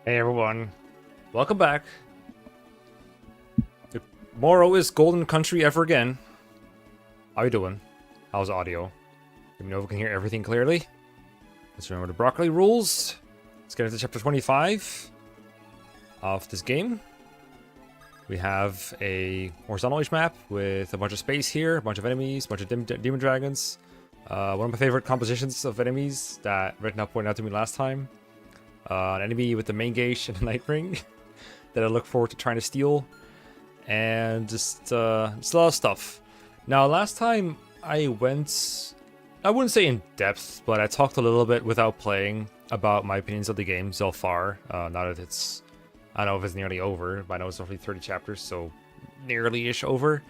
Hey everyone, welcome back. If Morrow is golden country ever again. How you doing? How's audio? Let me know if we can hear everything clearly. Let's remember the broccoli rules. Let's get into chapter 25 of this game. We have a horizontal-ish map with a bunch of space here, a bunch of enemies, a bunch of demon dragons. One of my favorite compositions of enemies that Retina pointed out to me last time. An enemy with the main gauge and a night ring that I look forward to trying to steal, and just a lot of stuff. Now, last time I went, I wouldn't say in depth, but I talked a little bit without playing about my opinions of the game so far. Now that it's, I don't know if it's nearly over, but I know it's roughly 30 chapters, so nearly-ish over.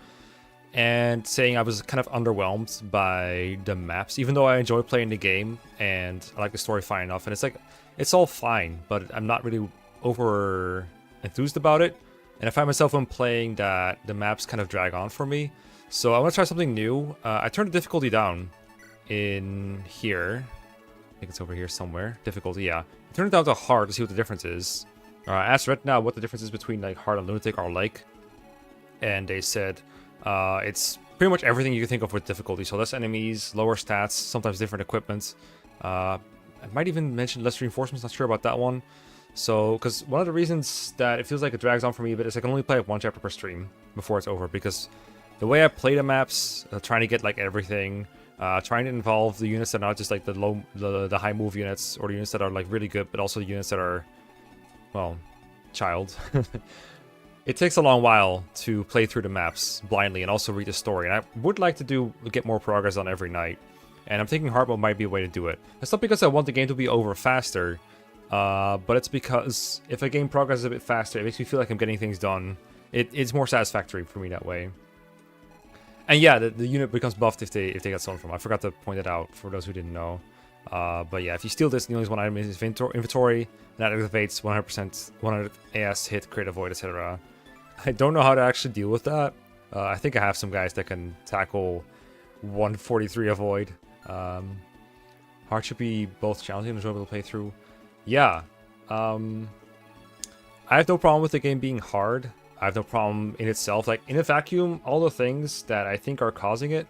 And saying I was kind of underwhelmed by the maps, even though I enjoy playing the game and I like the story fine enough. And it's like, it's all fine, but I'm not really over enthused about it. And I find myself when playing that the maps kind of drag on for me. So I want to try something new. I turned the difficulty down in here. I think it's over here somewhere. Difficulty, yeah. I turned it down to hard to see what the difference is. I asked Retina what the differences between like hard and lunatic are like. And they said it's pretty much everything you can think of with difficulty. So less enemies, lower stats, sometimes different equipment. I might even mention less reinforcements, not sure about that one. So, because one of the reasons that it feels like it drags on for me a bit is I can only play one chapter per stream before it's over. Because the way I play the maps, trying to get like everything, trying to involve the units that are not just like the high move units, or the units that are like really good, but also the units that are, well, child. It takes a long while to play through the maps blindly and also read the story. And I would like to get more progress on every night. And I'm thinking hard mode might be a way to do it. It's not because I want the game to be over faster, but it's because if a game progresses a bit faster, it makes me feel like I'm getting things done. It's more satisfactory for me that way. And yeah, the unit becomes buffed if they get stolen from. I forgot to point it out for those who didn't know. But yeah, if you steal this, you only use one item in his inventory, and that activates 100%, 100 AS hit, crit, avoid, etc. I don't know how to actually deal with that. I think I have some guys that can tackle 143 avoid. Hard should be both challenging and enjoyable to play through. Yeah. I have no problem with the game being hard. I have no problem in itself. Like, in a vacuum, all the things that I think are causing it...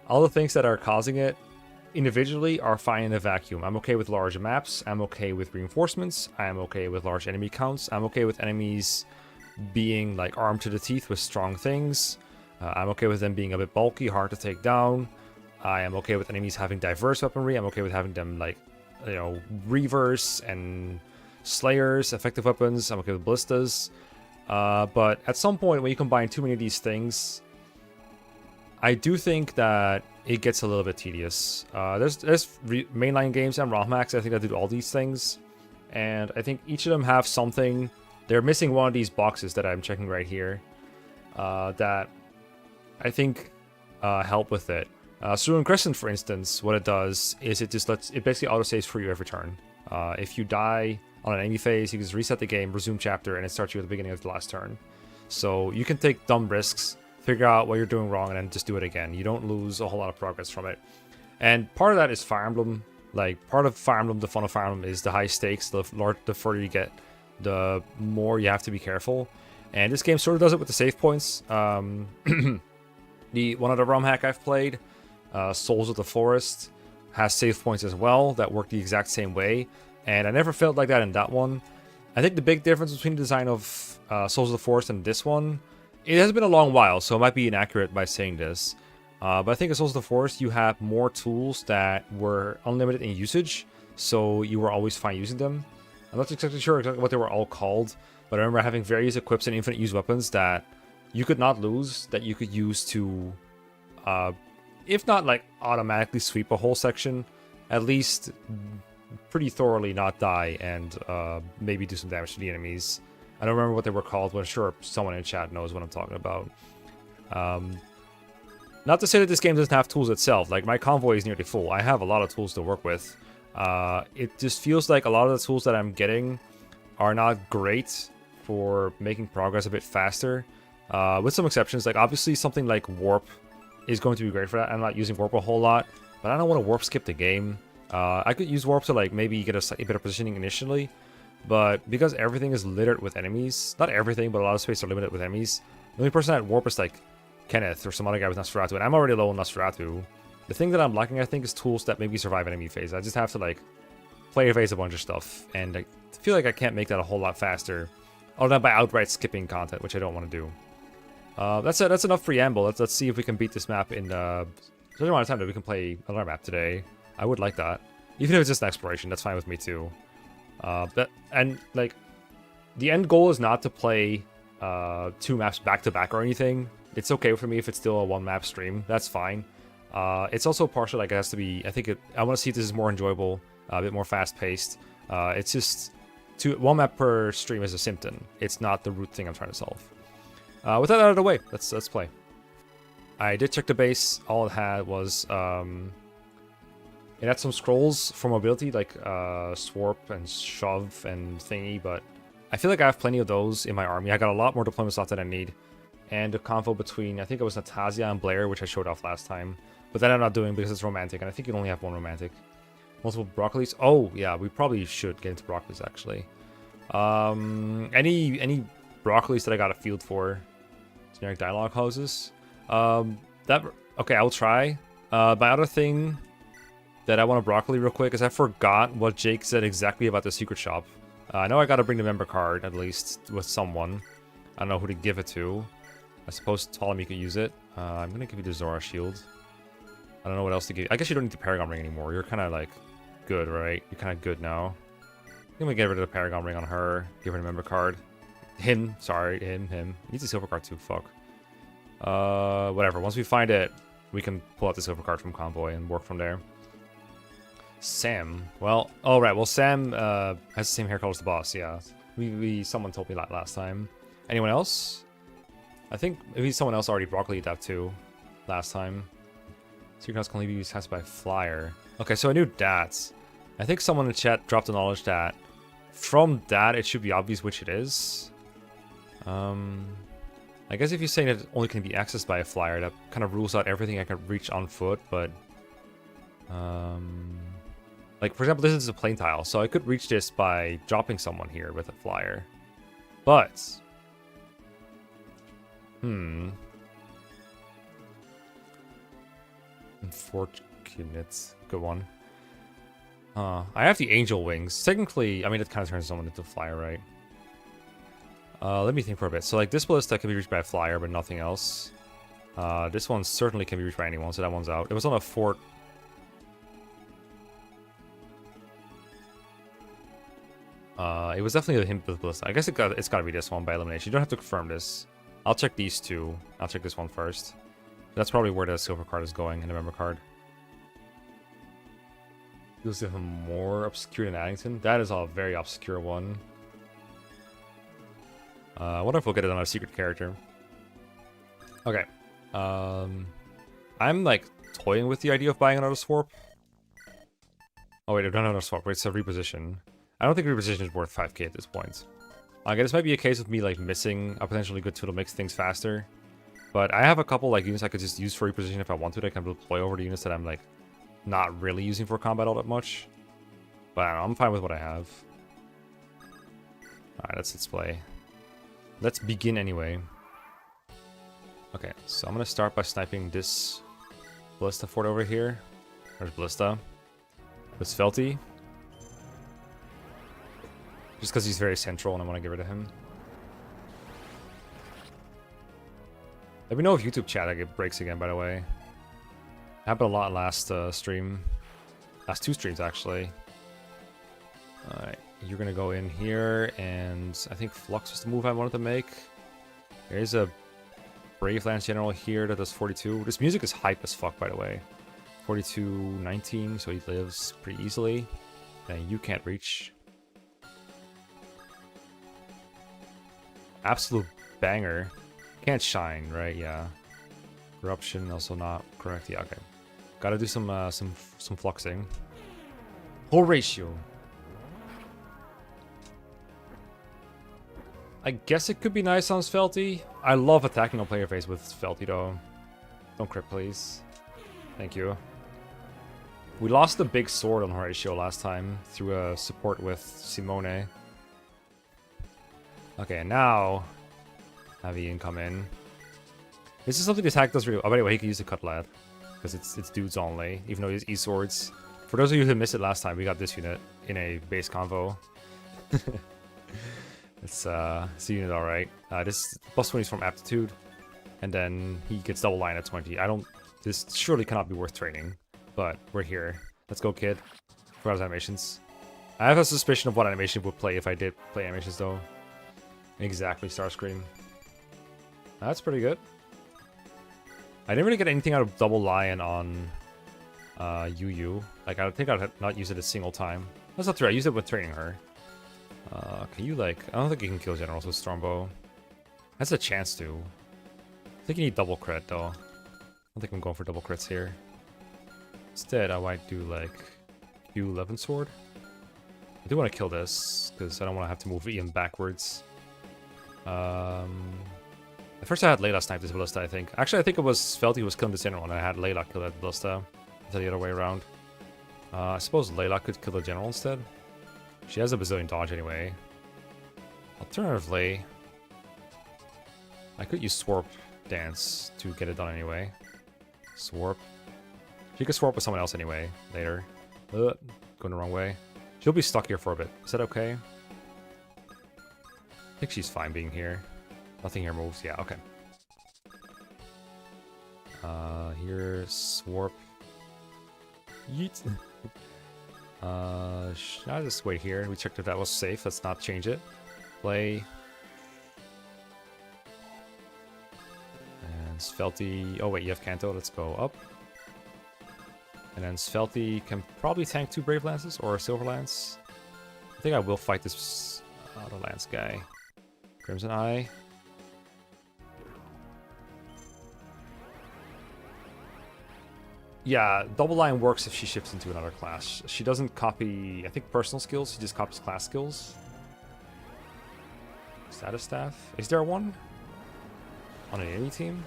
all the things that are causing it individually are fine in a vacuum. I'm okay with large maps. I'm okay with reinforcements. I'm okay with large enemy counts. I'm okay with enemies being, like, armed to the teeth with strong things. I'm okay with them being a bit bulky, hard to take down. I am okay with enemies having diverse weaponry. I'm okay with having them, like, you know, reavers and slayers, effective weapons. I'm okay with ballistas. But at some point, when you combine too many of these things, I do think that it gets a little bit tedious. There's mainline games and ROM hacks, I think, that do all these things. And I think each of them have something. They're missing one of these boxes that I'm checking right here. That I think help with it. So in Crescent, for instance, what it does is it basically auto-saves for you every turn. If you die on an enemy phase, you can just reset the game, resume chapter, and it starts you at the beginning of the last turn. So you can take dumb risks, figure out what you're doing wrong, and then just do it again. You don't lose a whole lot of progress from it. And part of that is Fire Emblem. Like, part of Fire Emblem, the fun of Fire Emblem is the high stakes. The further you get, the more you have to be careful. And this game sort of does it with the save points. One of the ROM hack I've played, Souls of the Forest, has save points as well that work the exact same way. And I never felt like that in that one. I think the big difference between the design of Souls of the Forest and this one, it has been a long while, so it might be inaccurate by saying this. But I think in Souls of the Forest, you have more tools that were unlimited in usage, so you were always fine using them. I'm not exactly sure what they were all called, but I remember having various equips and infinite use weapons that you could not lose, that you could use to, if not like automatically sweep a whole section, at least pretty thoroughly not die and maybe do some damage to the enemies. I don't remember what they were called, but I'm sure someone in chat knows what I'm talking about. Not to say that this game doesn't have tools itself. Like, my convoy is nearly full. I have a lot of tools to work with. It just feels like a lot of the tools that I'm getting are not great for making progress a bit faster. With some exceptions, like obviously something like Warp is going to be great for that. I'm not using Warp a whole lot, but I don't want to Warp skip the game. I could use warp to like maybe get a slightly better positioning initially, but because everything is littered with enemies, not everything, but a lot of space are limited with enemies, the only person at warp is like Kenneth or some other guy with Nosferatu, and I'm already low on Nosferatu. The thing that I'm lacking, I think, is tools that maybe survive enemy phase. I just have to like play phase a bunch of stuff, and I feel like I can't make that a whole lot faster, other than by outright skipping content, which I don't want to do. That's it. That's enough preamble. Let's see if we can beat this map in such a amount of time that we can play another map today. I would like that, even if it's just an exploration. That's fine with me too. And like, the end goal is not to play 2 maps back to back or anything. It's okay for me if it's still a 1-map stream. That's fine. It's also partially like it has to be. I want to see if this is more enjoyable, a bit more fast paced. It's just 1 map per stream is a symptom. It's not the root thing I'm trying to solve. With that out of the way, let's play. I did check the base. All it had was it had some scrolls for mobility, like swarp and shove and thingy, but I feel like I have plenty of those in my army. I got a lot more deployment slots than I need. And a convo between, I think it was Natasia and Blair, which I showed off last time. But that I'm not doing because it's romantic, and I think you only have 1 romantic. Multiple broccolis. Oh, yeah, we probably should get into broccolis, actually. Any broccolis that I got a field for? Generic dialogue houses. Okay, I'll try. My other thing that I want to broccoli real quick is I forgot what Jake said exactly about the secret shop. I know I got to bring the member card, at least, with someone. I don't know who to give it to. I suppose Ptolemy could use it. I'm going to give you the Zora shield. I don't know what else to give you. I guess you don't need the Paragon ring anymore. You're kind of like good, right? You're kind of good now. I'm going to get rid of the Paragon ring on her. Give her the member card. Him. Sorry, him. He needs a silver card too. Fuck. Whatever. Once we find it, we can pull out the silver card from Convoy and work from there. Sam. Well, all right. Well, Sam has the same hair color as the boss. Yeah. Someone told me that last time. Anyone else? I think maybe someone else already broccoli that too last time. Secret house can only be used by flyer. Okay, so I knew that. I think someone in the chat dropped the knowledge that from that it should be obvious which it is. I guess if you're saying that it only can be accessed by a flyer, that kind of rules out everything I can reach on foot, but like for example, this is a plain tile, so I could reach this by dropping someone here with a flyer. But unfortunate. Good one. I have the angel wings. Technically, I mean, it kind of turns someone into a flyer, right? Let me think for a bit. So, like, this ballista can be reached by a flyer, but nothing else. This one certainly can be reached by anyone, so that one's out. It was on a fort. It was definitely him with ballista. I guess it's got to be this one by elimination. You don't have to confirm this. I'll check these two. I'll check this one first. That's probably where the silver card is going in the member card. Feels even more obscure than Addington. That is a very obscure one. I wonder if we'll get it on a secret character. Okay. I'm like toying with the idea of buying another swarp. Oh wait, I've done another swap. Wait, it's a reposition. I don't think reposition is worth 5k at this point. Okay, this might be a case of me like missing a potentially good tool to make things faster. But I have a couple like units I could just use for reposition if I want to. I can deploy over the units that I'm like not really using for combat all that much. But I don't know, I'm fine with what I have. Alright, let's play. Let's begin anyway. Okay, so I'm gonna start by sniping this ballista fort over here. There's ballista. With Svelti. Just because he's very central and I want to get rid of him. Let me know if YouTube chat breaks again, by the way. Happened a lot last stream. Last 2 streams, actually. Alright, you're going to go in here, and I think Flux was the move I wanted to make. There's a Brave Lance General here that does 42. This music is hype as fuck, by the way. 42-19, so he lives pretty easily. And you can't reach. Absolute banger. Can't shine, right? Yeah. Corruption also not correct. Yeah, okay. Gotta do some fluxing. Horatio. I guess it could be nice on Svelti. I love attacking on player face with Svelti though. Don't crit, please. Thank you. We lost the big sword on Horatio last time through a support with Simone. Okay, now have Ian come in. This is something this hack does really well. Oh, anyway, he can use the cutlass because it's dudes only, even though he's e-swords. For those of you who missed it last time, we got this unit in a base convo. It's a unit alright. This plus 20 is from aptitude, and then he gets double line at 20. This surely cannot be worth training, but we're here. Let's go, kid. For those animations. I have a suspicion of what animation would play if I did play animations, though. Exactly, Starscream. That's pretty good. I didn't really get anything out of double lion on Yu. Like, I think I'd not use it a single time. That's not true. I used it with training her. Can you, like... I don't think you can kill generals with Stormbow. That's a chance to. I think you need double crit, though. I don't think I'm going for double crits here. Instead, I might do, like, Q11 sword. I do want to kill this, because I don't want to have to move Ian backwards. At first I had Layla snipe this ballista, I think. Actually, I think it was Felty who was killing this general, and I had Layla kill that ballista. Instead the other way around. I suppose Layla could kill the general instead. She has a bazillion dodge anyway. Alternatively, I could use Swarp Dance to get it done anyway. Swarp. She could Swarp with someone else anyway, later. Going the wrong way. She'll be stuck here for a bit. Is that okay? I think she's fine being here. Nothing here moves. Yeah, okay. Here's Swarp. Yeet. I'll just wait here. We checked if that was safe. Let's not change it. Play. And Svelty. Oh, wait, you have Kanto. Let's go up. And then Svelty can probably tank 2 Brave Lances or a Silver Lance. I think I will fight this Auto Lance guy. Crimson Eye. Yeah, double line works if she shifts into another class. She doesn't copy, I think, personal skills. She just copies class skills. Status staff. Is there one on an enemy team?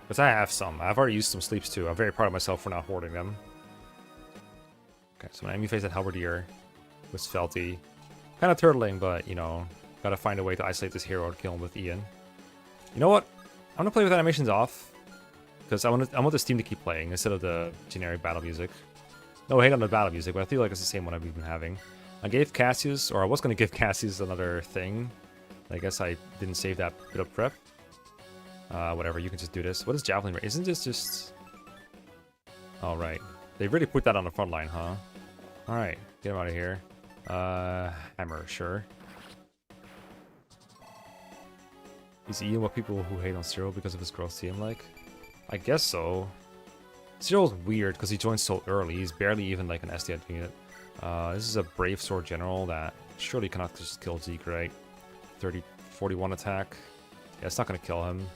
Because I have some. I've already used some sleeps too. I'm very proud of myself for not hoarding them. Okay, so my enemy face at Halberdier with Felty. Kind of turtling, but, you know, gotta find a way to isolate this hero to kill him with Ian. You know what? I'm gonna play with animations off. Because I want this team to keep playing instead of the generic battle music. No hate on the battle music, but I feel like it's the same one I've been having. I gave Cassius, or I was going to give Cassius another thing. I guess I didn't save that bit of prep. Whatever, you can just do this. What is Javelin? Isn't this just... Oh, right. They really put that on the front line, huh? Alright, get him out of here. Hammer, sure. Is Ian what people who hate on Cyril because of his growth seem like? I guess so. Cyril's weird because he joins so early. He's barely even like an SDI unit. This is a Brave Sword General that surely cannot just kill Zeke, right? 41 attack. Yeah, it's not going to kill him.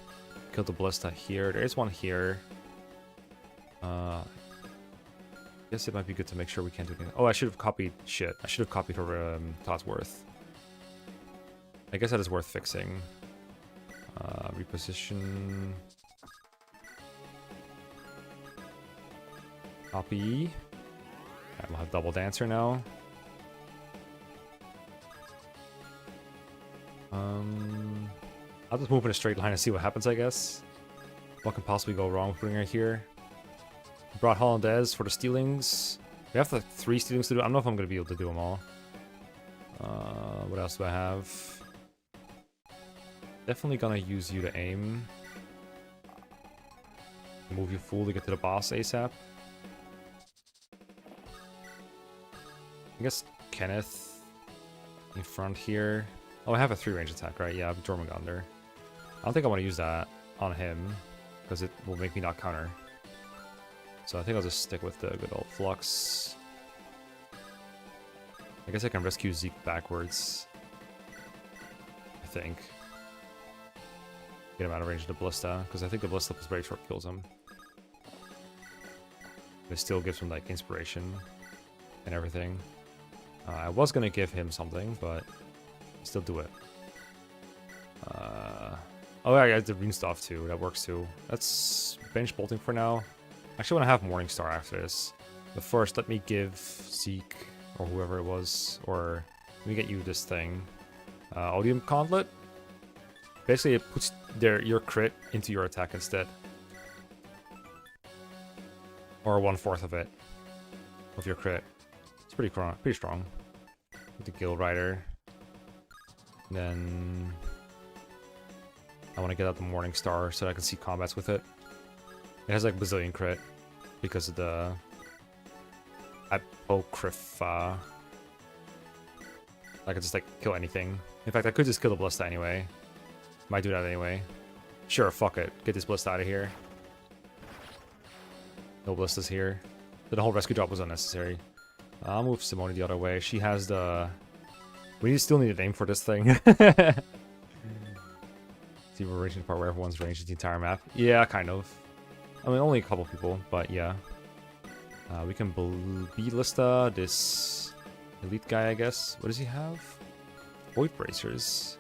Kill the Ballista here. There is one here. Guess it might be good to make sure we can't do anything. Oh, I should have copied shit. I should have copied her Todsworth. I guess that is worth fixing. Reposition... Copy. Right, we'll have double dancer now. I'll just move in a straight line and see what happens, I guess. What can possibly go wrong with putting her here? Brought Hollandaise for the stealings. We have like 3 stealings to do. I don't know if I'm going to be able to do them all. What else do I have? Definitely gonna use you to aim. Move you full to get to the boss ASAP. I guess Kenneth in front here. Oh, I have a 3-range attack, right? Yeah, I have Jormungandr. I don't think I want to use that on him because it will make me not counter. So I think I'll just stick with the good old Flux. I guess I can rescue Zeke backwards. I think. Get him out of range of the Ballista, because I think the Ballista plus very short kills him. It still gives him like inspiration and everything. I was gonna give him something, but still do it. Oh yeah, I got the rune stuff too. That works too. Let's bench bolting for now. Actually, want to have Morningstar after this. But first, let me give Zeke, or whoever it was, or let me get you this thing. Odium Gauntlet. Basically, it puts your crit into your attack instead. Or 1/4 of it. Of your crit. It's pretty strong. With the Guild Rider. And then I want to get out the Morning Star so that I can see combats with it. It has like bazillion crit because of the Apocryph. I could just like kill anything. In fact, I could just kill the Ballista anyway. Might do that anyway. Sure, fuck it. Get this Ballista out of here. No Ballistas here. The whole rescue drop was unnecessary. I'll move Simone the other way. She has the... We still need a name for this thing. See, we're reaching the part where everyone's ranged the entire map. Yeah, kind of. I mean, only a couple people, but yeah. We can B-Lista this elite guy, I guess. What does he have? Void Bracers.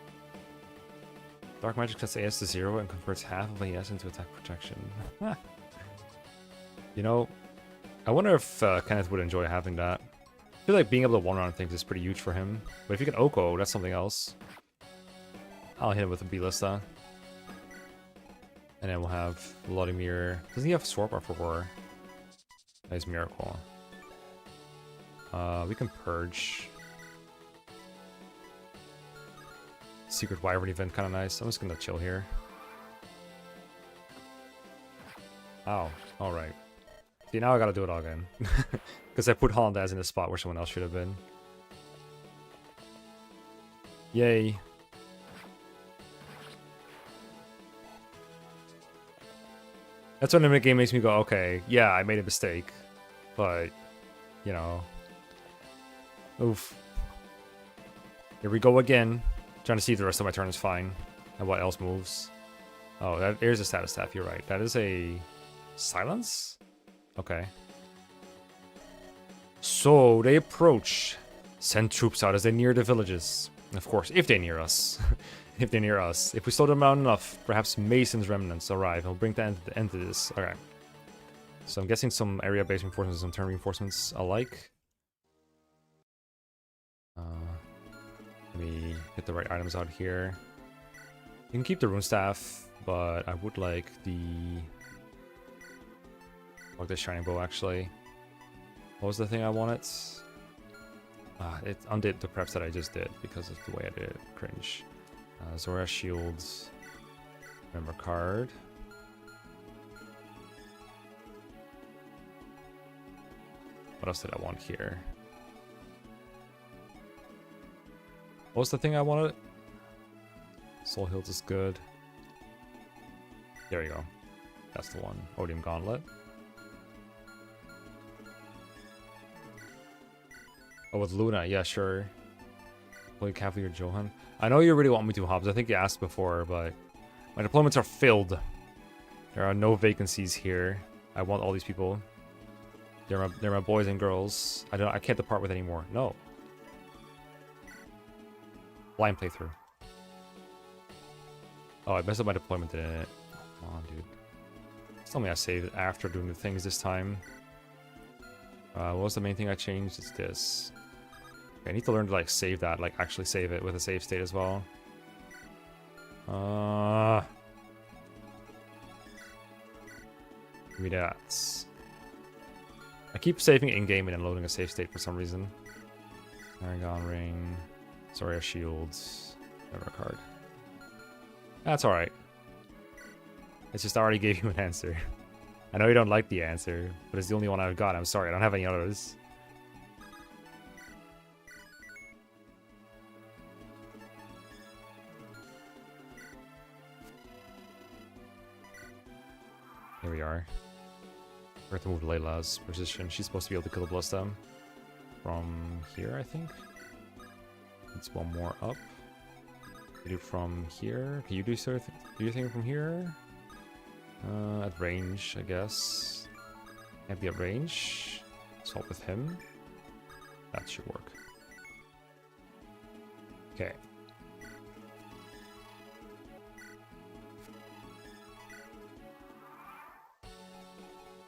Dark Magic sets AS to 0 and converts half of AS into attack protection. You know, I wonder if Kenneth would enjoy having that. I feel like being able to one-round things is pretty huge for him. But if you can Oko, that's something else. I'll hit him with a B-Lista. And then we'll have Vladimir. Doesn't he have Sword or War? Nice Miracle. We can Purge. Secret Wyvern event, kind of nice. I'm just gonna chill here. Ow. Alright. See, now I gotta do it all again. Because I put Hollandaise in a spot where someone else should have been. Yay. That's when the game makes me go, okay, yeah, I made a mistake. But, you know. Oof. Here we go again. Trying to see if the rest of my turn is fine. And what else moves. Oh, there's a status staff, you're right. That is a... Silence? Okay. So, they approach. Send troops out as they near the villages. Of course, if they near us. If they're near us. If we slow them down enough, perhaps Mason's remnants arrive and will bring the end to this. Okay. So I'm guessing some area-based reinforcements and some turn reinforcements alike. Let me get the right items out here. You can keep the rune staff, but I would like the... Oh, the shining bow, actually. What was the thing I wanted? It undid the preps that I just did because of the way I did it. Cringe. Zora Shields. Member card. What else did I want here? What was the thing I wanted? Soul Hills is good. There we go. That's the one. Odium Gauntlet. Oh, with Luna. Yeah, sure. Holy Cavalier Johan. I know you really want me to, Hobbs. I think you asked before, but my deployments are filled. There are no vacancies here. I want all these people. They're my boys and girls. I can't depart with anymore. No. Blind playthrough. Oh, I messed up my deployment, didn't it? Come on, dude. Tell me I saved after doing the things this time. What was the main thing I changed? It's this. Okay, I need to learn to like save that, like actually save it with a save state as well. Give me that. I keep saving in-game and then loading a save state for some reason. Paragon Ring. Sorry, Shields. Never a card. That's alright. It's just I already gave you an answer. I know you don't like the answer, but it's the only one I've got. I'm sorry, I don't have any others. Here we are. We have to move Layla's position. She's supposed to be able to kill the Ballista from here, I think. It's one more up. Do from here. Can you do your thing from here? At range, I guess. Can't be at range. Swap with him. That should work. Okay.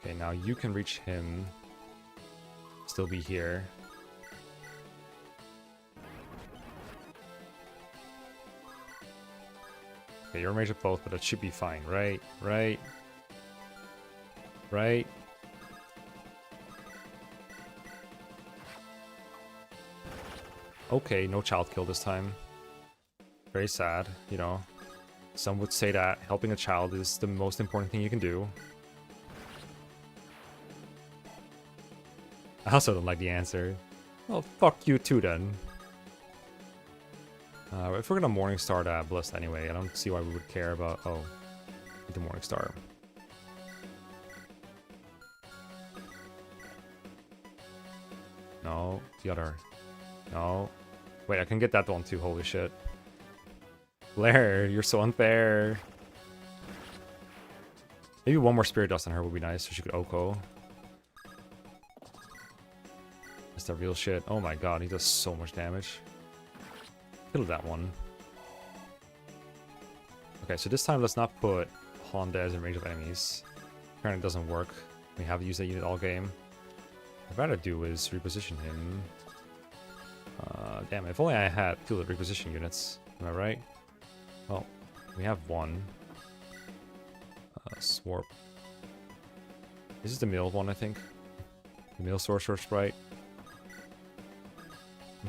Okay, now you can reach him still be here. Okay, you're range of both, but that should be fine, right? Right. Right. Okay, no child kill this time. Very sad, you know. Some would say that helping a child is the most important thing you can do. I also don't like the answer. Well, fuck you too then. If we're gonna Morningstar that Blessed anyway, I don't see why we would care about... Oh, the Morningstar. No, the other. No. Wait, I can get that one too, holy shit. Blair, you're so unfair. Maybe one more Spirit Dust on her would be nice, so she could Oko. That's the real shit. Oh my god, he does so much damage. Kill that one. Okay, so this time let's not put Hondas in range of enemies. Apparently it doesn't work. We have used that unit all game. What I'd rather do is reposition him. Damn, if only I had two of the reposition units. Am I right? Well, we have one. Swarp. This is the mill one, I think. The mill sorcerer sprite.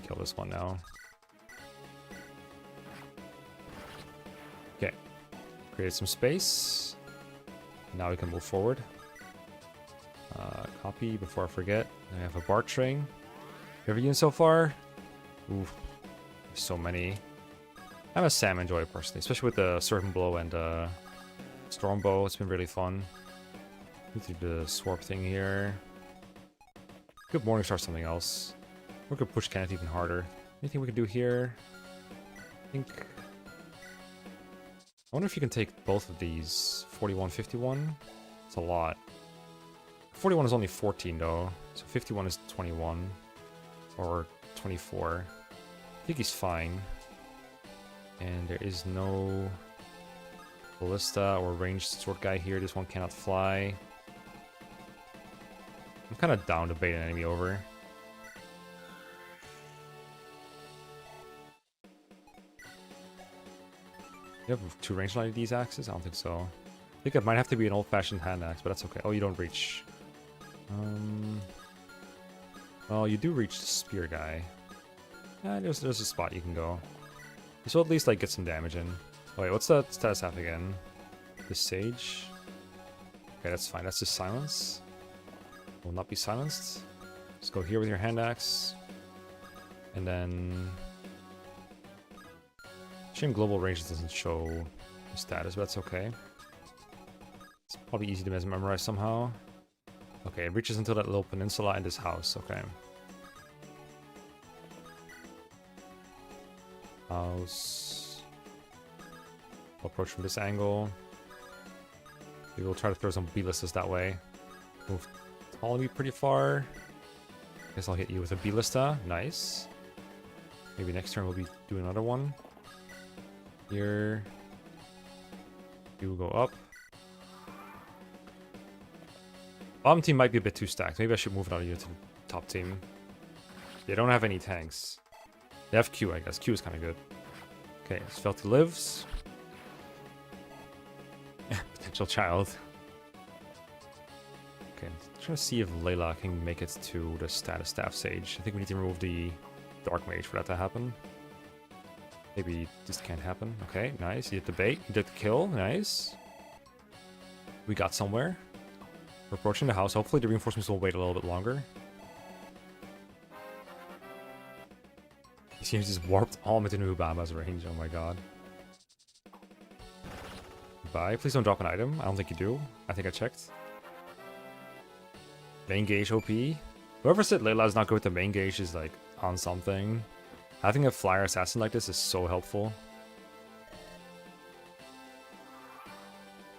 Kill this one now. Okay. Create some space. Now we can move forward. Copy before I forget. I have a Bart train. Every unit so far? Ooh. There's so many. I'm a Sam enjoyer personally, especially with the Serpent Blow and Stormbow. It's been really fun. We do the Swarp thing here. Good Morningstar something else. We could push Kenneth even harder. Anything we can do here? I think... I wonder if you can take both of these. 41, 51? It's a lot. 41 is only 14 though. So 51 is 21. Or 24. I think he's fine. And there is no ballista or ranged sword guy here. This one cannot fly. I'm kind of down to bait an enemy over. You have two ranged line of these axes? I don't think so. I think it might have to be an old-fashioned hand axe, but that's okay. Oh, you don't reach. Well, you do reach the spear guy. There's a spot you can go. So at least like get some damage in. Wait, what's that status half again? The Sage? Okay, that's fine. That's just silence. Will not be silenced. Just go here with your hand axe. And then... Shame global range doesn't show the status, but that's okay. It's probably easy to memorize somehow. Okay, it reaches into that little peninsula in this house. Okay. House. We'll approach from this angle. Maybe we'll try to throw some B-listers that way. Move Ptolemy pretty far. Guess I'll hit you with a B-lista. Nice. Maybe next turn we'll be doing another one. Here. You will go up. Bottom team might be a bit too stacked. Maybe I should move another unit to the top team. They don't have any tanks. They have Q, I guess. Q is kind of good. Okay, Svelti lives. Potential child. Okay, I'm trying to see if Layla can make it to the status staff sage. I think we need to remove the Dark Mage for that to happen. Maybe this can't happen. Okay, nice. You hit the bait. You did the kill. Nice. We got somewhere. We're approaching the house. Hopefully the reinforcements will wait a little bit longer. He seems just warped all into Nubama's range. Oh my god. Bye. Please don't drop an item. I don't think you do. I think I checked. Main gauge OP. Whoever said Layla is not good with the main gauge is like on something. Having a flyer assassin like this is so helpful.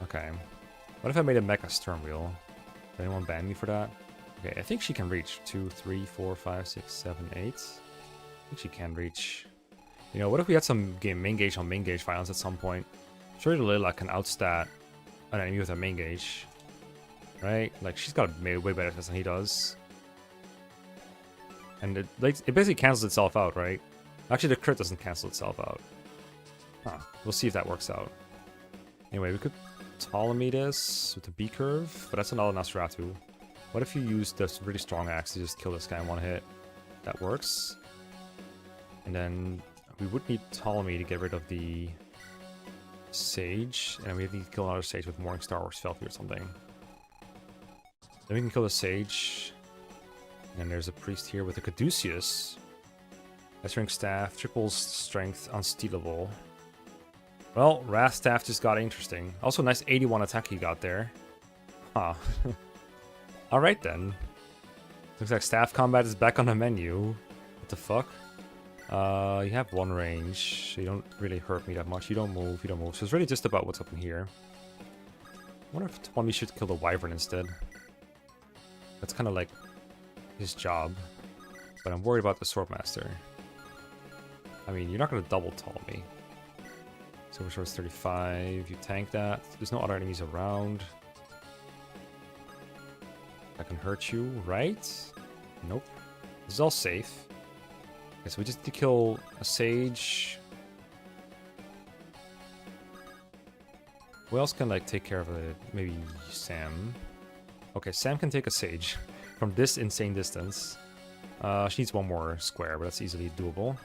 Okay. What if I made a mecha stern wheel? Did anyone ban me for that? Okay, I think she can reach 2, 3, 4, 5, 6, 7, 8. I think she can reach. You know, what if we had some main gauge on main gauge violence at some point? Surely Layla can outstat an enemy with a main gauge. Right? Like, she's got way better than he does. And it basically cancels itself out, right? Actually, the crit doesn't cancel itself out. Huh. We'll see if that works out. Anyway, we could Ptolemy this with the B curve, but that's another Nosferatu. What if you use this really strong axe to just kill this guy in one hit? That works. And then we would need Ptolemy to get rid of the Sage, and we need to kill another Sage with Morning Star or Stealthy or something. Then we can kill the Sage. And there's a priest here with a Caduceus. S-rank staff, triples strength, unstealable. Well, Wrath Staff just got interesting. Also, nice 81 attack he got there. Huh. Alright then. Looks like staff combat is back on the menu. What the fuck? You have one range. So you don't really hurt me that much. You don't move, you don't move. So it's really just about what's up in here. I wonder if Tommy should kill the Wyvern instead. That's kind of like his job. But I'm worried about the Swordmaster. I mean, you're not going to double Ptolemy. Silver Sword's 35. You tank that. There's no other enemies around. That can hurt you, right? Nope. This is all safe. Okay, so we just need to kill a Sage. Who else can, like, take care of it? Maybe Sam. Okay, Sam can take a Sage from this insane distance. She needs one more square, but that's easily doable.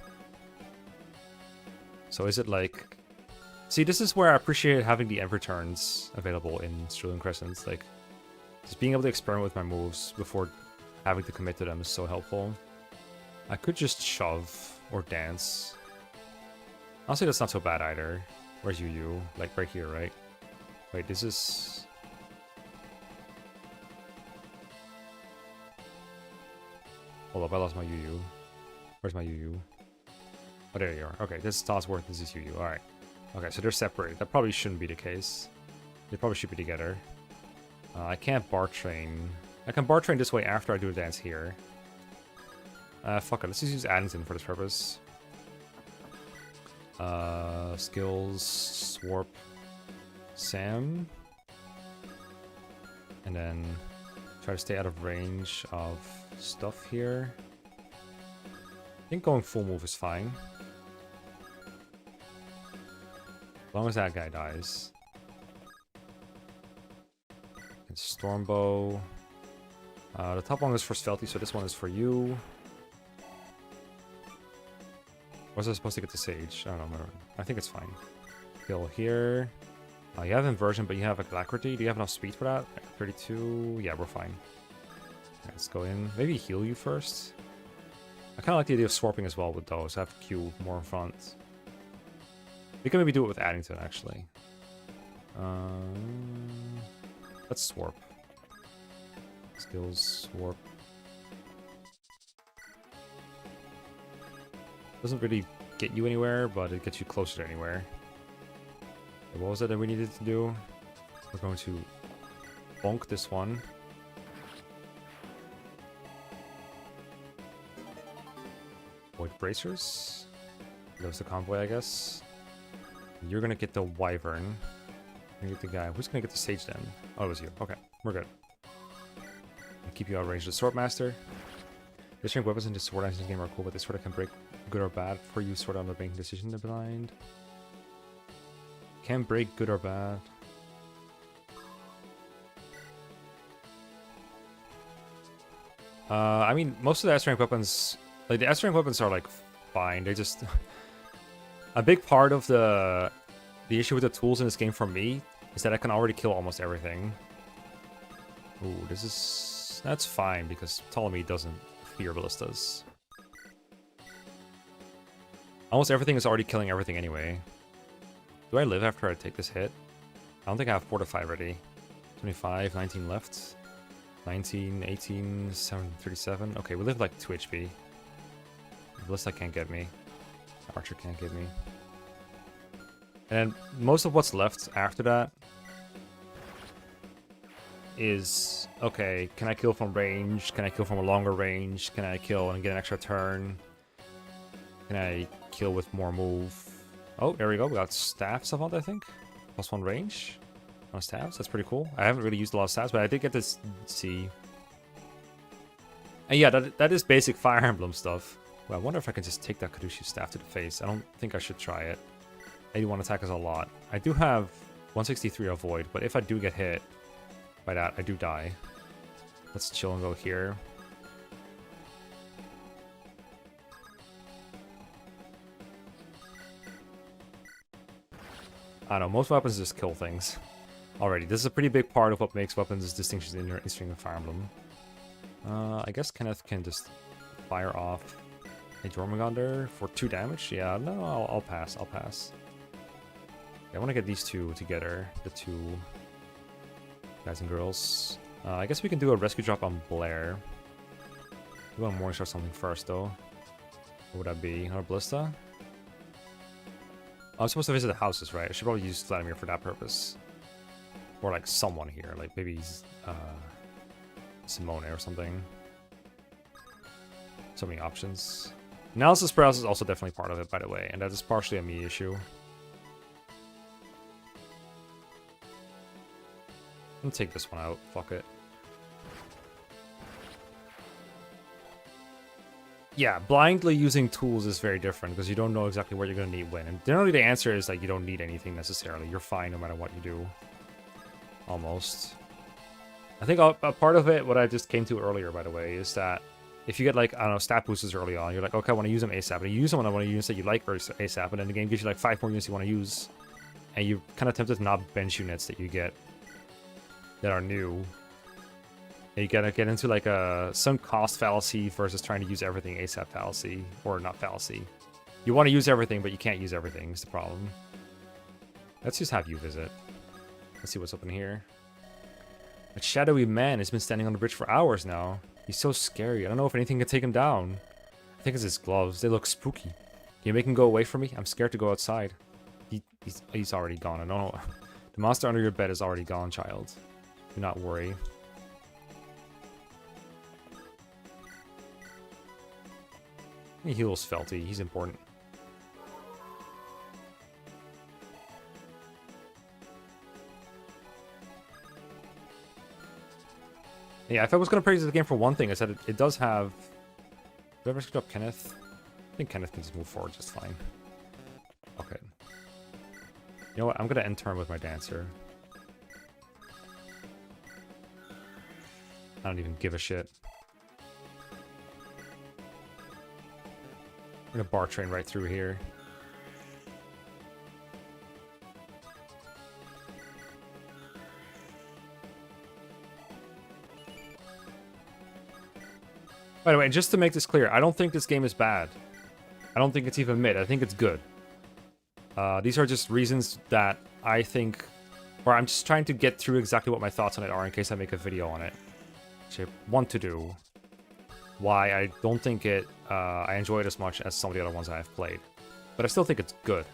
So is it like... See, this is where I appreciate having the end returns available in Sterling Crescents. Like, just being able to experiment with my moves before having to commit to them is so helpful. I could just shove or dance. Honestly, that's not so bad either. Where's Yu? Like, right here, right? Wait, this is... Hold up, I lost my Yu. Where's my Yu? Oh, there you are. Okay, this is Tossworth, this is Yu. Alright. Okay, so they're separated. That probably shouldn't be the case. They probably should be together. I can't bar train. I can bar train this way after I do a dance here. Fuck it. Let's just use Addington for this purpose. Skills, Swarp, Sam. And then try to stay out of range of stuff here. I think going full move is fine. As long as that guy dies. And Stormbow. The top one is for Stealthy, so this one is for you. Was I supposed to get the Sage? I don't know. I think it's fine. Kill here. You have Inversion, but you have Alacrity. Do you have enough speed for that? 32. Yeah, we're fine. Okay, let's go in. Maybe heal you first. I kind of like the idea of swarping as well with those. I have Q more in front. We can maybe do it with Addington, actually. Let's swarp. Skills, swarp. Doesn't really get you anywhere, but it gets you closer to anywhere. Okay, what was it that we needed to do? We're going to bonk this one. Void bracers. That was the convoy, I guess. You're gonna get the Wyvern. You're gonna get the guy. Who's gonna get the Sage then? Oh, it was you. Okay, we're good. I'll keep you out of range. The Swordmaster. The strength weapons in the sword actions game are cool, but they sort of can break good or bad for you, sort of under making decision in the blind. Can break good or bad. I mean, most of the S-rank weapons, like the S-rank weapons are like fine. They just a big part of the issue with the tools in this game for me is that I can already kill almost everything. Ooh, that's fine because Ptolemy doesn't fear ballistas. Almost everything is already killing everything anyway. Do I live after I take this hit? I don't think I have Fortify ready. 25, 19 left. 19, 18, 7, 37. Okay, we live like 2 HP. The ballista can't get me. Archer can't get me. And most of what's left after that is, okay, can I kill from range? Can I kill from a longer range? Can I kill and get an extra turn? Can I kill with more move? Oh, there we go. We got staff savant, I think. +1 range on staffs. That's pretty cool. I haven't really used a lot of staffs, but I did get to see And yeah, that is basic Fire Emblem stuff. Well, I wonder if I can just take that Kadushi staff to the face. I don't think I should try it. 81 attack is a lot. I do have 163 avoid, but if I do get hit by that, I do die. Let's chill and go here. I don't know, most weapons just kill things. Already, this is a pretty big part of what makes weapons distinctions in your String of Fire Emblem. I guess Kenneth can just fire off a Jormungandr for 2 damage. Yeah, no, I'll pass. I'll pass. Yeah, I want to get these two together, the two guys and girls. I guess we can do a rescue drop on Blair. We want to Morning Star something first, though. What would that be? Another Ballista? I'm supposed to visit the houses, right? I should probably use Vladimir for that purpose. Or like someone here, like maybe Simone or something. So many options. Analysis paralysis is also definitely part of it, by the way, and that is partially a me issue. I'm gonna take this one out. Fuck it. Yeah, blindly using tools is very different because you don't know exactly what you're gonna need when. And generally the answer is like you don't need anything necessarily. You're fine no matter what you do. Almost. I think a part of it, what I just came to earlier, by the way, is that if you get like, I don't know, stat boosters early on, you're like, okay, I want to use them ASAP. And you use them when I want to use that you like ASAP, and then the game gives you like 5 more units you want to use. And you're kind of tempted to not bench units that you get that are new. And you gotta get into like a sunk cost fallacy versus trying to use everything ASAP fallacy, or not fallacy. You want to use everything, but you can't use everything is the problem. Let's just have you visit. Let's see what's up in here. A shadowy man has been standing on the bridge for hours now. He's so scary. I don't know if anything can take him down. I think it's his gloves. They look spooky. Can you make him go away from me? I'm scared to go outside. He's already gone. I don't know. The monster under your bed is already gone, child. Do not worry. He heals Felty. He's important. Yeah, if I was going to praise the game for one thing, I said it does have... Did I ever screw up Kenneth? I think Kenneth can just move forward just fine. Okay. You know what? I'm going to end turn with my Dancer. I don't even give a shit. I'm going to bar train right through here. By the way, just to make this clear, I don't think this game is bad. I don't think it's even mid. I think it's good. These are just reasons that I think... Or I'm just trying to get through exactly what my thoughts on it are in case I make a video on it. Which I want to do. Why I don't think it... I enjoy it as much as some of the other ones I have played. But I still think it's good.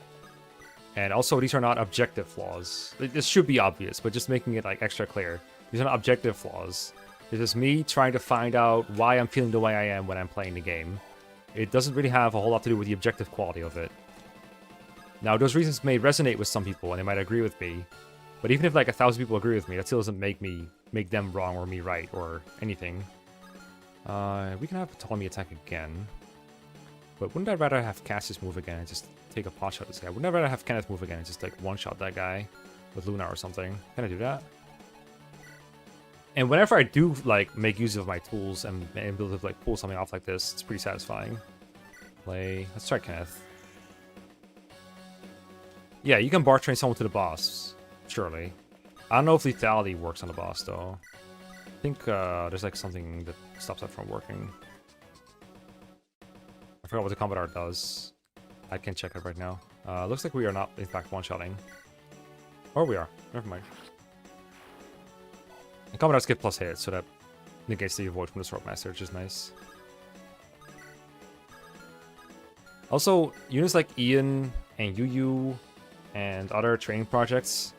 And also, these are not objective flaws. This should be obvious, but just making it like extra clear. These are not objective flaws. This is me trying to find out why I'm feeling the way I am when I'm playing the game. It doesn't really have a whole lot to do with the objective quality of it. Now, those reasons may resonate with some people, and they might agree with me. But even if like 1,000 people agree with me, that still doesn't make them wrong or me right or anything. We can have Ptolemy attack again. But wouldn't I rather have Cassius move again and just take a pot shot at this guy? Wouldn't I rather have Kenneth move again and just like one-shot that guy with Luna or something? Can I do that? And whenever I do like make use of my tools and be able to like pull something off like this, it's pretty satisfying. Let's try Kenneth. Yeah, you can bar train someone to the boss, surely. I don't know if lethality works on the boss though. I think there's like something that stops that from working. I forgot what the combat art does. I can check it right now. Looks like we are not in fact one-shotting. Or we are. Never mind. And combat arts get plus hit, so that negates the avoid from the Swordmaster, which is nice. Also, units like Ian and Yu and other training projects,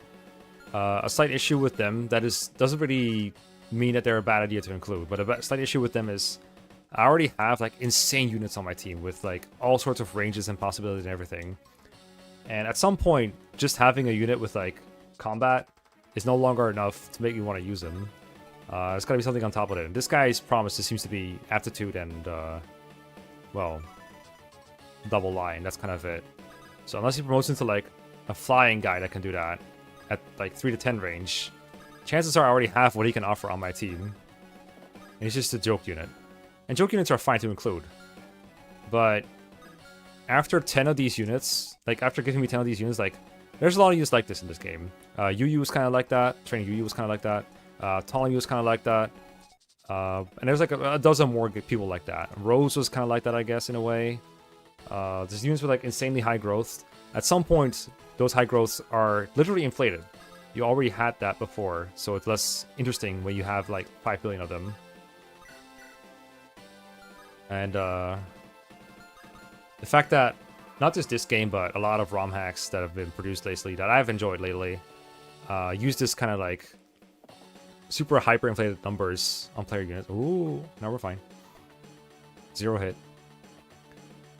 a slight issue with them that doesn't really mean that they're a bad idea to include, but a slight issue with them is I already have like insane units on my team with like all sorts of ranges and possibilities and everything. And at some point, just having a unit with like combat is no longer enough to make me want to use them. There's gotta be something on top of it. And this guy's promise just seems to be aptitude and, well, double line. That's kind of it. So unless he promotes into, like, a flying guy that can do that at, like, 3 to 10 range, chances are I already have what he can offer on my team. And he's just a joke unit. And joke units are fine to include. But after 10 of these units, like, after giving me 10 of these units, like, there's a lot of units like this in this game. Yu was kind of like that. Training Yu was kind of like that. Tolling was kind of like that. And there's like a dozen more people like that. Rose was kind of like that, I guess, in a way. There's units with like insanely high growth. At some point, those high growths are literally inflated. You already had that before, so it's less interesting when you have like 5 billion of them. And the fact that not just this game, but a lot of ROM hacks that have been produced lately that I've enjoyed lately use this kind of like super hyper-inflated numbers on player units. Ooh, now we're fine. 0 hit.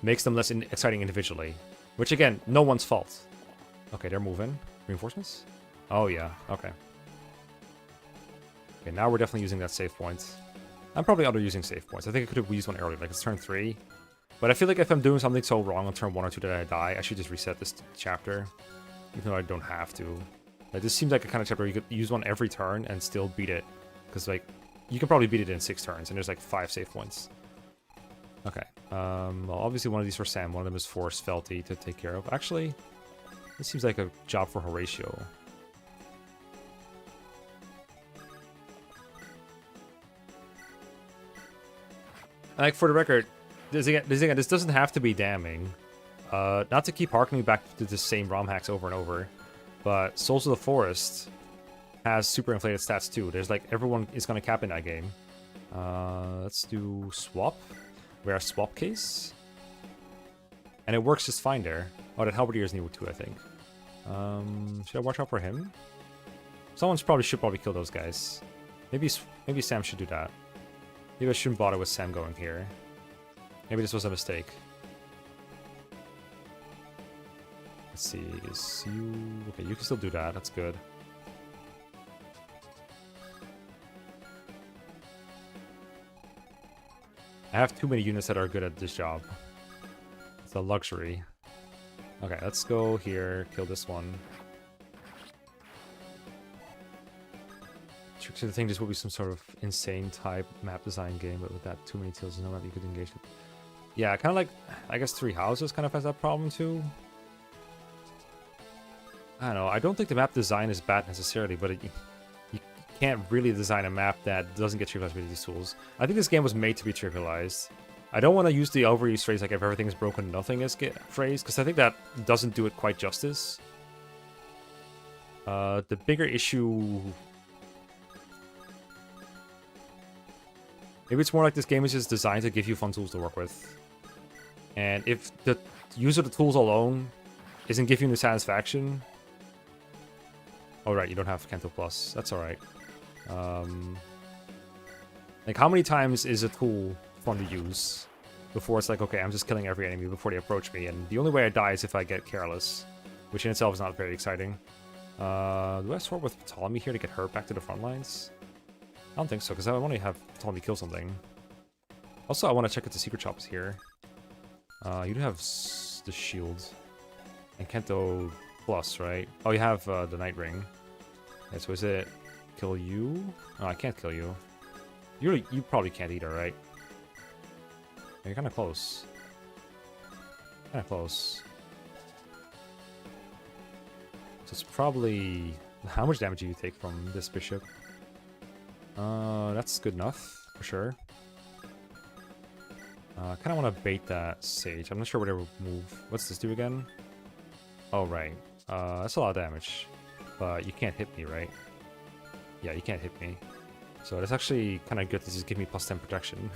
Makes them less exciting individually. Which, again, no one's fault. Okay, they're moving. Reinforcements? Oh, yeah. Okay. Okay, now we're definitely using that save point. I'm probably underusing save points. I think I could have used one earlier, like it's turn 3. But I feel like if I'm doing something so wrong on turn 1 or 2 that I die, I should just reset this chapter. Even though I don't have to. Like, this seems like a kind of chapter where you could use one every turn and still beat it. Because, like, you can probably beat it in 6 turns, and there's like 5 save points. Okay. Well, obviously one of these for Sam. One of them is for Svelty to take care of. Actually, this seems like a job for Horatio. Like, for the record, this doesn't have to be damning. Not to keep harkening back to the same ROM hacks over and over, but Souls of the Forest has super inflated stats too. There's like, everyone is going to cap in that game. Let's do swap. Rare swap case. And it works just fine there. Oh, that Halberdier is new too, I think. Should I watch out for him? Someone should probably kill those guys. Maybe Sam should do that. Maybe I shouldn't bother with Sam going here. Maybe this was a mistake. Let's see, is you... Okay, you can still do that, that's good. I have too many units that are good at this job. It's a luxury. Okay, let's go here, kill this one. Tricky to think this will be some sort of insane type map design game, but with that too many tiles, no map you could engage with. Yeah, kind of like, I guess Three Houses kind of has that problem too. I don't know, I don't think the map design is bad necessarily, but you can't really design a map that doesn't get trivialized with these tools. I think this game was made to be trivialized. I don't want to use the overused phrase like if everything is broken, nothing is phrase, because I think that doesn't do it quite justice. The bigger issue... Maybe it's more like this game is just designed to give you fun tools to work with. And if the use of the tools alone isn't giving you the satisfaction... Oh, right, you don't have Kanto Plus. That's alright. Like, how many times is a tool fun to use before it's like, okay, I'm just killing every enemy before they approach me, and the only way I die is if I get careless, which in itself is not very exciting. Do I swap with Ptolemy here to get her back to the front lines? I don't think so, because I want to have Ptolemy kill something. Also, I want to check if the secret shop is here. You do have the shield. And Kento Plus, right? Oh, you have the Night Ring. Yeah, so is it kill you? Oh, I can't kill you. You probably can't either, right? You're kind of close. Kind of close. So it's probably... How much damage do you take from this bishop? That's good enough, for sure. I kind of want to bait that Sage. I'm not sure what it will move. What's this do again? Oh, right. That's a lot of damage. But you can't hit me, right? Yeah, you can't hit me. So that's actually kind of good to just give me plus 10 protection.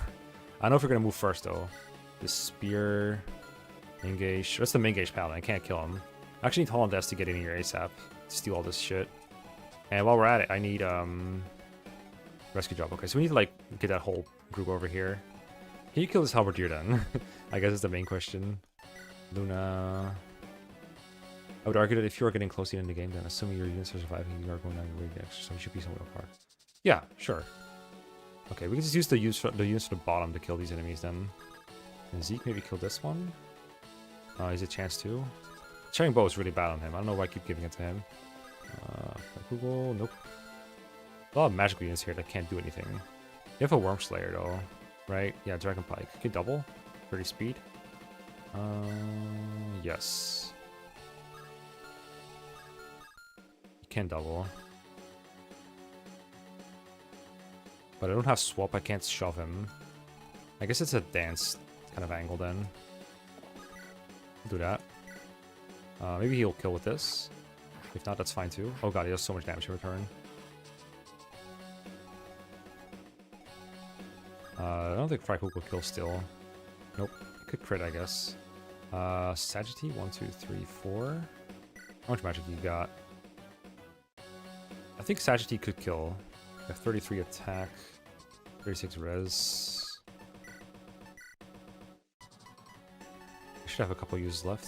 I don't know if we're going to move first, though. This spear... Engage... What's the Mengage Paladin? I can't kill him. I actually need Hollandaise to get in here ASAP. To steal all this shit. And while we're at it, I need, rescue job. Okay, so we need to, like, get that whole group over here. Can you kill this halberdier then? I guess is the main question. Luna... I would argue that if you are getting close to the end of the game, then assuming your units are surviving, you are going down your way extra, so you should be somewhat apart. Yeah, sure. Okay, we can just use the units from the bottom to kill these enemies then. And Zeke maybe kill this one. He's a chance too. Sharing bow is really bad on him. I don't know why I keep giving it to him. Google, nope. A lot of magical units here that can't do anything. You have a Worm Slayer though, right? Yeah, Dragon Pike. Can you double? 30 speed? Yes. You can double. But I don't have swap, I can't shove him. I guess it's a dance kind of angle then. Do that. Maybe he'll kill with this. If not, that's fine too. Oh god, he does so much damage in return. I don't think Frykuk will kill still. Nope. Could crit, I guess. Sagittary, 1, 2, 3, 4. How much magic you got? I think Sagittary could kill. You have 33 attack, 36 res. I should have a couple uses left.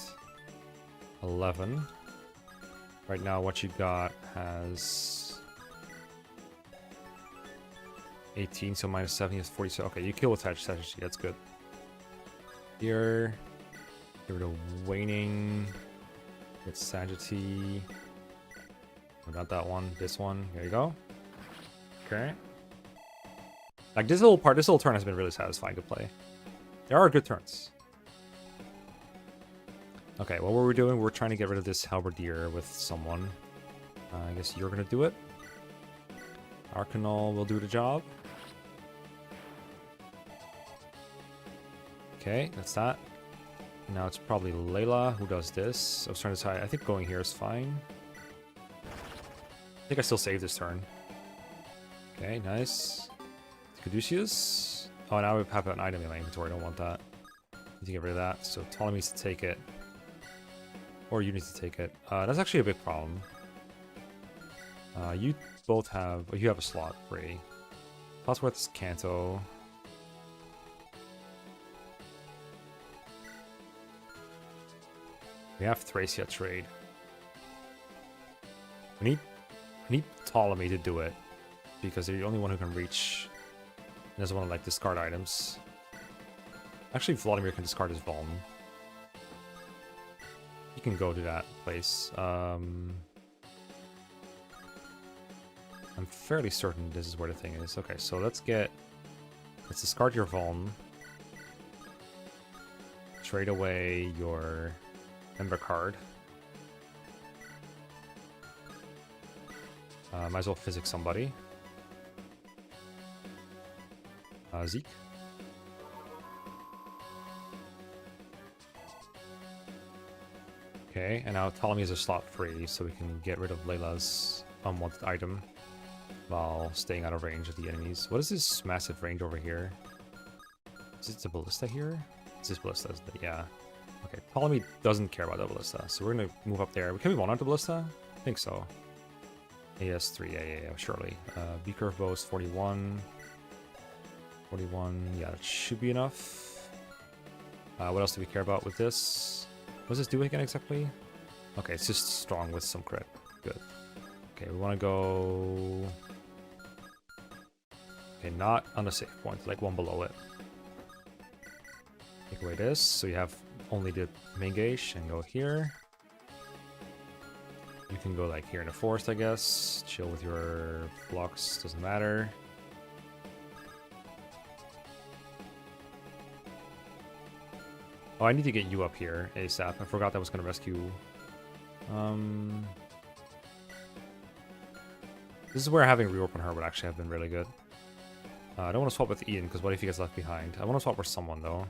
11. Right now, what you got has 18, so minus 7 is 47. Okay, you kill with Sagittary, that's good. Here, get rid of Waning. Get Sagittary. Oh, not that one, this one. There you go. Okay. Like this little turn has been really satisfying to play. There are good turns. Okay, what were we doing? We're trying to get rid of this Halberdier with someone. I guess you're gonna do it. Arcanol will do the job. Okay, that's that. Now it's probably Layla who does this. I was trying to decide. I think going here is fine. I think I still save this turn. Okay, nice. Caduceus. Oh, now we have an item in my inventory. I don't want that. Need to get rid of that. So Ptolemy needs to take it. Or you need to take it. That's actually a big problem. You both have... Oh, you have a slot free. Possiworth's Kanto. We have Thracia trade. We need Ptolemy to do it. Because they're the only one who can reach. He doesn't want to, like, discard items. Actually, Vladimir can discard his Vuln. You can go to that place. I'm fairly certain this is where the thing is. Okay, so let's discard your Vuln. Trade away your Ember card. Might as well physics somebody. Zeke. Okay, and now Ptolemy is a slot free, so we can get rid of Layla's unwanted item while staying out of range of the enemies. What is this massive range over here? Is it the ballista here? Is this ballista? Yeah. Okay, Ptolemy doesn't care about the ballista, so we're gonna move up there. Can we one-out the ballista? I think so. AS3, yeah, surely. Beaker of Bows, 41. 41, yeah, that should be enough. What else do we care about with this? What does this do again exactly? Okay, it's just strong with some crit. Good. Okay, we want to go... Okay, not on the safe point, like one below it. Take away this, so you have only the main gauge, and go here. You can go like here in the forest, I guess. Chill with your blocks, doesn't matter. Oh, I need to get you up here ASAP. I forgot that was going to rescue. This is where having rewarp on her would actually have been really good. I don't want to swap with Ian, because what if he gets left behind? I want to swap with someone, though.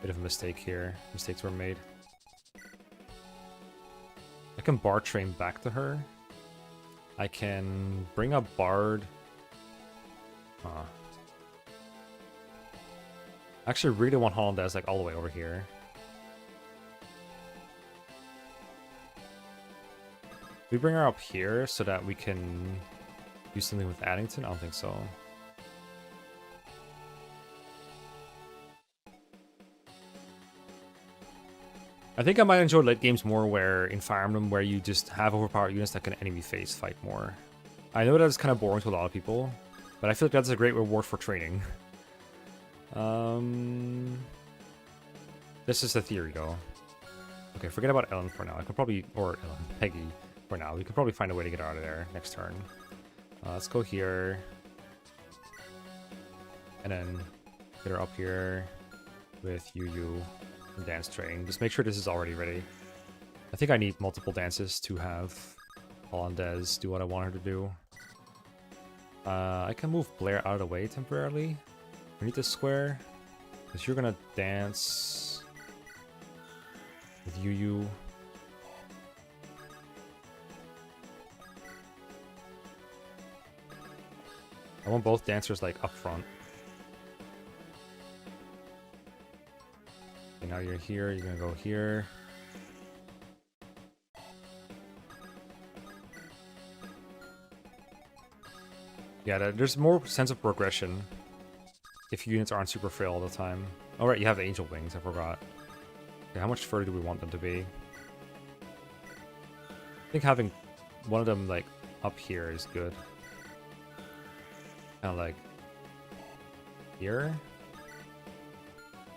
Bit of a mistake here. Mistakes were made. I can Bard train back to her. I can bring up Bard... I actually really want Hollandaise like all the way over here. We bring her up here so that we can do something with Addington? I don't think so. I think I might enjoy late games more where in Fire Emblem where you just have overpowered units that can enemy face fight more. I know that's kind of boring to a lot of people, but I feel like that's a great reward for training. This is the theory though. Okay, forget about Ellen for now. I could probably, or Ellen, Peggy for now. We could probably find a way to get out of there next turn. Let's go here. And then get her up here with Yu and Dance Train. Just make sure this is already ready. I think I need multiple dances to have Hollandaise do what I want her to do. I can move Blair out of the way temporarily. We need this square. Because you're gonna dance with Yu. I want both dancers like up front. Okay, now you're here, you're gonna go here. Yeah, there's more sense of progression if units aren't super frail all the time. Oh right, you have the angel wings, I forgot. Okay, how much further do we want them to be? I think having one of them like up here is good. Kind of like here.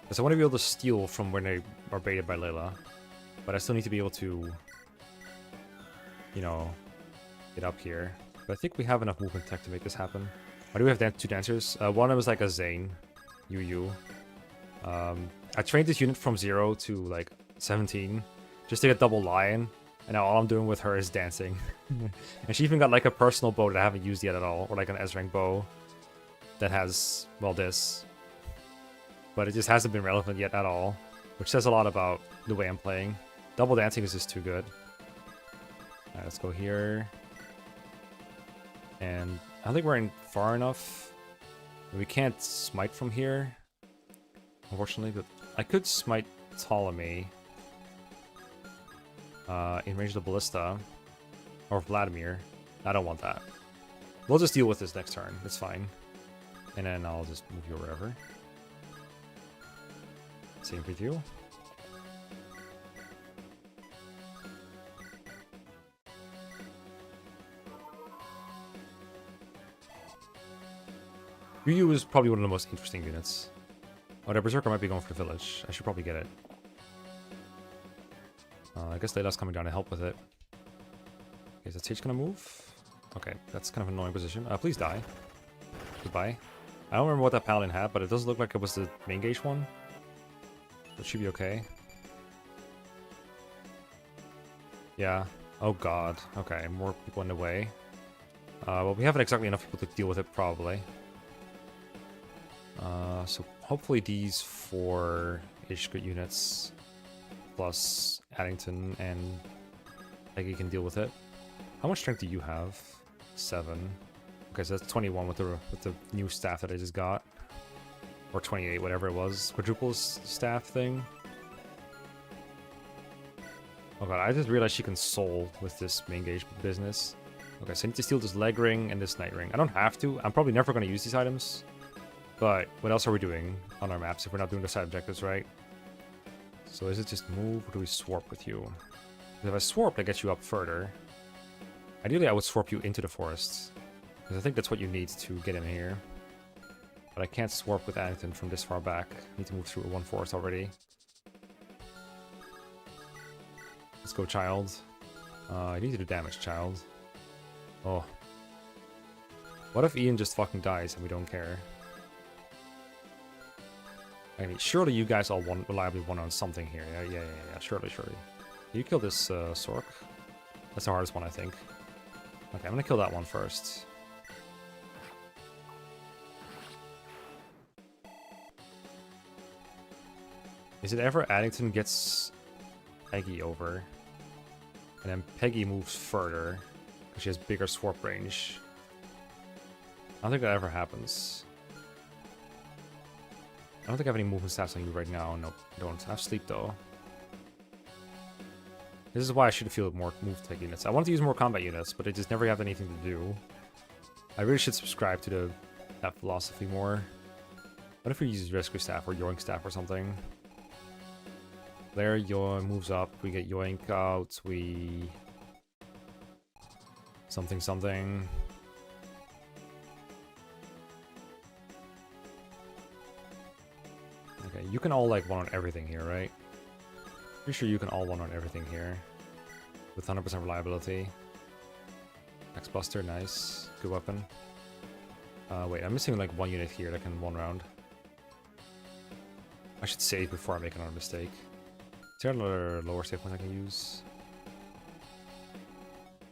Because I want to be able to steal from when they are baited by Layla. But I still need to be able to, you know, get up here. But I think we have enough movement tech to make this happen. Why do we have two dancers? One of them is like a Zane, Yu. I trained this unit from 0 to like 17 just to get double lion. And now all I'm doing with her is dancing. And she even got like a personal bow that I haven't used yet at all. Or like an S-rank bow that has, well, this. But it just hasn't been relevant yet at all. Which says a lot about the way I'm playing. Double dancing is just too good. Alright, let's go here. And I don't think we're in far enough. We can't smite from here, unfortunately, but I could smite Ptolemy in range of the Ballista, or Vladimir. I don't want that. We'll just deal with this next turn, it's fine. And then I'll just move you wherever. Same with you. Ryu is probably one of the most interesting units. Oh, the Berserker might be going for the village. I should probably get it. I guess Layla's coming down to help with it. Okay, is the Sage gonna move? Okay, that's kind of an annoying position. Please die. Goodbye. I don't remember what that Paladin had, but it does look like it was the main gauge one. That should be okay. Yeah. Oh god. Okay, more people in the way. Well, we haven't exactly enough people to deal with it, probably. So hopefully these 4-ish good units plus Addington and Peggy can deal with it. How much strength do you have? 7. Okay, so that's 21 with the new staff that I just got. Or 28, whatever it was. Quadruple staff thing. Oh god, I just realized she can soul with this main gauge business. Okay, so I need to steal this leg ring and this night ring. I don't have to. I'm probably never going to use these items. But what else are we doing on our maps if we're not doing the side objectives, right? So is it just move or do we swap with you? Because if I swap, that gets you up further. Ideally, I would swap you into the forest. Because I think that's what you need to get in here. But I can't swap with Addington from this far back. I need to move through one forest already. Let's go, child. I need to do damage, child. Oh. What if Ian just fucking dies and we don't care? I mean, surely you guys all reliably won on something here. Yeah. Surely. You kill this Sork. That's the hardest one, I think. Okay, I'm gonna kill that one first. Is it ever Addington gets Peggy over, and then Peggy moves further because she has bigger swap range? I don't think that ever happens. I don't think I have any movement stats on you right now. Nope, I don't. I have sleep though. This is why I should feel more move tech units. I want to use more combat units, but I just never have anything to do. I really should subscribe to that philosophy more. What if we use rescue staff or yoink staff or something? There, Yoink moves up. We get Yoink out. We... Something, something. Okay, you can all like one on everything here, right? Pretty sure you can all one on everything here. With 100% reliability. X-Buster, nice. Good weapon. Wait, I'm missing like one unit here that can one round. I should save before I make another mistake. Is there another lower save point I can use?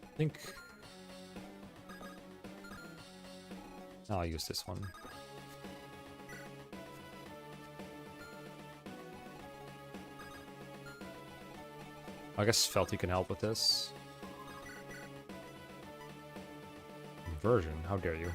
I think... I'll use this one. I guess Felty can help with this. Inversion, how dare you.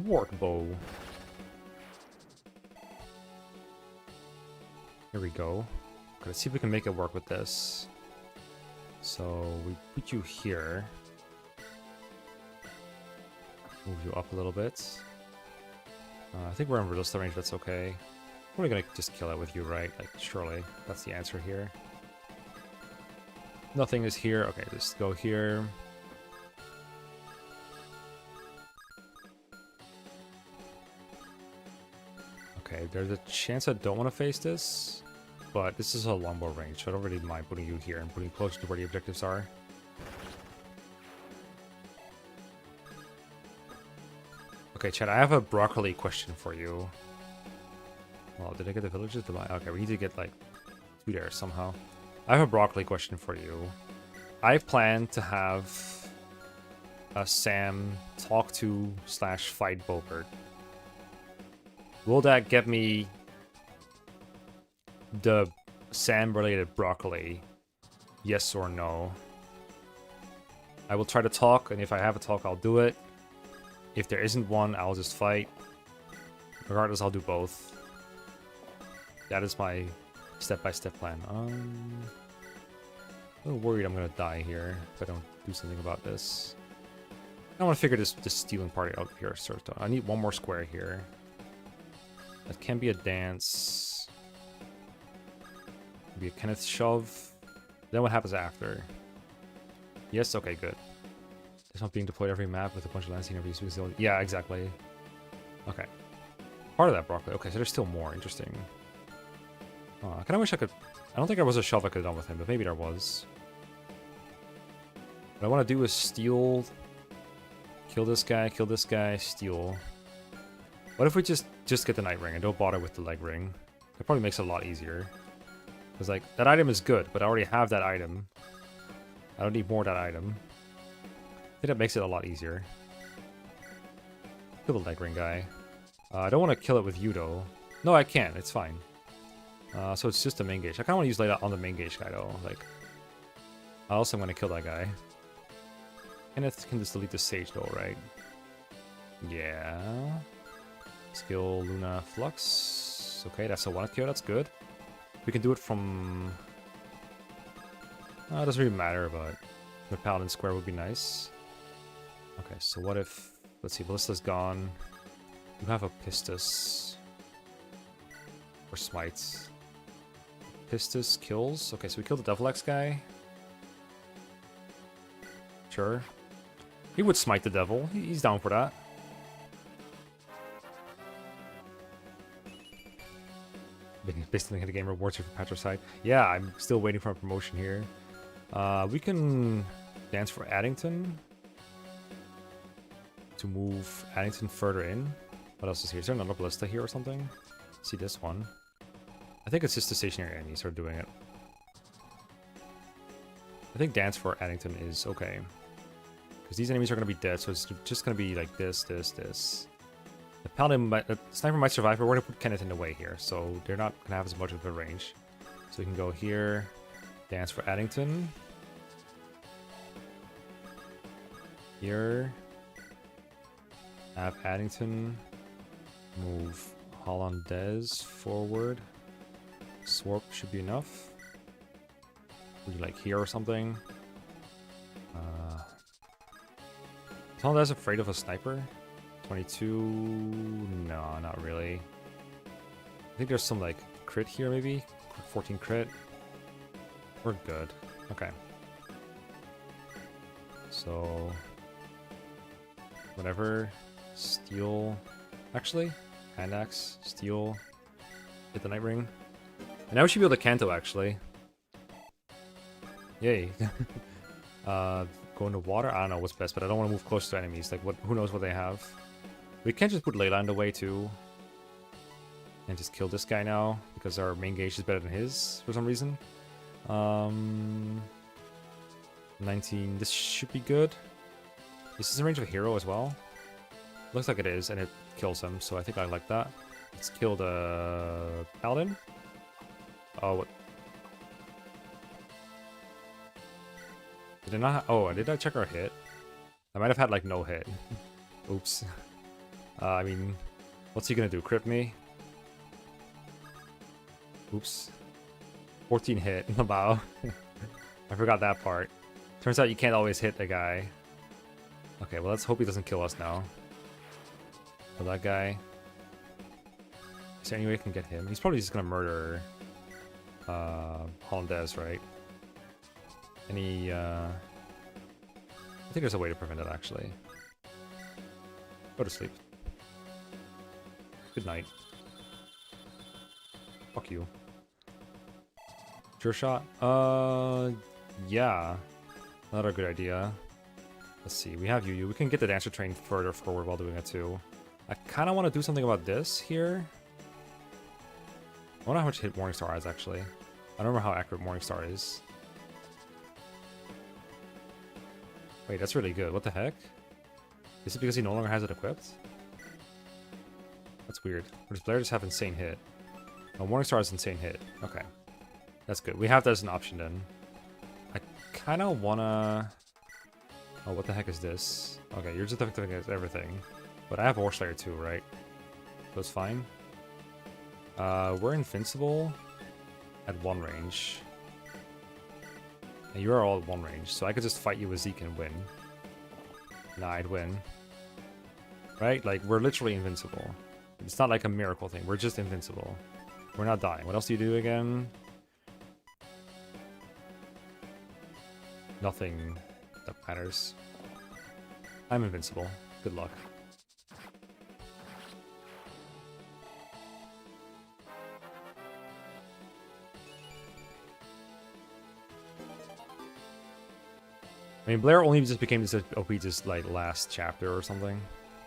Work bow. Here we go. Okay, let's see if we can make it work with this. So we put you here. Move you up a little bit. I think we're in resistor range, that's okay. We're gonna just kill it with you, right? Like, surely. That's the answer here. Nothing is here. Okay, just go here. Okay, there's a chance I don't want to face this, but this is a longbow range, so I don't really mind putting you here and putting you closer to where the objectives are. Okay, Chad, I have a broccoli question for you. Well, did I get the villages? Okay, we need to get, like, 2 there somehow. I have a broccoli question for you. I plan to have Sam talk to / fight Bogart. Will that get me the Sam-related broccoli? Yes or no? I will try to talk, and if I have a talk, I'll do it. If there isn't one, I'll just fight. Regardless, I'll do both. That is my step-by-step plan. I'm a little worried I'm gonna die here if I don't do something about this. I want to figure this stealing party out here. Sort of. I need one more square here. That can be a dance. Maybe a Kenneth shove. Then what happens after? Yes, okay, good. It's not being deployed every map with a bunch of land synergies. Yeah, exactly. Okay. Part of that broccoli. Okay, so there's still more. Interesting. I kind of wish I could... I don't think there was a shove I could have done with him, but maybe there was. What I want to do is steal... Kill this guy, steal. What if we just get the night ring and don't bother with the leg ring? That probably makes it a lot easier. Because, like, that item is good, but I already have that item. I don't need more of that item. I think that makes it a lot easier. Kill the leg ring guy. I don't want to kill it with you, though. No, I can. It's fine. So it's just a main gauge. I kind of want to use Layla on the main gauge guy, though. Like, else I'm going to kill that guy. Kenneth can just delete the Sage, though, right? Yeah. Skill Luna Flux. Okay, that's a 1 KO. That's good. We can do it from... it doesn't really matter, but the Paladin Square would be nice. Okay, so what if... Let's see, Ballista's gone. You have a Pistis. Or Smites. Pistis kills. Okay, so we killed the Devil X guy. Sure. He would smite the devil. He's down for that. Basically, the game rewards you for patricide. Yeah, I'm still waiting for a promotion here. We can dance for Addington. To move Addington further in. What else is here? Is there another ballista here or something? See this one. I think it's just the stationary enemies are doing it. I think dance for Addington is okay. Because these enemies are going to be dead, so it's just going to be like this. The Paladin Sniper might survive, but we're going to put Kenneth in the way here, so they're not going to have as much of a range. So we can go here, dance for Addington. Here. Have Addington move Hollandaise forward. Swarp should be enough. Maybe like here or something. Someone that's afraid of a sniper? 22... No, not really. I think there's some like crit here maybe? 14 crit. We're good. Okay. So... whatever. Steel... Actually, hand axe, steel, hit the night ring. And now we should be able to Kanto actually. Yay. Go into water? I don't know what's best, but I don't want to move close to enemies. Like, who knows what they have. We can just put Leyland away too. And just kill this guy now, because our main gauge is better than his for some reason. 19, this should be good. This is in range of a hero as well. Looks like it is, and it kills him, so I think I like that. Let's kill the paladin. Oh, what? Did I not? Oh, did I check our hit? I might have had like no hit. Oops. I mean, what's he gonna do? Crit me? Oops. 14 hit. Wow. I forgot that part. Turns out you can't always hit a guy. Okay, well let's hope he doesn't kill us now. Kill that guy. Is there any way I can get him? He's probably just gonna murder Hollandaise, right? Any I think there's a way to prevent it actually. Go to sleep. Good night. Fuck you. Sure shot? Yeah. Not a good idea. Let's see, we have Yu. We can get the Dancer Train further forward while doing it too. I kind of want to do something about this here. I wonder how much hit Morningstar has actually. I don't remember how accurate Morningstar is. Wait, that's really good. What the heck? Is it because he no longer has it equipped? That's weird. Or does Blair just have insane hit? Oh, Morningstar has insane hit. Okay. That's good. We have that as an option then. I kind of want to... Oh, what the heck is this? Okay, you're just affecting everything. But I have War Slayer too, right? So it's fine. We're invincible at 1 range. And you are all at 1 range, so I could just fight you with Zeke and win. Nah, I'd win. Right? Like, we're literally invincible. It's not like a miracle thing, we're just invincible. We're not dying. What else do you do again? Nothing that matters. I'm invincible. Good luck. I mean, Blair only just became this OP just like last chapter or something.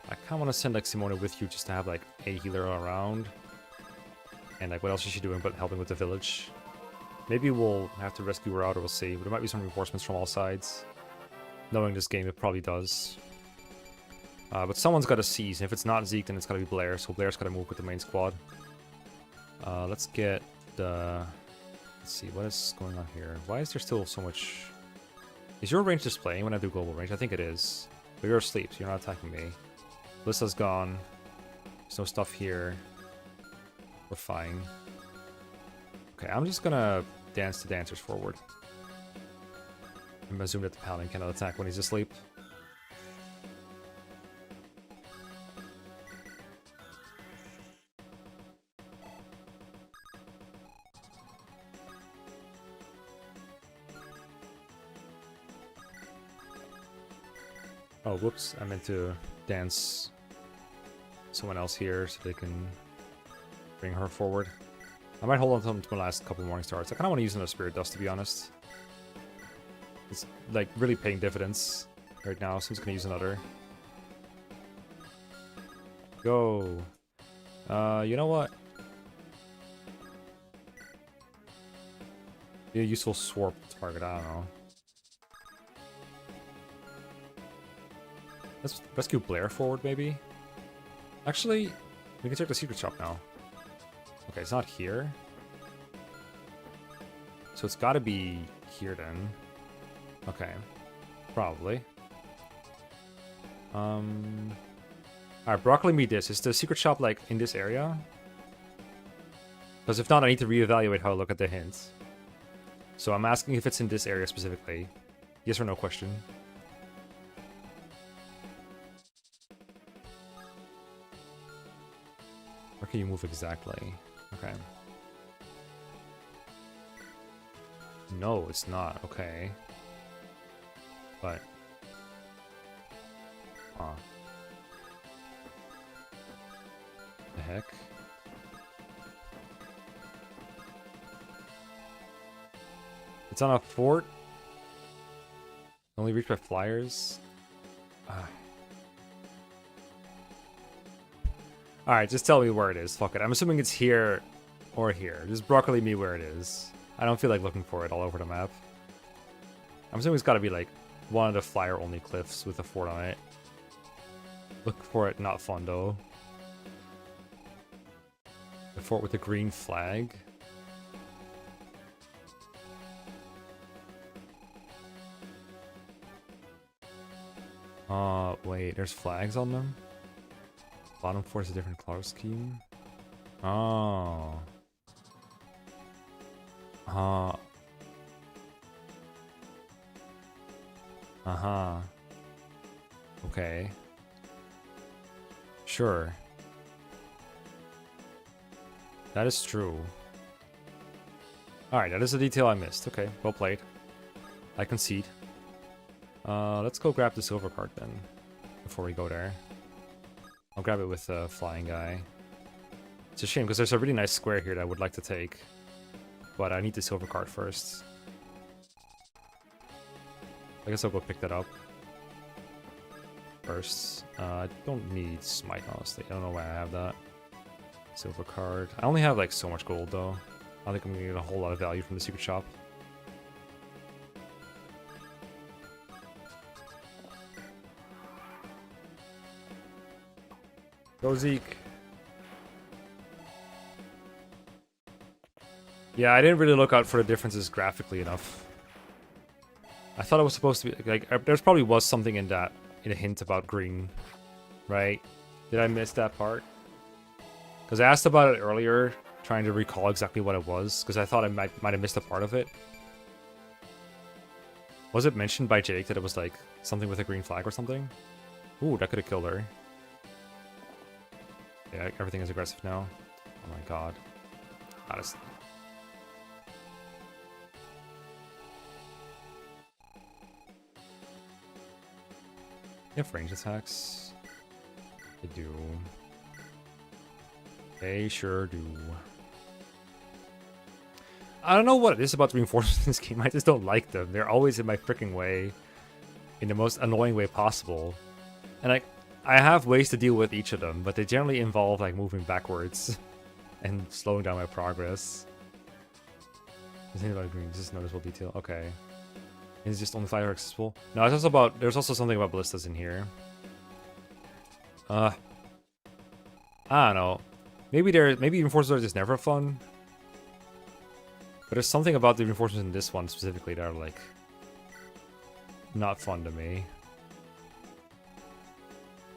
I kind of want to send like Simona with you just to have like a healer around. And like what else is she doing but helping with the village? Maybe we'll have to rescue her out or we'll see. But there might be some reinforcements from all sides. Knowing this game, it probably does. But someone's got to seize. And if it's not Zeke, then it's got to be Blair. So Blair's got to move with the main squad. Let's get the... Let's see, what is going on here? Why is there still so much... Is your range displaying when I do global range? I think it is. But you're asleep, so you're not attacking me. Lissa's gone. There's no stuff here. We're fine. Okay, I'm just gonna dance the dancers forward. I'm assuming that the paladin cannot attack when he's asleep. Oh, whoops. I meant to dance someone else here so they can bring her forward. I might hold on to my last couple morning stars. I kind of want to use another Spirit Dust, to be honest. It's, like, really paying dividends right now, so I'm just going to use another. Go. You know what? Be a useful Swarp target, I don't know. Let's rescue Blair forward, maybe? Actually, we can check the secret shop now. Okay, it's not here. So it's gotta be here then. Okay. Probably. Alright, broccoli me this. Is the secret shop like in this area? Because if not, I need to reevaluate how I look at the hints. So I'm asking if it's in this area specifically. Yes or no question. Where can you move exactly? Okay. No, it's not. Okay. But... Huh. The heck? It's on a fort? Only reached by flyers? Alright, just tell me where it is. Fuck it. I'm assuming it's here or here. Just broccoli me where it is. I don't feel like looking for it all over the map. I'm assuming it's gotta be like one of the flyer-only cliffs with a fort on it. Look for it, not fun though. The fort with the green flag. Wait, there's flags on them? Bottom four is a different color scheme. Oh. Uh-huh. Okay. Sure. That is true. Alright, that is a detail I missed. Okay, well played. I concede. Let's go grab the silver card then, before we go there. I'll grab it with the flying guy. It's a shame, because there's a really nice square here that I would like to take. But I need the silver card first. I guess I'll go pick that up first. I don't need smite, honestly. I don't know why I have that. Silver card. I only have like so much gold though. I don't think I'm gonna get a whole lot of value from the secret shop. Go Zeke. Yeah, I didn't really look out for the differences graphically enough. I thought it was supposed to be like there's probably was something in that in a hint about green, right? Did I miss that part? Because I asked about it earlier, trying to recall exactly what it was, because I thought I might have missed a part of it. Was it mentioned by Jake that it was like something with a green flag or something? Ooh, that could have killed her. Yeah, everything is aggressive now. Oh my god. Honestly. They have range attacks. They do. They sure do. I don't know what it is about the reinforcements in this game. I just don't like them. They're always in my freaking way. In the most annoying way possible. And I have ways to deal with each of them, but they generally involve like moving backwards and slowing down my progress. There's about green, just noticeable detail. Okay. Is just only fire accessible? No, it's also about there's also something about ballistas in here. I don't know. Maybe reinforcements are just never fun. But there's something about the reinforcements in this one specifically that are like not fun to me.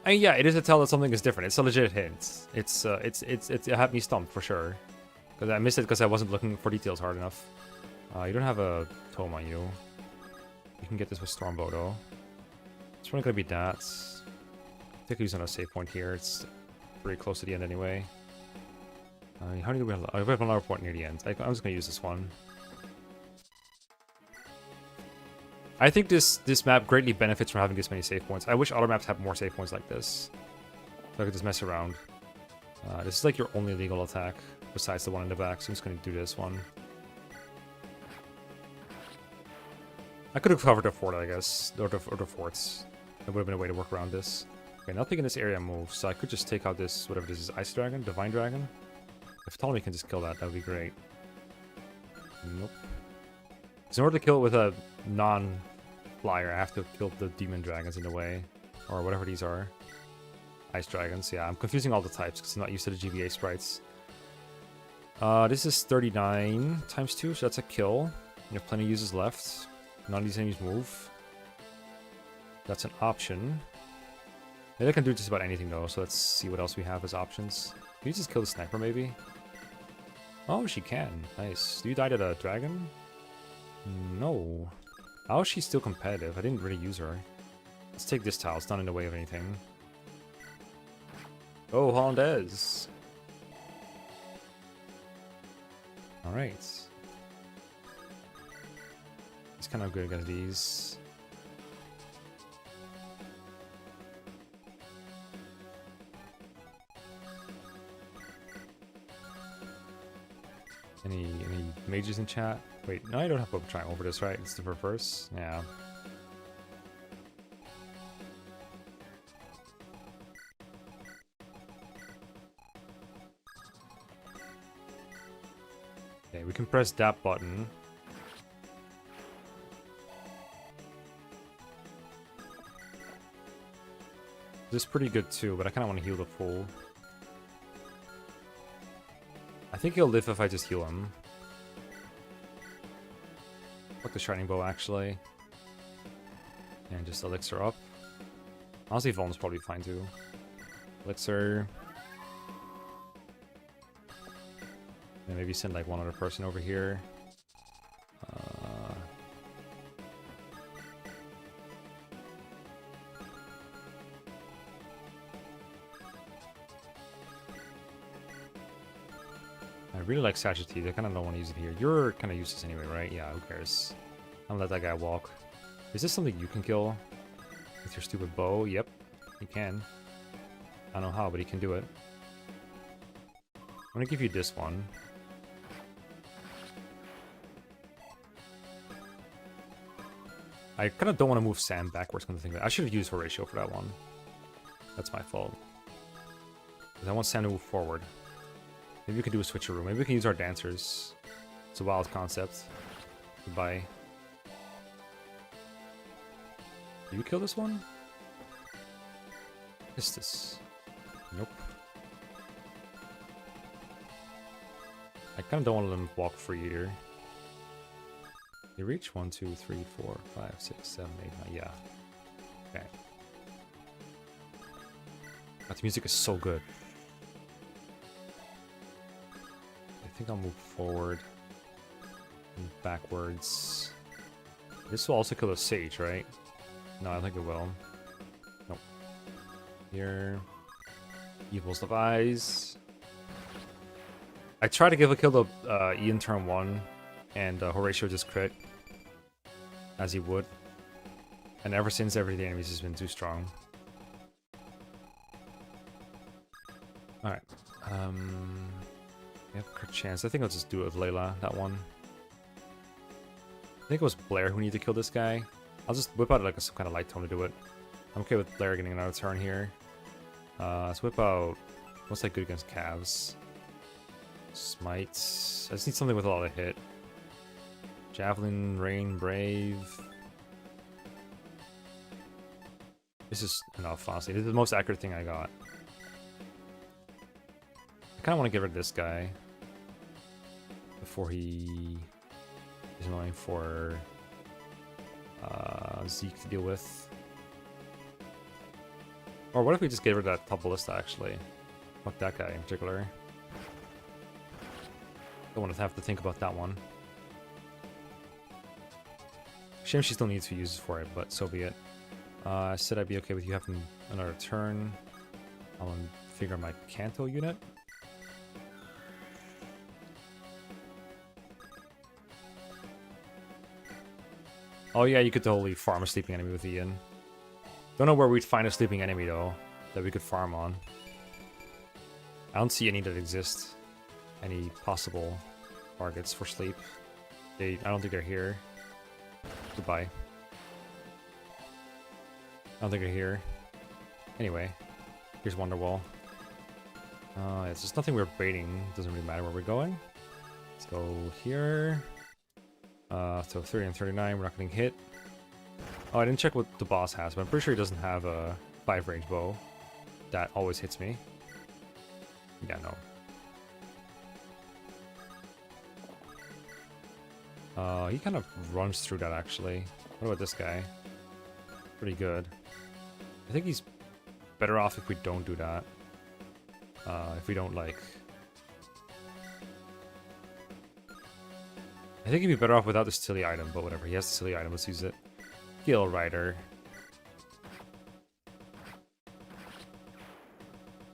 And yeah, it is a tell that something is different. It's a legit hint. It had me stumped for sure. Because I missed it because I wasn't looking for details hard enough. You don't have a tome on you. You can get this with Stormbow though. It's probably gonna be that. I think I use another save point here. It's pretty close to the end anyway. How do we have? We have another point near the end. I'm just gonna use this one. I think this map greatly benefits from having this many save points. I wish other maps had more save points like this. So I could just mess around. This is like your only legal attack besides the one in the back. So I'm just gonna do this one. I could have covered the fort, I guess, or the forts. That would have been a way to work around this. Okay, nothing in this area moves, so I could just take out this, whatever this is, Ice Dragon, Divine Dragon. If Ptolemy can just kill that, that would be great. Nope. So in order to kill it with a non-flyer, I have to kill the Demon Dragons in a way, or whatever these are. Ice Dragons, yeah, I'm confusing all the types because I'm not used to the GBA sprites. This is 39 times 2, so that's a kill. You have plenty of uses left. None of these enemies move. That's an option. Maybe I can do just about anything though, so let's see what else we have as options. Can you just kill the sniper maybe? Oh, she can. Nice. Do you die to the dragon? No. How is she still competitive? I didn't really use her. Let's take this tile. It's not in the way of anything. Oh, Hollandaise. Alright. He's kind of good against these. Any mages in chat? Wait, no, I don't have to try over this, right? It's the reverse? Yeah. Okay, we can press that button. This is pretty good too, but I kind of want to heal the fool. I think he'll live if I just heal him. Fuck the Shining Bow, actually. And just Elixir up. Honestly, Vuln's probably fine too. Elixir. And maybe send like one other person over here. I really like Sagittarius. I kind of don't want to use it here. You're kind of useless anyway, right? Yeah, who cares? I'm gonna let that guy walk. Is this something you can kill with your stupid bow? Yep, he can. I don't know how, but he can do it. I'm gonna give you this one. I kind of don't want to move Sam backwards. I should have used Horatio for that one. That's my fault. Because I want Sam to move forward. Maybe we could do a switcheroo. Maybe we can use our dancers. It's a wild concept. Goodbye. Do you kill this one? What is this? Nope. I kind of don't want to let them walk free either. You reach 1, 2, 3, 4, 5, 6, 7, 8, 9. Yeah. Okay. But the music is so good. I think I'll move forward and backwards. This will also kill a sage, right? No, I think it will. Nope. Here. Evil's Device. I tried to give a kill to Ian turn 1, and Horatio just crit. As he would. And ever since, every the enemies has been too strong. Alright. We have a chance. I think I'll just do it with Layla, that one. I think it was Blair who needed to kill this guy. I'll just whip out like some kind of light tone to do it. I'm okay with Blair getting another turn here. Let's whip out... What's that good against calves? Smites. I just need something with a lot of hit. Javelin, Rain, Brave. This is enough, honestly. This is the most accurate thing I got. I kind of want to get rid of this guy before he is annoying for Zeke to deal with. Or what if we just get rid of that top ballista, actually? Fuck that guy in particular. Don't want to have to think about that one. Shame she still needs to use for it, but so be it. I said I'd be okay with you having another turn. I'll figure my Kanto unit. Oh yeah, you could totally farm a sleeping enemy with Ian. Don't know where we'd find a sleeping enemy though, that we could farm on. I don't see any that exist. Any possible targets for sleep. I don't think they're here. Goodbye. I don't think they're here. Anyway, here's Wonderwall. It's just nothing we're baiting. Doesn't really matter where we're going. Let's go here. So 30 and 39, we're not getting hit. Oh, I didn't check what the boss has, but I'm pretty sure he doesn't have a 5-range bow. That always hits me. Yeah, no. He kind of runs through that, actually. What about this guy? Pretty good. I think he's better off if we don't do that. If we don't, like... I think he'd be better off without the silly item, but whatever. He has the silly item. Let's use it. Gill Rider.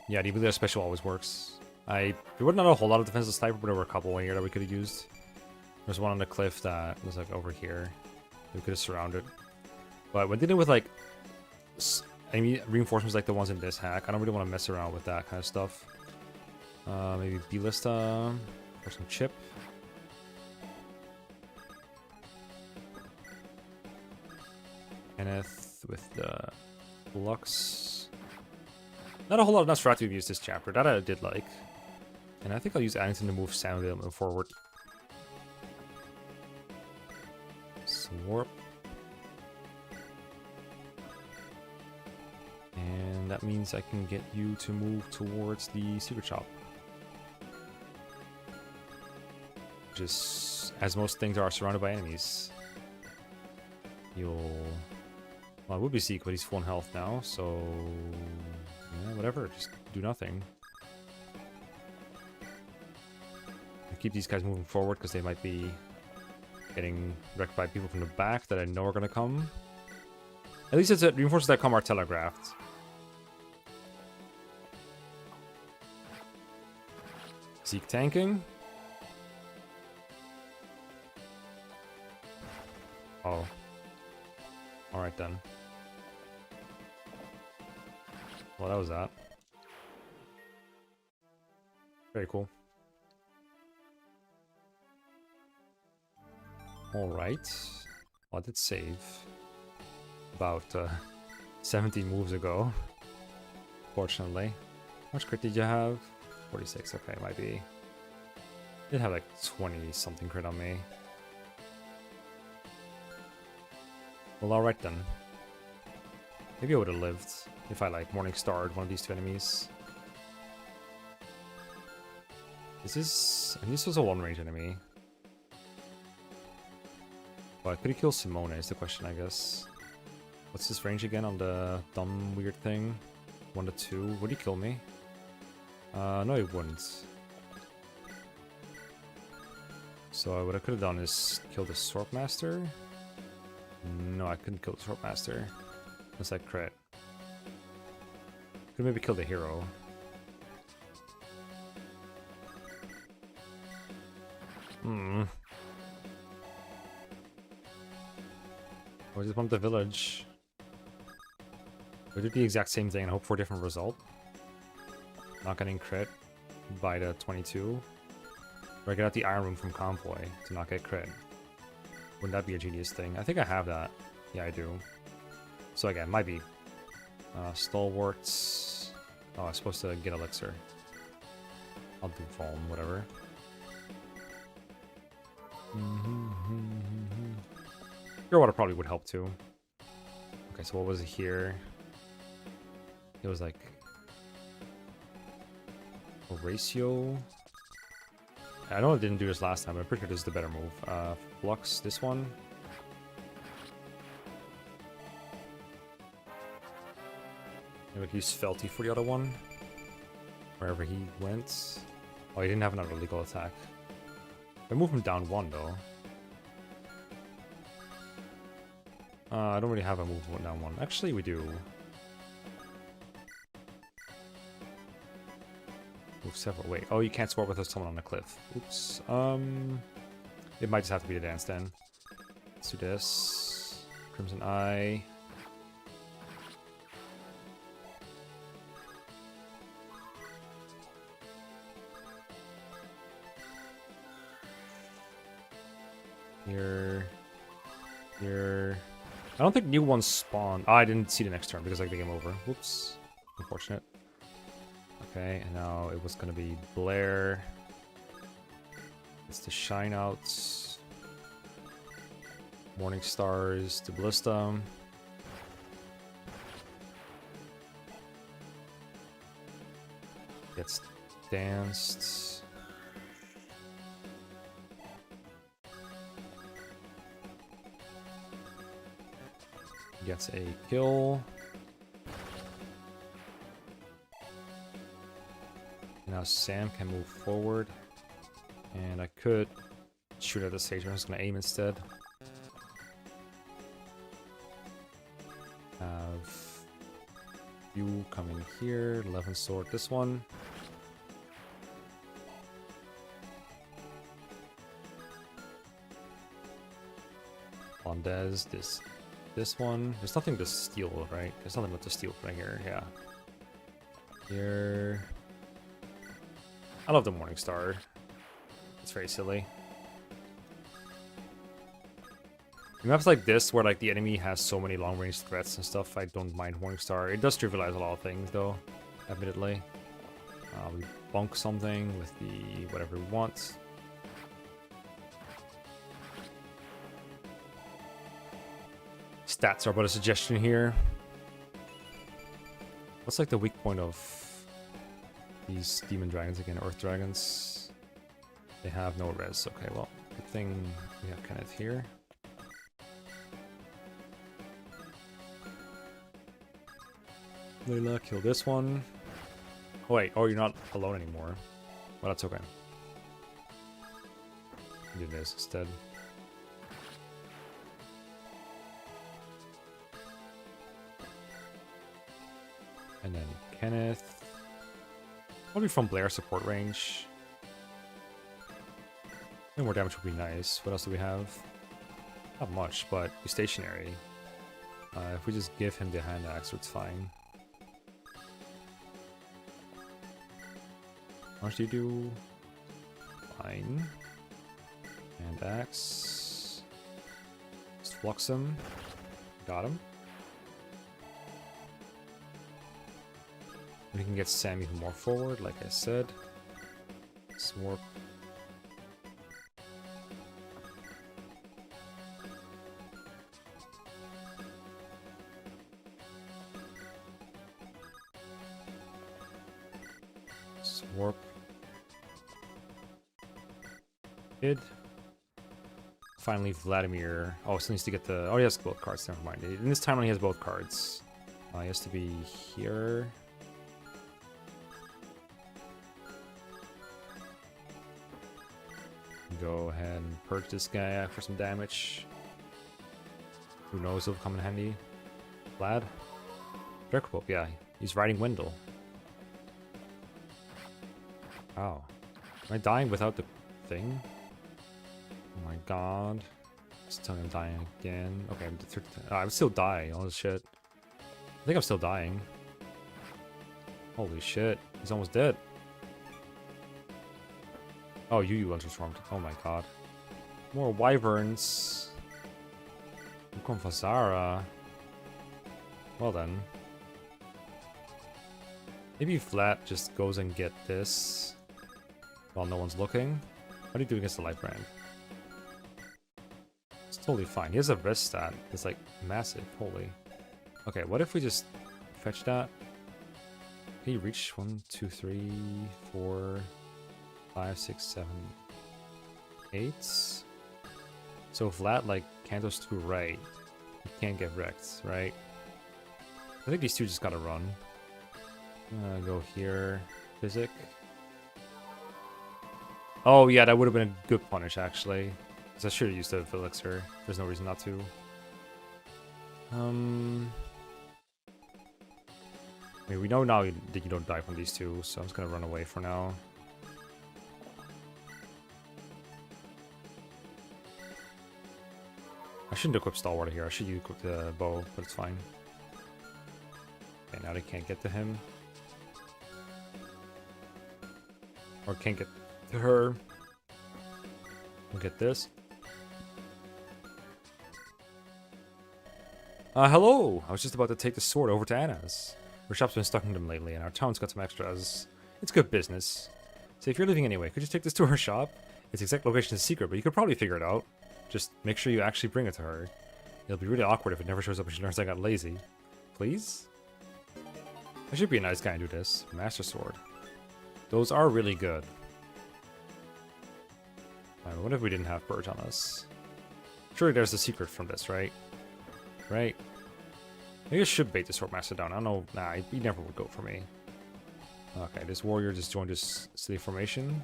Yeah, the ability special always works. There wasn't a whole lot of defensive sniper, but there were a couple in here that we could have used. There's one on the cliff that was like over here. We could have surrounded. But when dealing with like enemy reinforcements like the ones in this hack, I don't really want to mess around with that kind of stuff. Maybe B-Lista or some chip. Kenneth with the Lux. Not a whole lot of Nosferatu to use this chapter. That I did like. And I think I'll use Addington to move sound a little forward. Warp. And that means I can get you to move towards the secret shop. Which is, as most things are, surrounded by enemies. You'll... Well, it would be Seek, but he's full in health now, so... Yeah, whatever, just do nothing. I'll keep these guys moving forward, because they might be getting wrecked by people from the back that I know are going to come. At least it's reinforcements that come are telegraphed. Zeke tanking. Oh. Alright then. Well, that was that. Very cool. Alright. Well, I did save. About 17 moves ago. Fortunately. How much crit did you have? 46, okay, might be. Did have like 20 something crit on me. Well, alright then. Maybe I would have lived if I like Morning Starred one of these two enemies. This was a one range enemy. But could he kill Simone is the question, I guess. What's his range again on the dumb weird thing? 1 to 2. Would he kill me? No, he wouldn't. So what I could have done is kill the Swordmaster. No, I couldn't kill the Swordmaster. Unless I crit. Could maybe kill the hero. Or just want the village. We did the exact same thing and hope for a different result. Not getting crit by the 22. Or I get out the Iron Room from Convoy to not get crit. Wouldn't that be a genius thing? I think I have that. Yeah, I do. So again, might be. Stalwarts. Oh, I'm supposed to get Elixir. I'll do Vuln, whatever. Your water probably would help too. Okay, so what was it here? It was like Horatio. I know I didn't do this last time, but I'm pretty sure this is the better move. Flux, this one. Maybe use Felty for the other one. Wherever he went. Oh, he didn't have another legal attack. I moved him down 1 though. I don't really have a move down 1. Actually, we do. Move several. Wait. Oh, you can't swap with someone on the cliff. Oops. It might just have to be a dance then. Let's do this. Crimson Eye. Here. Here. I don't think new ones spawn. Oh, I didn't see the next turn because I like the game over. Whoops. Unfortunate. Okay, and now it was gonna be Blair. It's the Shine Outs. Morning Stars to Ballista. Gets danced. Gets a kill. Now Sam can move forward. And I could shoot at the stage. I'm just gonna aim instead. Have you coming here. 11 sword. This one. On Dez, this one. There's nothing to steal, right? There's nothing left to steal right here. Yeah. Here. I love the Morning Star. It's very silly. In maps like this, where like the enemy has so many long-range threats and stuff, I don't mind Morning Star. It does trivialize a lot of things, though. Admittedly, we bonk something with the whatever we want. Stats are but a suggestion here. What's like the weak point of these demon dragons again? Earth dragons. They have no res. Okay, well, good thing we have Kenneth here. Layla, kill this one. Oh wait, oh, you're not alone anymore. Well, that's okay. Do this instead. And then Kenneth. Probably from Blair support range. And more damage would be nice. What else do we have? Not much, but he's stationary. If we just give him the hand axe, it's fine. How much do you do? Fine. Hand axe. Just flux him. Got him. We can get Sam even more forward, like I said. Swarp. Swarp. Kid. Finally, Vladimir. Oh, still needs to get the. Oh, he has both cards. Never mind. In this timeline, he has both cards. He has to be here. Go ahead and purge this guy for some damage. Who knows? It'll come in handy. Vlad. Dracopope, yeah. He's riding Wendell. Oh. Am I dying without the thing? Oh my god. Just telling him I'm dying again. Okay, I'm still dying. Oh shit. I think I'm still dying. Holy shit. He's almost dead. Oh, Yu transformed. Oh my god. More wyverns. Confazara. Well then. Maybe Vlad just goes and get this while no one's looking. How do you do against the light brand? It's totally fine. He has a res stat. It's like massive. Holy. Okay, what if we just fetch that? Can you reach 1, 2, 3, 4, 5, 6, 7, 8? So Vlad like Cantos to right. He can't get wrecked, right? I think these two just gotta run. Go here. Physic. Oh yeah, that would have been a good punish actually. Because I should have used the elixir. There's no reason not to. I mean, we know now that you don't die from these two, so I'm just gonna run away for now. I shouldn't equip Stalwart here. I should equip the bow, but it's fine. Okay, now they can't get to him. Or can't get to her. We'll get this. Hello! I was just about to take the sword over to Anna's. Her shop's been stocking them lately, and our town's got some extras. It's good business. So if you're leaving anyway, could you take this to her shop? Its exact location is secret, but you could probably figure it out. Just make sure you actually bring it to her. It'll be really awkward if it never shows up and she learns I got lazy. Please? I should be a nice guy and do this. Master Sword. Those are really good. What if we didn't have Purge on us? Surely there's a secret from this, right? Right? Maybe I should bait the Swordmaster down. I don't know. Nah, he never would go for me. Okay, this warrior just joined this silly formation.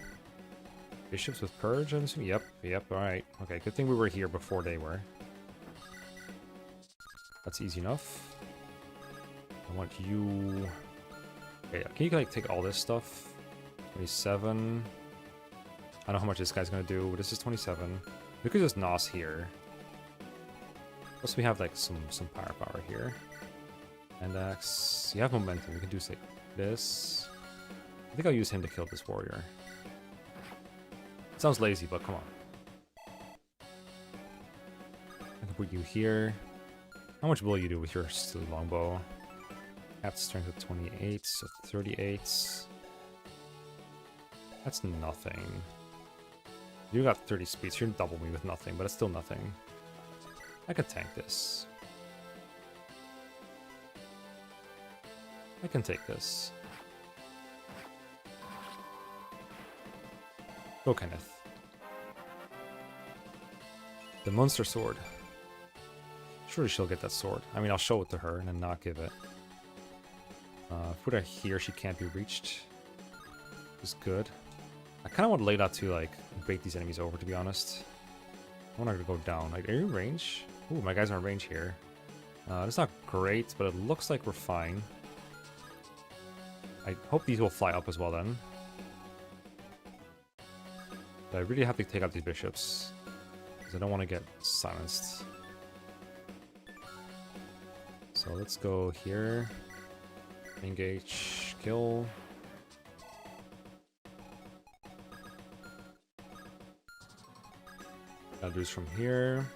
Bishops with Purge, I'm assuming? Yep, alright. Okay, good thing we were here before they were. That's easy enough. I want you... Okay, can you like take all this stuff? 27. I don't know how much this guy's gonna do, but this is 27. We could just NOS here. Plus we have like some power here. And you have momentum. We can do like this. I think I'll use him to kill this warrior. It sounds lazy, but come on. I can put you here. How much will you do with your silly longbow? At strength of 28, so 38. That's nothing. You got 30 speed, so you're double me with nothing, but it's still nothing. I could tank this. I can take this. Go, Kenneth. The monster sword. Surely she'll get that sword. I mean, I'll show it to her and then not give it. Put her here, she can't be reached. Which is good. I kind of want Layla to, like, bait these enemies over, to be honest. I want her to go down. Like, are you in range? Ooh, my guys are in range here. It's not great, but it looks like we're fine. I hope these will fly up as well, then. But I really have to take out these bishops. Because I don't want to get silenced. So let's go here. Engage, kill. Gotta do this from here.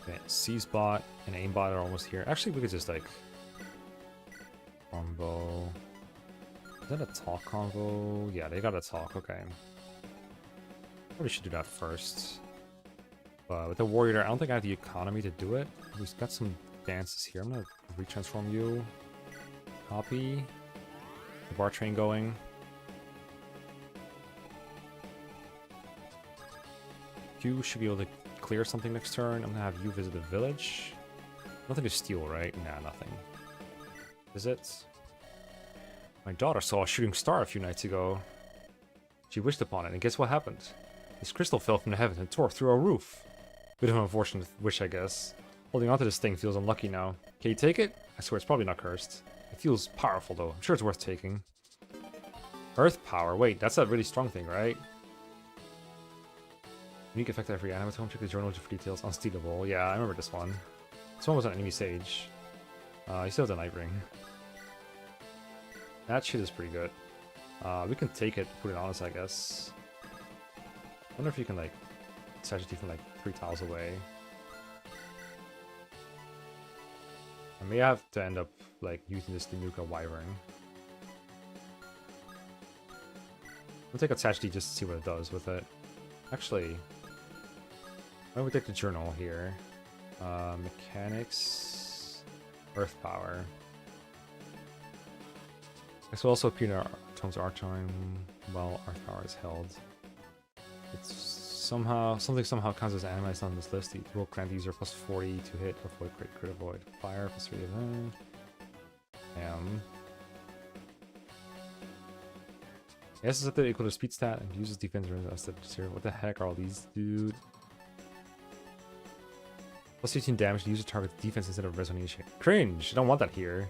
Okay, C-spot and aimbot are almost here. Actually, we could just like combo. Is that a talk combo? Yeah, they got a talk. Okay. Probably should do that first. But with the warrior, I don't think I have the economy to do it. We've got some dances here. I'm gonna retransform you. Copy. The bar train going. You should be able to clear something next turn. I'm gonna have you visit the village. Nothing to steal, right? Nah, nothing. Is it? My daughter saw a shooting star a few nights ago. She wished upon it, and guess what happened? This crystal fell from the heavens and tore through our roof. Bit of an unfortunate wish, I guess. Holding onto this thing feels unlucky now. Can you take it? I swear it's probably not cursed. It feels powerful, though. I'm sure it's worth taking. Earth power. Wait, that's a really strong thing, right? Unique effect every animatone. Check the journal for details. Unstealable. Yeah, I remember this one. This one was an enemy sage. He still has a night ring. That shit is pretty good. We can take it, put it on us, I guess. I wonder if you can, like, Sagitty from, like, 3 tiles away. I may have to end up, like, using this to nuke a Wyvern. We'll take a Sagitty just to see what it does with it. Actually, why don't we take the journal here? Mechanics, Earth power. This will also appear in our Tome's Archon while Earth power is held. It's something somehow counts as animized on this list. It will grant the user plus 40 to hit, avoid crit avoid fire, plus 3 event. Yes, is set to equal to speed stat and uses defense as the zero. What the heck are all these, dude? Plus 15 damage, the user targets defense instead of resonation. Cringe! I don't want that here.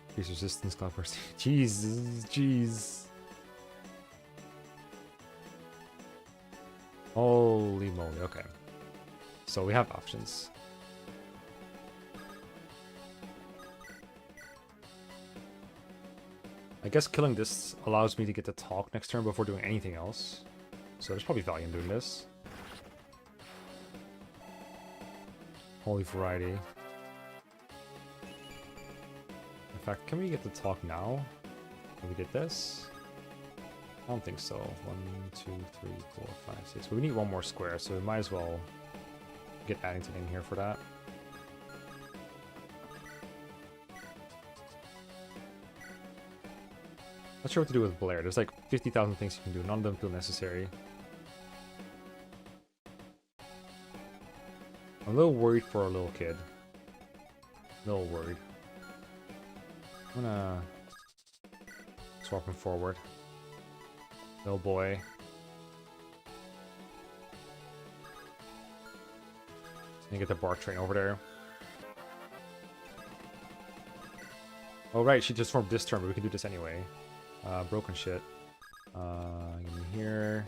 Increase resistance, cloud burst. Jeez. Holy moly, okay. So we have options. I guess killing this allows me to get the talk next turn before doing anything else. So there's probably value in doing this. Holy variety. In fact, can we get the talk now? Can we get this? I don't think so. 1, 2, 3, 4, 5, 6. But we need one more square, so we might as well get Addington in here for that. Not sure what to do with Blair. There's like 50,000 things you can do. None of them feel necessary. I'm a little worried for a little kid. A little worried. I'm gonna swap him forward. Little boy. And get the bark train over there. Oh right, she just formed this turn, but we can do this anyway. Broken shit. Give me here.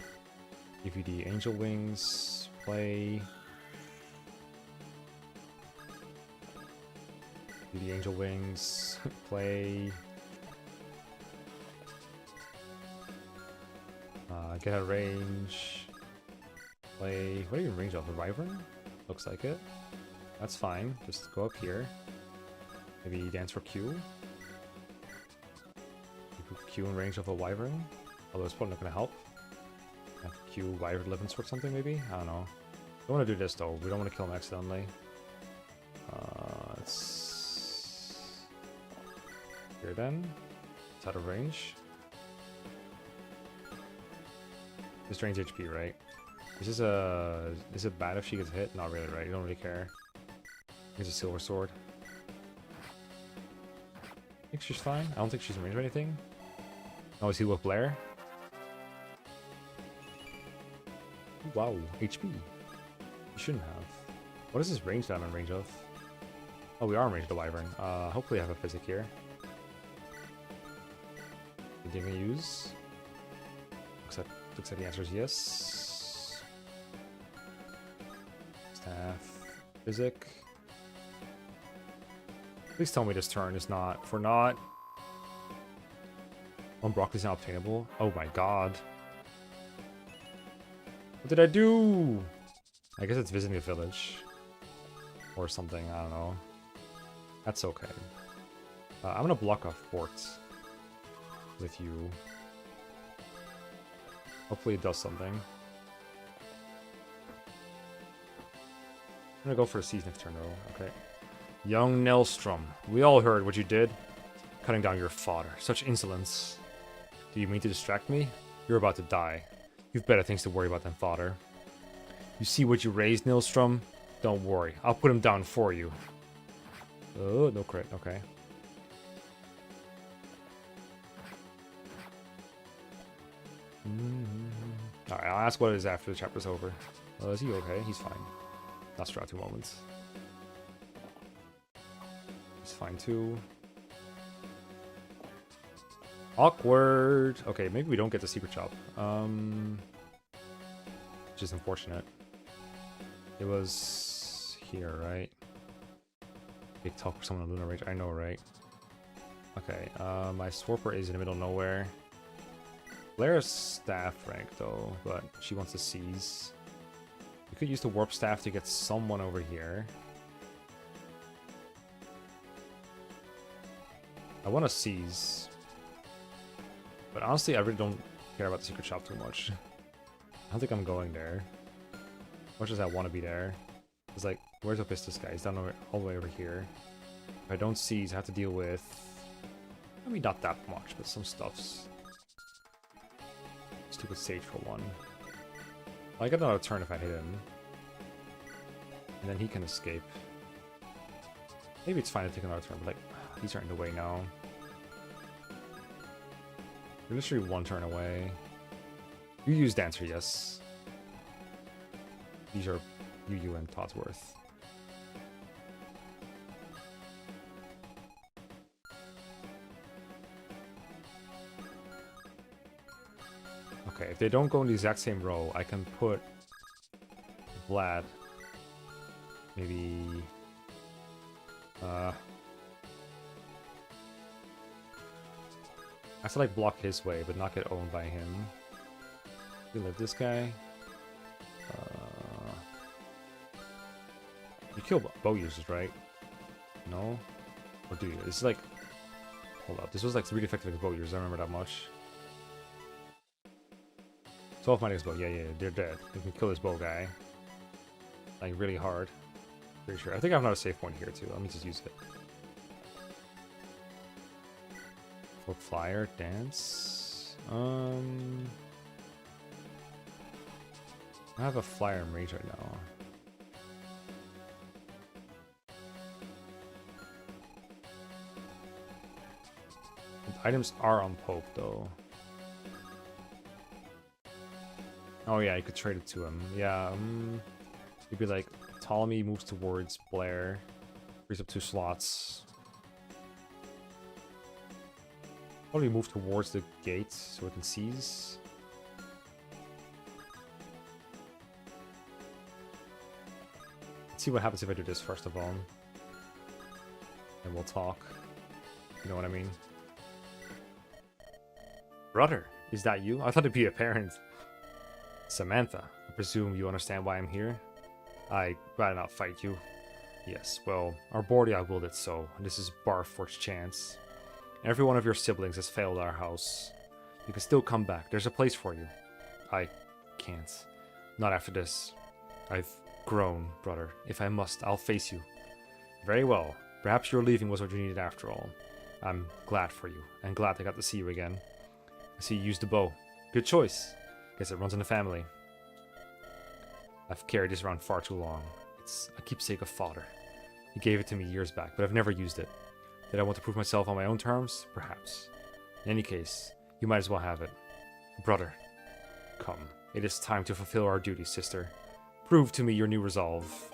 Give you the angel wings. Play. Do the angel wings. Play. Get out of range. Play. What are you in range of? The Wyvern? Looks like it. That's fine. Just go up here. Maybe dance for Q. Q in range of a Wyvern. Although it's probably not going to help. Have Q Wyvern Livens or something maybe? I don't know. Don't want to do this though. We don't want to kill him accidentally. It's here then. It's out of range. This range HP, right? Is it bad if she gets hit? Not really, right? You don't really care. Here's a silver sword. I think she's fine. I don't think she's in range of anything. Oh, is he with Blair? Wow, HP. You shouldn't have. What is this range that I'm in range of? Oh, we are in range of the Wyvern. Hopefully I have a physic here. Anything to use? Looks like the answer is yes. Staff. Physic. Please tell me this turn is not. If we're not... One broccoli's not obtainable. Oh my god. What did I do? I guess it's visiting a village. Or something, I don't know. That's okay. I'm gonna block a fort. With you. Hopefully it does something. I'm gonna go for a siege next turn though. Okay. Young Nelstrom. We all heard what you did. Cutting down your fodder. Such insolence. Do you mean to distract me? You're about to die. You've better things to worry about than fodder. You see what you raised, Nilstrom? Don't worry. I'll put him down for you. Oh, no crit. Okay. Alright, I'll ask what it is after the chapter's over. Is he okay? He's fine. Nosferatu moments. He's fine too. Awkward. Okay, maybe we don't get the secret shop. Which is unfortunate. It was here, right? Big talk for someone on Lunar Rage. I know, right? Okay, my Swarper is in the middle of nowhere. Blair's staff rank though, but she wants to seize. We could use the warp staff to get someone over here. I want to seize. But honestly, I really don't care about the secret shop too much. I don't think I'm going there. As much as I want to be there. It's like, where's Opistus guy? He's down over, all the way over here. If I don't seize, I have to deal with... I mean, not that much, but some stuffs. Stupid Sage for one. I get another turn if I hit him. And then he can escape. Maybe it's fine to take another turn, but like, he's starting to weigh now. We're literally one turn away. You use Dancer, yes. These are Yu and Todsworth. Okay, if they don't go in the exact same row, I can put Vlad. Maybe... I have to like block his way, but not get owned by him. You live this guy. You kill bow users, right? No? Or do you? It's like... Hold up, this was like really effective against bow users, I remember that much. 12 minus bow, yeah, they're dead. You can kill this bow guy. Like really hard. Pretty sure. I think I have another save point here too, let me just use it. For flyer, dance. I have a flyer in range right now. The items are on Pope, though. Oh yeah, you could trade it to him. Yeah, you'd be like, Ptolemy moves towards Blair. Frees up 2 slots. Probably move towards the gate so it can seize. Let's see what happens if I do this first of all. And we'll talk. You know what I mean? Brother, is that you? I thought it'd be a parent. Samantha, I presume you understand why I'm here? I'd rather not fight you. Yes, well, our Bordia willed it so, and this is Barford's chance. Every one of your siblings has failed our house. You can still come back. There's a place for you. I can't. Not after this. I've grown, brother. If I must, I'll face you. Very well. Perhaps your leaving was what you needed after all. I'm glad for you, and glad I got to see you again. I see you used the bow. Good choice. Guess it runs in the family. I've carried this around far too long. It's a keepsake of father. He gave it to me years back, but I've never used it. Did I want to prove myself on my own terms? Perhaps. In any case, you might as well have it. Brother, come. It is time to fulfill our duty, sister. Prove to me your new resolve.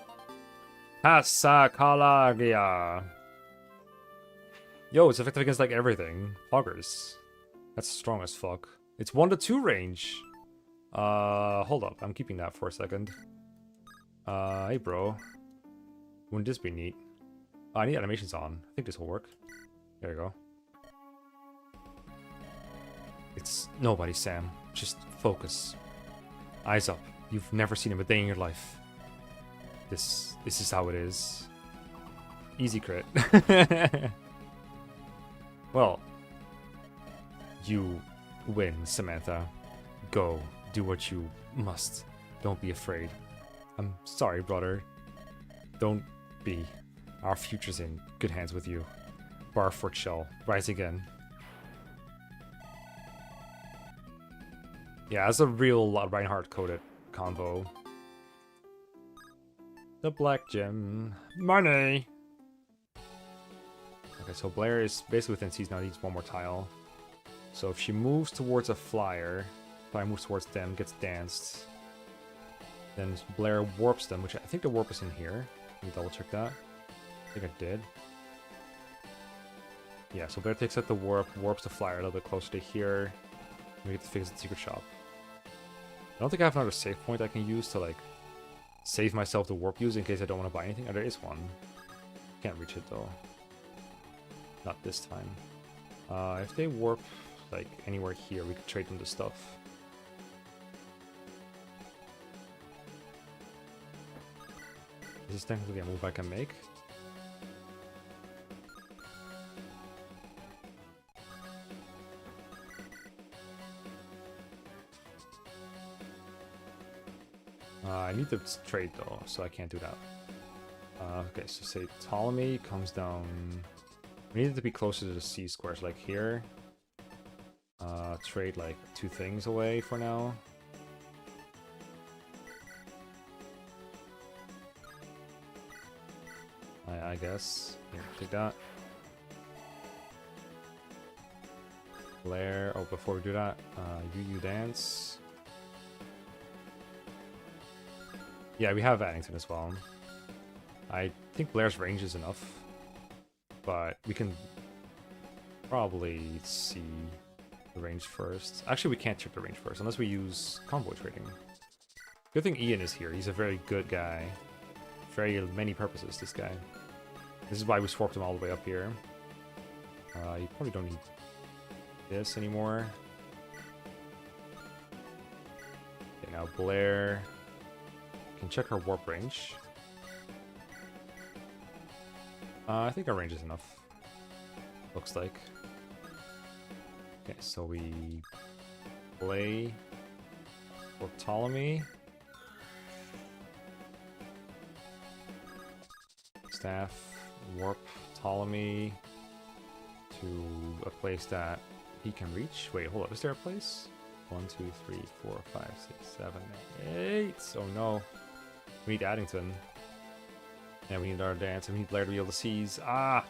Passacalagia. Yo, it's effective against like everything. Poggers. That's strong as fuck. It's 1 to 2 range. Hold up. I'm keeping that for a second. Hey bro. Wouldn't this be neat? I need animations on. I think this will work. There you go. It's nobody, Sam. Just focus. Eyes up. You've never seen him a day in your life. This is how it is. Easy crit. Well, you win, Samantha. Go, do what you must. Don't be afraid. I'm sorry, brother. Don't be. Our future's in good hands with you. Barford shall rise again. Yeah, that's a real Reinhardt-coded combo. The black gem. Money! Okay, so Blair is basically within seas now, needs 1 more tile. So if she moves towards a flyer, flyer moves towards them, gets danced. Then Blair warps them, which I think the warp is in here. Let me double check that. I think I did. Yeah, so Blair takes out the warp, warps the flyer a little bit closer to here. We get to fix the secret shop. I don't think I have another save point I can use to like save myself the warp use in case I don't want to buy anything. Oh, there is one. Can't reach it though. Not this time. If they warp like anywhere here, we could trade them the stuff. Is this technically a move I can make? I need to trade though, so I can't do that. Okay, so say Ptolemy comes down. We need it to be closer to the C squares, like here. Trade like 2 things away for now. I guess. Here, take that. Blair. Oh, before we do that, you dance. Yeah, we have Addington as well. I think Blair's range is enough, but we can probably see the range first. Actually, we can't check the range first unless we use convoy trading. Good thing Ian is here. He's a very good guy. Very many purposes, this guy. This is why we swapped him all the way up here. You probably don't need this anymore. Okay, now Blair can check her warp range. I think our range is enough. Looks like. Okay, so we play for Ptolemy. Staff, warp Ptolemy to a place that he can reach. Wait, hold up. Is there a place? 1, 2, 3, 4, 5, 6, 7, 8. Oh no. We need Addington. And we need our dance. And we need Blair to be able to seize. Ah!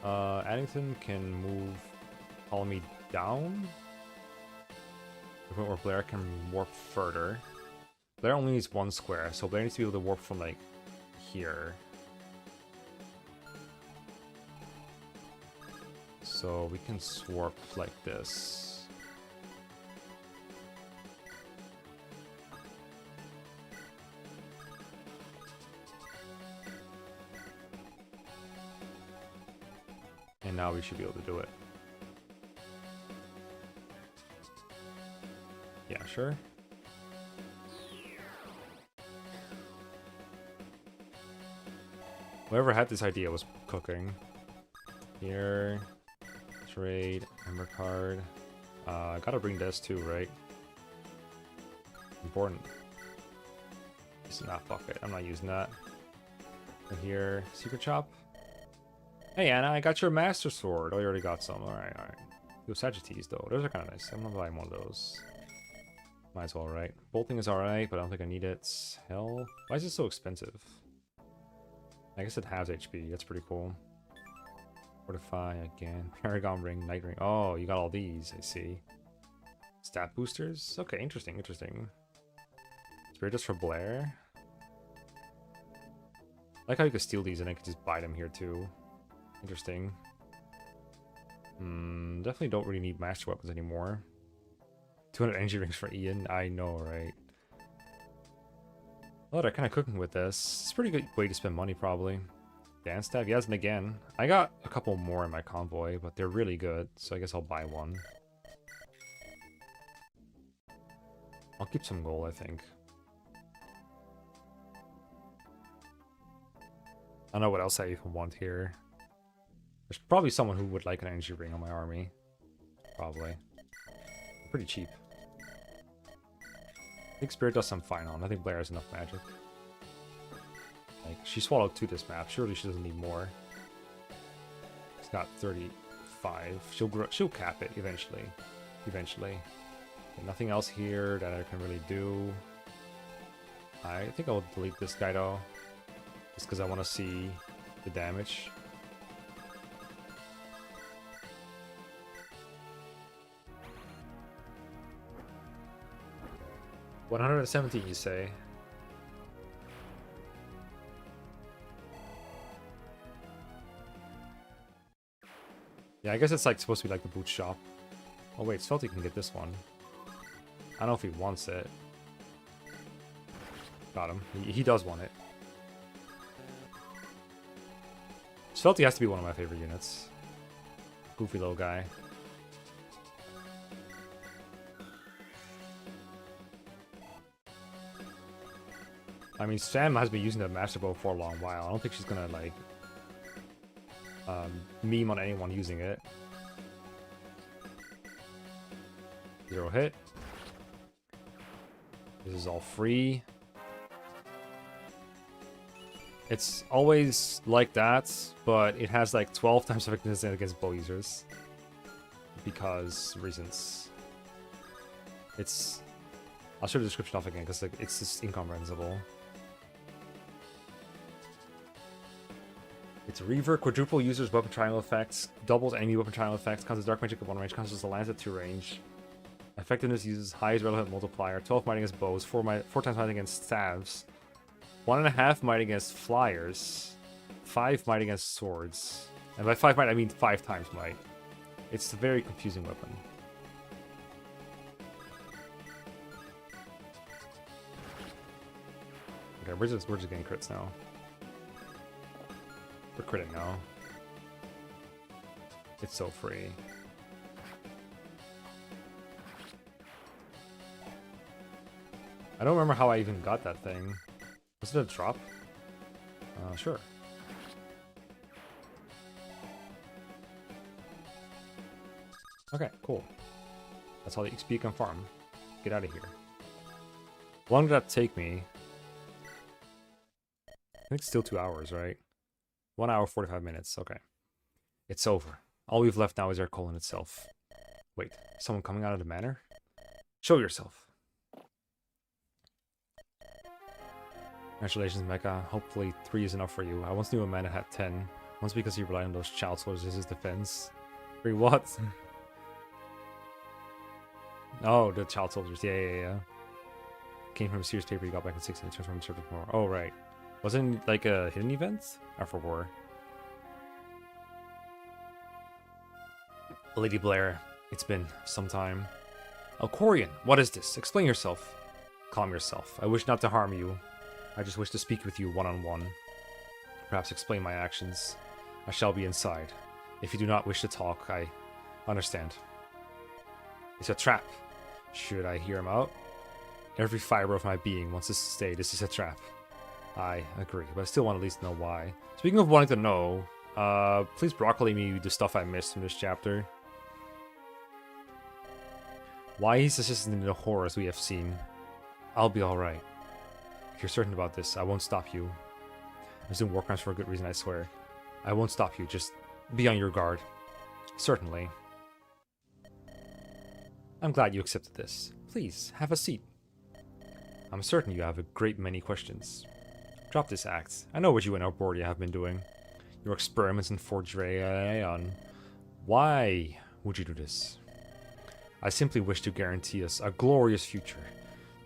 Addington can move Ptolemy down. The point where Blair can warp further. Blair only needs one square, so Blair needs to be able to warp from, like, here. So we can warp like this. And now we should be able to do it. Yeah, sure. Whoever had this idea was cooking. Here. Trade. Ember card. I gotta bring this too, right? Important. Not fuck it. I'm not using that. And here. Secret shop. Hey Anna, I got your master sword. Oh, you already got some. Alright, alright. Yo, Sagitties though. Those are kind of nice. I'm gonna buy one of those. Might as well, right? Bolting is alright, but I don't think I need it. Hell. Why is it so expensive? I guess it has HP. That's pretty cool. Fortify again. Paragon ring, night ring. Oh, you got all these. I see. Stat boosters? Okay, interesting, interesting. Spiritus for Blair. I like how you can steal these and I can just buy them here too. Interesting. Definitely don't really need master weapons anymore. 200 energy rings for Ian. I know, right? Oh, they're kind of cooking with this. It's a pretty good way to spend money, probably. Dance staff, yes, and again. I got a couple more in my convoy, but they're really good, so I guess I'll buy one. I'll keep some gold, I think. I don't know what else I even want here. There's probably someone who would like an energy ring on my army. Probably. Pretty cheap. I think Spirit does some fine on. I think Blair has enough magic. Like, she swallowed 2 this map. Surely she doesn't need more. It's got 35. She'll cap it eventually. Eventually. Okay, nothing else here that I can really do. I think I'll delete this guy though. Just because I want to see the damage. $117, you say? Yeah, I guess it's like supposed to be like the boot shop. Oh wait, Svelty can get this one. I don't know if he wants it. Got him. He does want it. Svelty has to be one of my favorite units. Goofy little guy. I mean, Sam has been using the Master Bow for a long while. I don't think she's gonna, like, meme on anyone using it. 0 hit. This is all free. It's always like that, but it has like 12 times effectiveness against bow users. Because reasons. It's... I'll show the description off again because like, it's just incomprehensible. It's Reaver, quadruple users weapon triangle effects, doubles enemy weapon triangle effects, causes dark magic at 1 range, causes the lance at 2 range. Effectiveness uses highest relevant multiplier, 12 might against bows, 4 times might against staves, 1.5 might against flyers, 5 might against swords. And by 5 might, I mean 5 times might. It's a very confusing weapon. Okay, we're just getting crits now. We're critting now. It's so free. I don't remember how I even got that thing. Was it a drop? Sure. Okay, cool. That's all the XP you can farm. Get out of here. How long did that take me? I think it's still 2 hours, right? 1 hour, 45 minutes. Okay. It's over. All we've left now is our colon itself. Wait, someone coming out of the manor? Show yourself. Congratulations, Mecha. Hopefully 3 is enough for you. I once knew a man that had 10. Once because he relied on those child soldiers as his defense. Wait, what? Oh, the child soldiers. Yeah. Came from a serious paper he got back in 16 and transformed himself into more. Oh, right. Wasn't it like a hidden event? After war. Lady Blair, it's been some time. Alcorian, what is this? Explain yourself. Calm yourself. I wish not to harm you. I just wish to speak with you one-on-one. Perhaps explain my actions. I shall be inside. If you do not wish to talk, I understand. It's a trap. Should I hear him out? Every fiber of my being wants to say this is a trap. I agree, but I still want to at least know why. Speaking of wanting to know, please broccoli me the stuff I missed from this chapter. Why he's assisting in the horrors we have seen. I'll be alright. If you're certain about this, I won't stop you. I'm doing war crimes for a good reason, I swear. I won't stop you, just be on your guard. Certainly. I'm glad you accepted this. Please, have a seat. I'm certain you have a great many questions. Drop this act. I know what you and Arboria have been doing. Your experiments in Fort Draeon. Why would you do this? I simply wish to guarantee us a glorious future.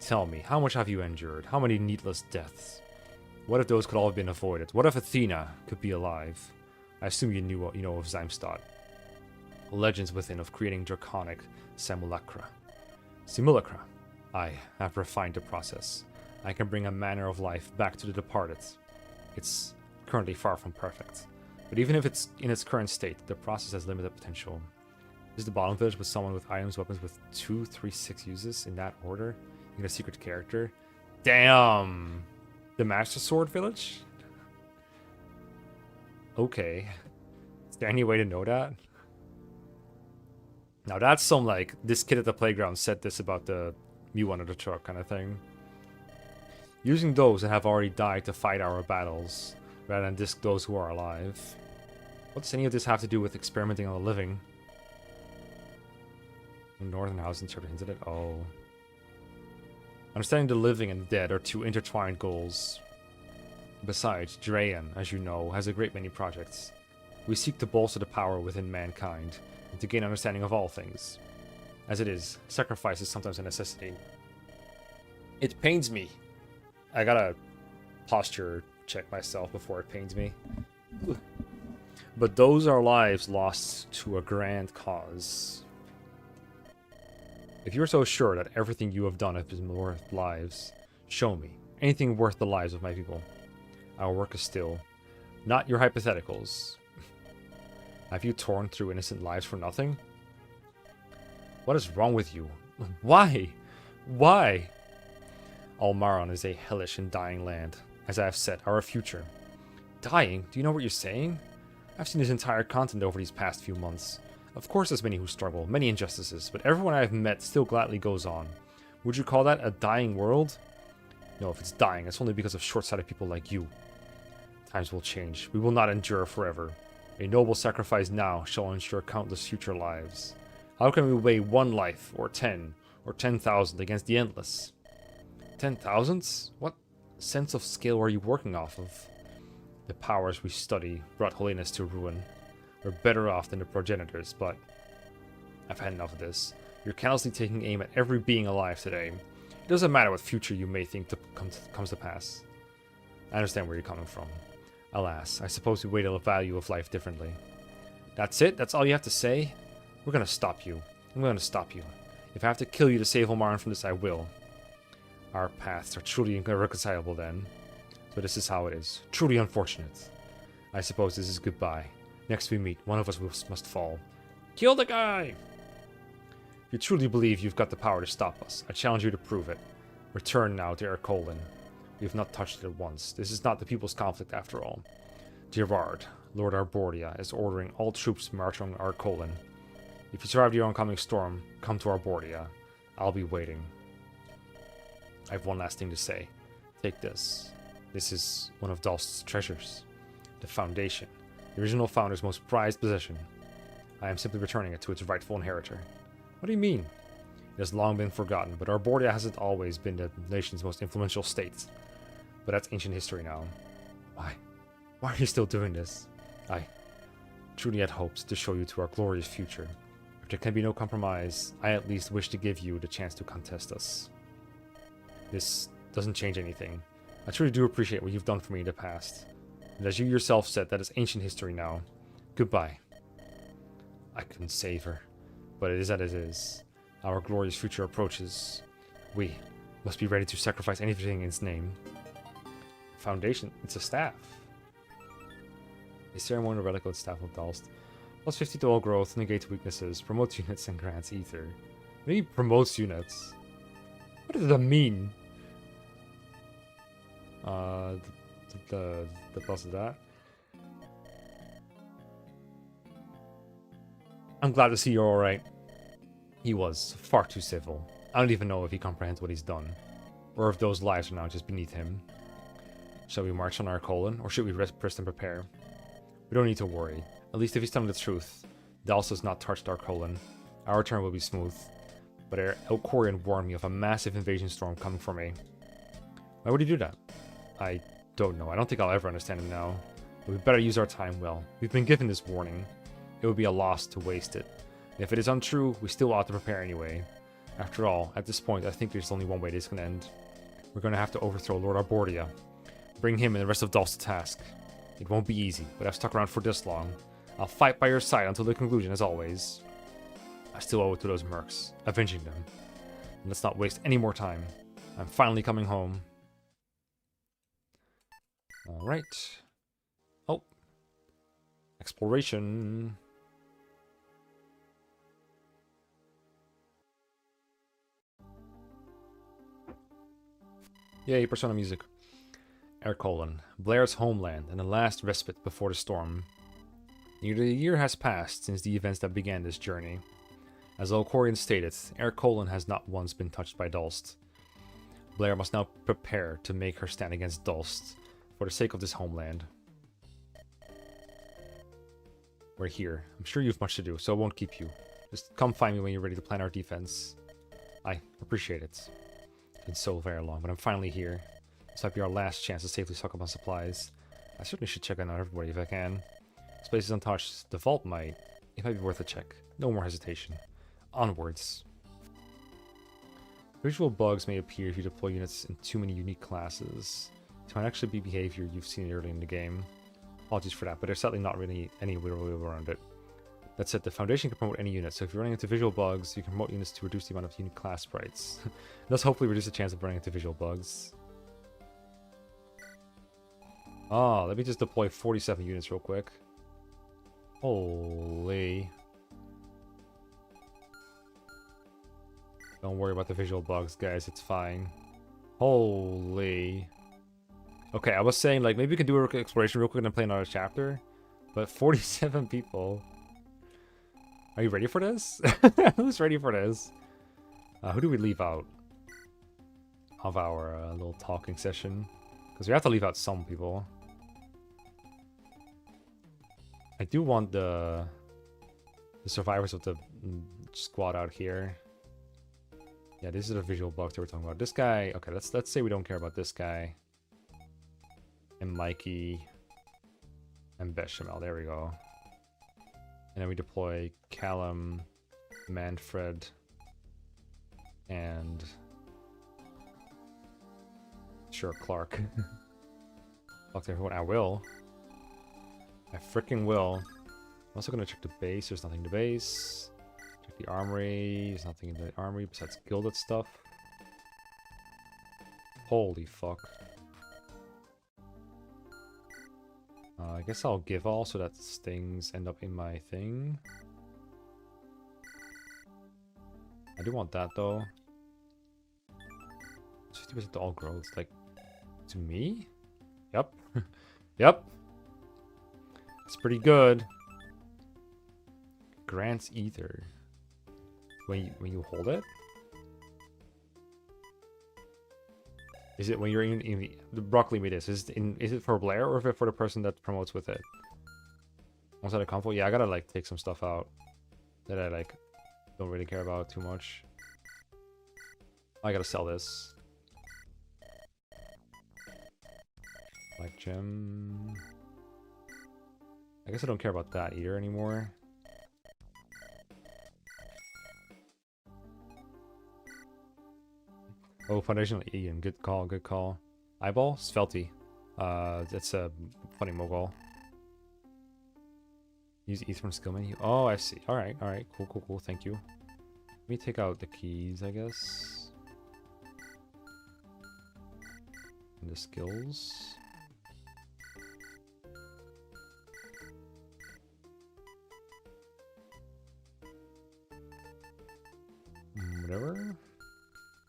Tell me, how much have you endured? How many needless deaths? What if those could all have been avoided? What if Athena could be alive? I assume you know of Zimstad. Legends within of creating draconic simulacra. Simulacra. I have refined the process. I can bring a manner of life back to the departed. It's currently far from perfect. But even if it's in its current state, the process has limited potential. This is the bottom village with someone with items, weapons with 2, 3, 6 uses in that order. You get a secret character. Damn! The Master Sword village? Okay. Is there any way to know that? Now that's some like, this kid at the playground said this about the Mew under the truck kind of thing. Using those that have already died to fight our battles, rather than disc those who are alive. What does any of this have to do with experimenting on the living? The Northern House hinted it. Oh. Understanding the living and the dead are two intertwined goals. Besides, Draeon, as you know, has a great many projects. We seek to bolster the power within mankind, and to gain understanding of all things. As it is, sacrifice is sometimes a necessity. It pains me. I gotta posture check myself before it pains me. But those are lives lost to a grand cause. If you're so sure that everything you have done has been worth lives, show me anything worth the lives of my people. Our work is still, not your hypotheticals. Have you torn through innocent lives for nothing? What is wrong with you? Why? Why? Almaron is a hellish and dying land. As I have said, our future. Dying? Do you know what you're saying? I've seen this entire continent over these past few months. Of course there's many who struggle, many injustices, but everyone I have met still gladly goes on. Would you call that a dying world? No, if it's dying, it's only because of short-sighted people like you. Times will change. We will not endure forever. A noble sacrifice now shall ensure countless future lives. How can we weigh one life, or 10, or 10,000 against the endless? 10,000? What sense of scale are you working off of? The powers we study brought holiness to ruin. We're better off than the progenitors, but I've had enough of this. You're callously taking aim at every being alive today. It doesn't matter what future you may think comes to pass. I understand where you're coming from. Alas, I suppose we weigh the value of life differently. That's it? That's all you have to say? We're gonna stop you. I'm gonna stop you. If I have to kill you to save Almaran from this, I will. Our paths are truly irreconcilable then. So this is how it is. Truly unfortunate. I suppose this is goodbye. Next we meet, one of us must fall. Kill the guy! If you truly believe you've got the power to stop us, I challenge you to prove it. Return now to Ercolin. We have not touched it once. This is not the people's conflict after all. Gerard, Lord Arboria, is ordering all troops to march on Ercolin. If you survive the oncoming storm, come to Arboria. I'll be waiting. I have one last thing to say. Take this. This is one of Dalst's treasures. The Foundation. The original founder's most prized possession. I am simply returning it to its rightful inheritor. What do you mean? It has long been forgotten, but Arboria hasn't always been the nation's most influential state. But that's ancient history now. Why? Why are you still doing this? I truly had hopes to show you to our glorious future. If there can be no compromise, I at least wish to give you the chance to contest us. This doesn't change anything. I truly do appreciate what you've done for me in the past. And as you yourself said, that is ancient history now. Goodbye. I couldn't save her, but it is as it is. Our glorious future approaches. We must be ready to sacrifice anything in its name. Foundation. It's a staff. A ceremonial relic of Staff of Dalst. Plus 50 to all growth, negates weaknesses, promotes units, and grants ether. Maybe promotes units. What does that mean? The plus of that. I'm glad to see you're alright. He was far too civil. I don't even know if he comprehends what he's done. Or if those lives are now just beneath him. Shall we march on our colon, or should we rest and prepare? We don't need to worry. At least if he's telling the truth. Dalst has not touched our colon. Our return will be smooth. But Elcorian warned me of a massive invasion storm coming for me. Why would he do that? I don't know. I don't think I'll ever understand him now. But we better use our time well. We've been given this warning. It would be a loss to waste it. And if it is untrue, we still ought to prepare anyway. After all, at this point, I think there's only one way this can end. We're going to have to overthrow Lord Arbordia. Bring him and the rest of Dalst to task. It won't be easy, but I've stuck around for this long. I'll fight by your side until the conclusion, as always. I still owe it to those mercs, avenging them. And let's not waste any more time. I'm finally coming home. Alright. Oh. Exploration. Yay, Persona music. Ercolin, Blair's homeland, and the last respite before the storm. Nearly a year has passed since the events that began this journey. As Elcorian stated, Ercolin has not once been touched by Dalst. Blair must now prepare to make her stand against Dalst, for the sake of this homeland. We're here. I'm sure you have much to do, so I won't keep you. Just come find me when you're ready to plan our defense. I appreciate it. It's been so very long, but I'm finally here. This might be our last chance to safely stock up on supplies. I certainly should check on everybody if I can. This place is untouched. The vault might. It might be worth a check. No more hesitation. Onwards. Visual bugs may appear if you deploy units in too many unique classes. This might actually be behavior you've seen early in the game. Apologies for that, but there's certainly not really any way around it. That said, the Foundation can promote any unit, so if you're running into visual bugs, you can promote units to reduce the amount of unique class sprites. Thus hopefully reduce the chance of running into visual bugs. Oh, let me just deploy 47 units real quick. Holy. Don't worry about the visual bugs, guys. It's fine. Holy. Okay, I was saying, like, maybe we can do an exploration real quick and play another chapter. But 47 people. Are you ready for this? Who's ready for this? Who do we leave out of our little talking session? Because we have to leave out some people. I do want the survivors of the squad out here. Yeah, this is the visual bugs that we're talking about. This guy, okay, let's say we don't care about this guy. And Mikey. And Bechamel, there we go. And then we deploy Callum, Manfred, and sure, Clark. Talk to everyone. I will. I freaking will. I'm also gonna check the base. There's nothing in the base. Check the armory. There's nothing in the armory besides gilded stuff. Holy fuck. I guess I'll give all so that things end up in my thing. I do want that though. 50% to all growth. Like, to me? Yep. Yep. It's pretty good. Grants ether. When you hold it? Is it when you're in the broccoli meat is it for Blair or is it for the person that promotes with it? Once at a combo? Yeah, I gotta like take some stuff out that I like don't really care about too much. I gotta sell this. Like gem. I guess I don't care about that either anymore. Oh, foundational Ian. Good call, good call. Eyeball? Svelty. That's a funny mogul. Use ETH from skill menu. Oh, I see. Alright, alright. Cool, cool, cool. Thank you. Let me take out the keys, I guess. And the skills. Whatever.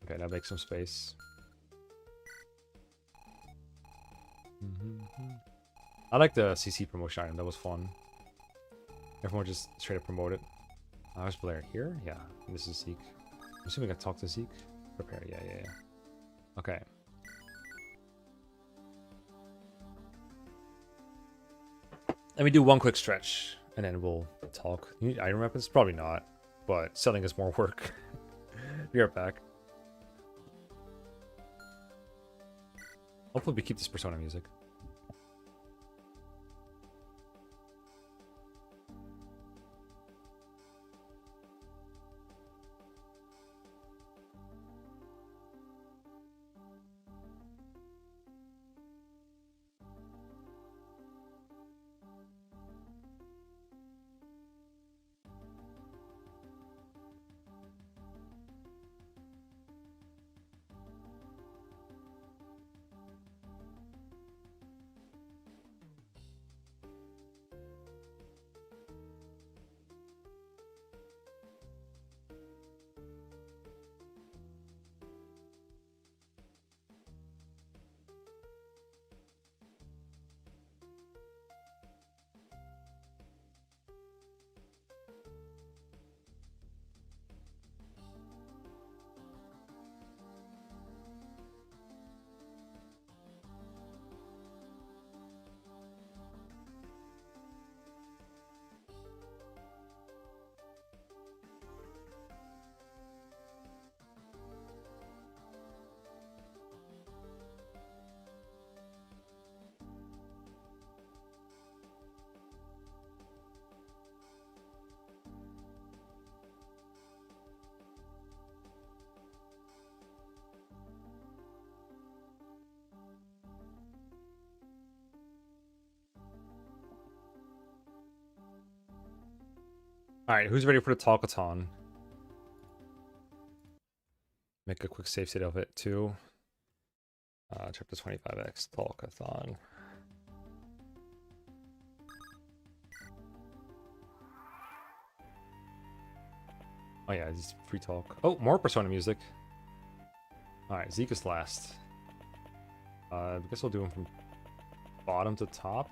Okay, now make some space. I like the CC promotion item. That was fun. Everyone just straight up promote it. There's Blair here. Yeah, this is Zeke. I'm assuming I talk to Zeke. Prepare. Yeah, yeah, yeah. Okay. Let me do one quick stretch, and then we'll talk. You need item weapons? Probably not, but selling is more work. Be right back. Hopefully we keep this Persona music. Alright, who's ready for the talkathon? Make a quick save state of it too. Chapter 25x talkathon. Oh yeah, just free talk. Oh, more Persona music. Alright, Zeke is last. I guess we'll do them from bottom to top.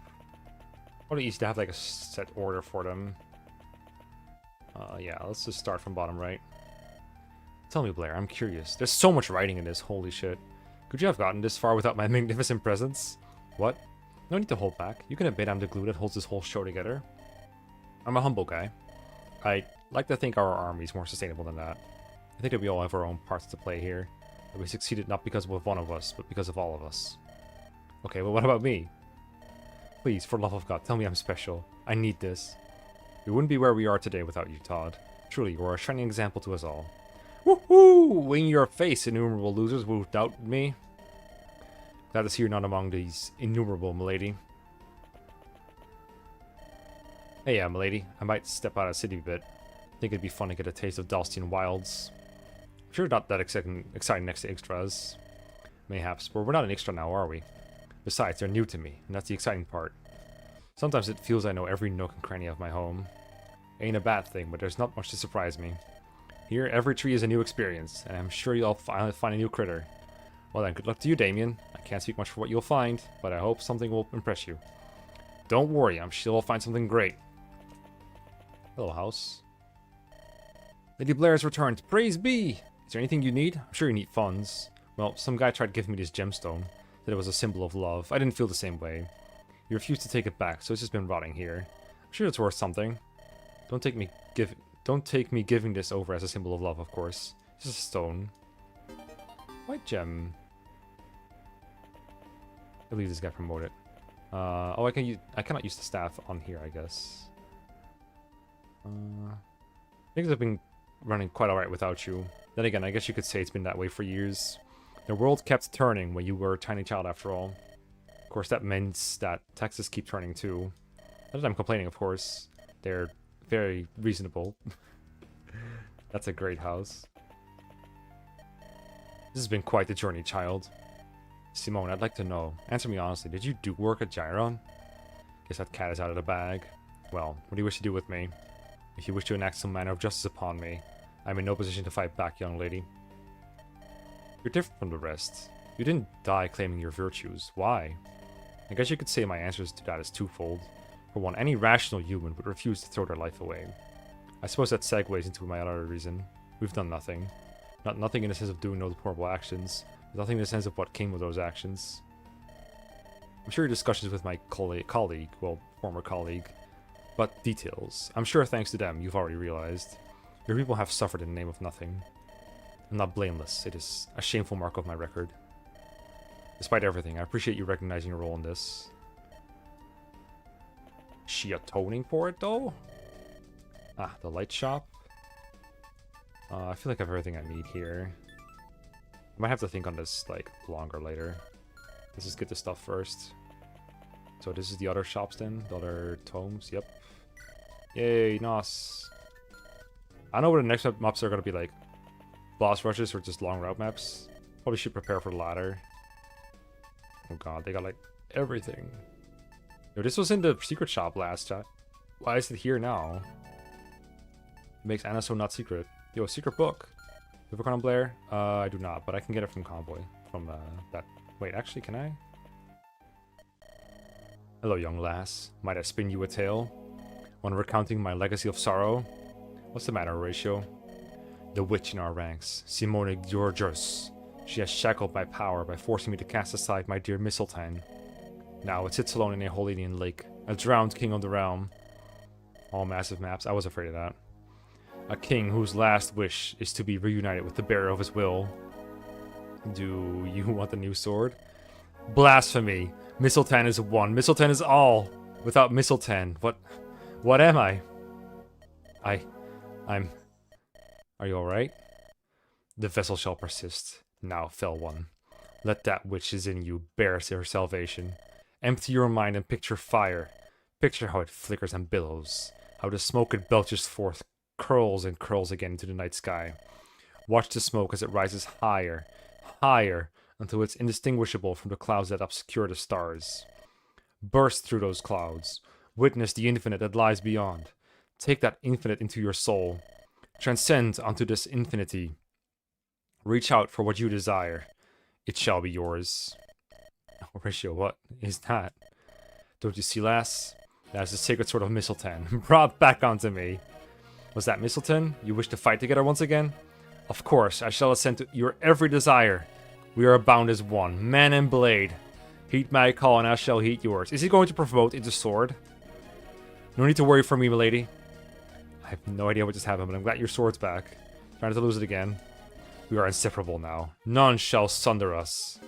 Probably easy to have like a set order for them. Yeah, let's just start from bottom right. Tell me, Blair, I'm curious. There's so much writing in this, holy shit. Could you have gotten this far without my magnificent presence? What? No need to hold back. You can admit I'm the glue that holds this whole show together. I'm a humble guy. I like to think our army's more sustainable than that. I think that we all have our own parts to play here. That we succeeded not because of one of us, but because of all of us. Okay, well what about me? Please, for the love of God, tell me I'm special. I need this. We wouldn't be where we are today without you, Todd. Truly, you are a shining example to us all. Woohoo! In your face, innumerable losers who doubt me. Glad to see you're not among these innumerable, milady. Hey, milady. I might step out of the city a bit. Think it'd be fun to get a taste of Dalstian wilds. I'm sure not that exciting next to extras. Mayhaps, but we're not an extra now, are we? Besides, they're new to me, and that's the exciting part. Sometimes it feels I know every nook and cranny of my home. Ain't a bad thing, but there's not much to surprise me. Here, every tree is a new experience, and I'm sure you'll finally find a new critter. Well then, good luck to you, Damien. I can't speak much for what you'll find, but I hope something will impress you. Don't worry, I'm sure you'll find something great. Hello, house. Lady Blair has returned. Praise be! Is there anything you need? I'm sure you need funds. Well, some guy tried giving me this gemstone. Said it was a symbol of love. I didn't feel the same way. He refused to take it back, so it's just been rotting here. I'm sure it's worth something. Don't take me giving this over as a symbol of love, of course. It's just a stone. White gem. I believe this got promoted. Oh, I cannot use the staff on here, I guess. Things have been running quite alright without you. Then again, I guess you could say it's been that way for years. The world kept turning when you were a tiny child after all. Of course, that means that taxes keep turning too. Not that I'm complaining, of course. They're very reasonable. That's a great house. This has been quite the journey, child. Simone, I'd like to know. Answer me honestly, did you do work at Gyron? Guess that cat is out of the bag. Well, what do you wish to do with me? If you wish to enact some manner of justice upon me, I'm in no position to fight back, young lady. You're different from the rest. You didn't die claiming your virtues. Why? I guess you could say my answers to that is twofold. For one, any rational human would refuse to throw their life away. I suppose that segues into my other reason. We've done nothing. Not nothing in the sense of doing no deplorable actions, but nothing in the sense of what came with those actions. I'm sure your discussions with my colleague, well, former colleague, but details. I'm sure thanks to them, you've already realized. Your people have suffered in the name of nothing. I'm not blameless. It is a shameful mark of my record. Despite everything, I appreciate you recognizing your role in this. Is she atoning for it, though? Ah, the light shop. I feel like I have everything I need here. I might have to think on this, like, longer later. Let's just get this stuff first. So this is the other shops then? The other tomes? Yep. Yay, nice. I know what the next maps are going to be like. Boss rushes or just long route maps. Probably should prepare for the latter. Oh god, they got like everything. Yo, this was in the secret shop last chat. Why is it here now? It makes Anna so not secret. Yo, a secret book. You have a Conan Blair? I do not, but I can get it from Convoy. From that. Wait, actually, can I? Hello, young lass. Might I spin you a tale? When recounting my legacy of sorrow? What's the matter, Horatio? The witch in our ranks, Simone Georgios. She has shackled my power by forcing me to cast aside my dear Mistletoe. Now it sits alone in a Holenian lake, a drowned king of the realm. All massive maps, I was afraid of that. A king whose last wish is to be reunited with the bearer of his will. Do you want the new sword? Blasphemy! Mistletoe is one, Mistletoe is all! Without Mistletoe, what am I? I'm... Are you alright? The vessel shall persist. Now, fell one. Let that which is in you bear her salvation. Empty your mind and picture fire. Picture how it flickers and billows. How the smoke it belches forth curls and curls again into the night sky. Watch the smoke as it rises higher, higher, until it's indistinguishable from the clouds that obscure the stars. Burst through those clouds. Witness the infinite that lies beyond. Take that infinite into your soul. Transcend onto this infinity. Reach out for what you desire. It shall be yours. Horatio, what is that? Don't you see, lass? That is the sacred sword of Mistletoe, brought back onto me. Was that Mistletoe? You wish to fight together once again? Of course, I shall assent to your every desire. We are bound as one, man and blade. Heed my call and I shall heed yours. Is he going to promote into sword? No need to worry for me, milady. I have no idea what just happened, but I'm glad your sword's back. Trying not to lose it again. We are inseparable now. None shall sunder us.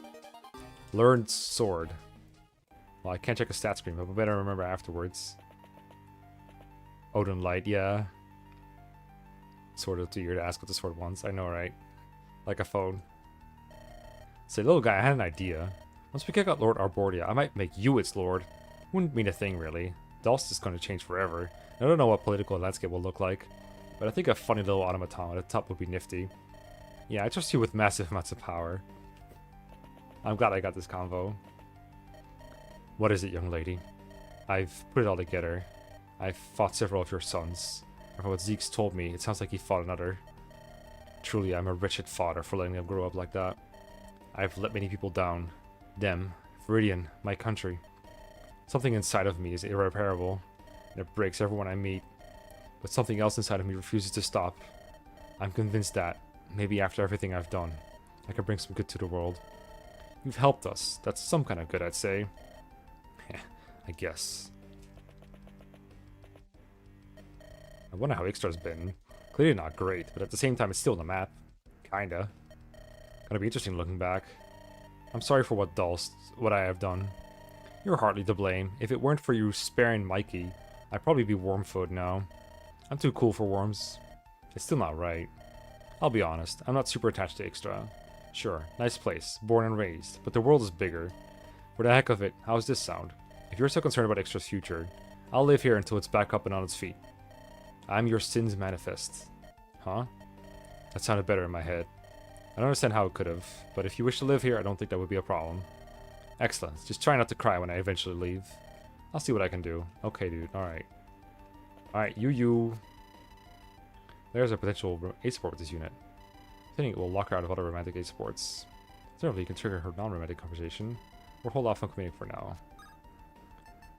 Learned sword. Well, I can't check a stat screen, but I better remember afterwards. Odin Light, yeah. Sort of too eager to ask what the sword wants. I know, right? Like a phone. Say, little guy, I had an idea. Once we kick out Lord Arbordia, I might make you its lord. Wouldn't mean a thing, really. Dulce is going to change forever. I don't know what political landscape will look like, but I think a funny little automaton at the top would be nifty. Yeah, I trust you with massive amounts of power. I'm glad I got this convo. What is it, young lady? I've put it all together. I've fought several of your sons. And from what Zeke's told me, it sounds like he fought another. Truly, I'm a wretched father for letting them grow up like that. I've let many people down. Them, Viridian, my country. Something inside of me is irreparable, and it breaks everyone I meet. But something else inside of me refuses to stop. I'm convinced that, maybe after everything I've done, I can bring some good to the world. You've helped us. That's some kind of good, I'd say. I guess. I wonder how Ixtar's been. Clearly not great, but at the same time it's still on the map. Kinda. Gonna be interesting looking back. I'm sorry for what I have done. You're hardly to blame. If it weren't for you sparing Mikey, I'd probably be worm-food now. I'm too cool for worms. It's still not right. I'll be honest, I'm not super attached to Ixtra. Sure, nice place, born and raised, but the world is bigger. For the heck of it, how's this sound? If you're so concerned about Ixtra's future, I'll live here until it's back up and on its feet. I'm your sins manifest. Huh? That sounded better in my head. I don't understand how it could have, but if you wish to live here, I don't think that would be a problem. Excellent. Just try not to cry when I eventually leave. I'll see what I can do. Okay, dude. Alright. Alright, you. There's a potential aid support with this unit. I think it will lock her out of other romantic aid supports. Certainly, you can trigger her non-romantic conversation, or hold off on committing for now.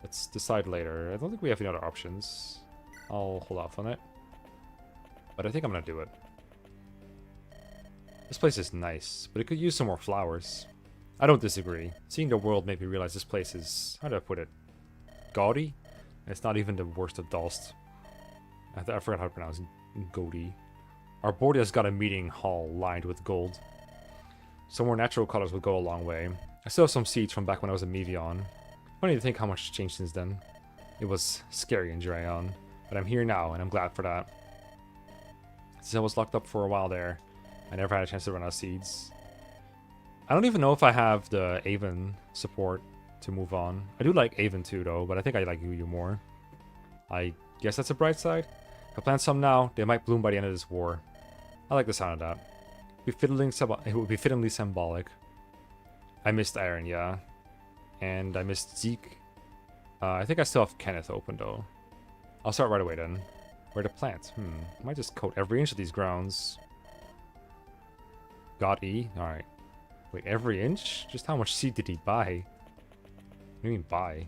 Let's decide later. I don't think we have any other options. I'll hold off on it. But I think I'm gonna do it. This place is nice, but it could use some more flowers. I don't disagree. Seeing the world made me realize this place is, how do I put it, gaudy? And it's not even the worst of Dalst. I forgot how to pronounce it. Gaudy. Our board has got a meeting hall lined with gold. Some more natural colors would go a long way. I still have some seeds from back when I was a Mevion. Funny to think how much has changed since then. It was scary in Drayon, but I'm here now, and I'm glad for that. Since I was locked up for a while there, I never had a chance to run out of seeds. I don't even know if I have the Avon support to move on. I do like Avon too, though, but I think I like Yu more. I guess that's a bright side. If I plant some now, they might bloom by the end of this war. I like the sound of that. It would be fittingly symbolic. I missed Aaron, yeah. And I missed Zeke. I think I still have Kenneth open, though. I'll start right away, then. Where to plant? I might just coat every inch of these grounds. Got E? Alright. Wait, every inch? Just how much seed did he buy? What do you mean buy?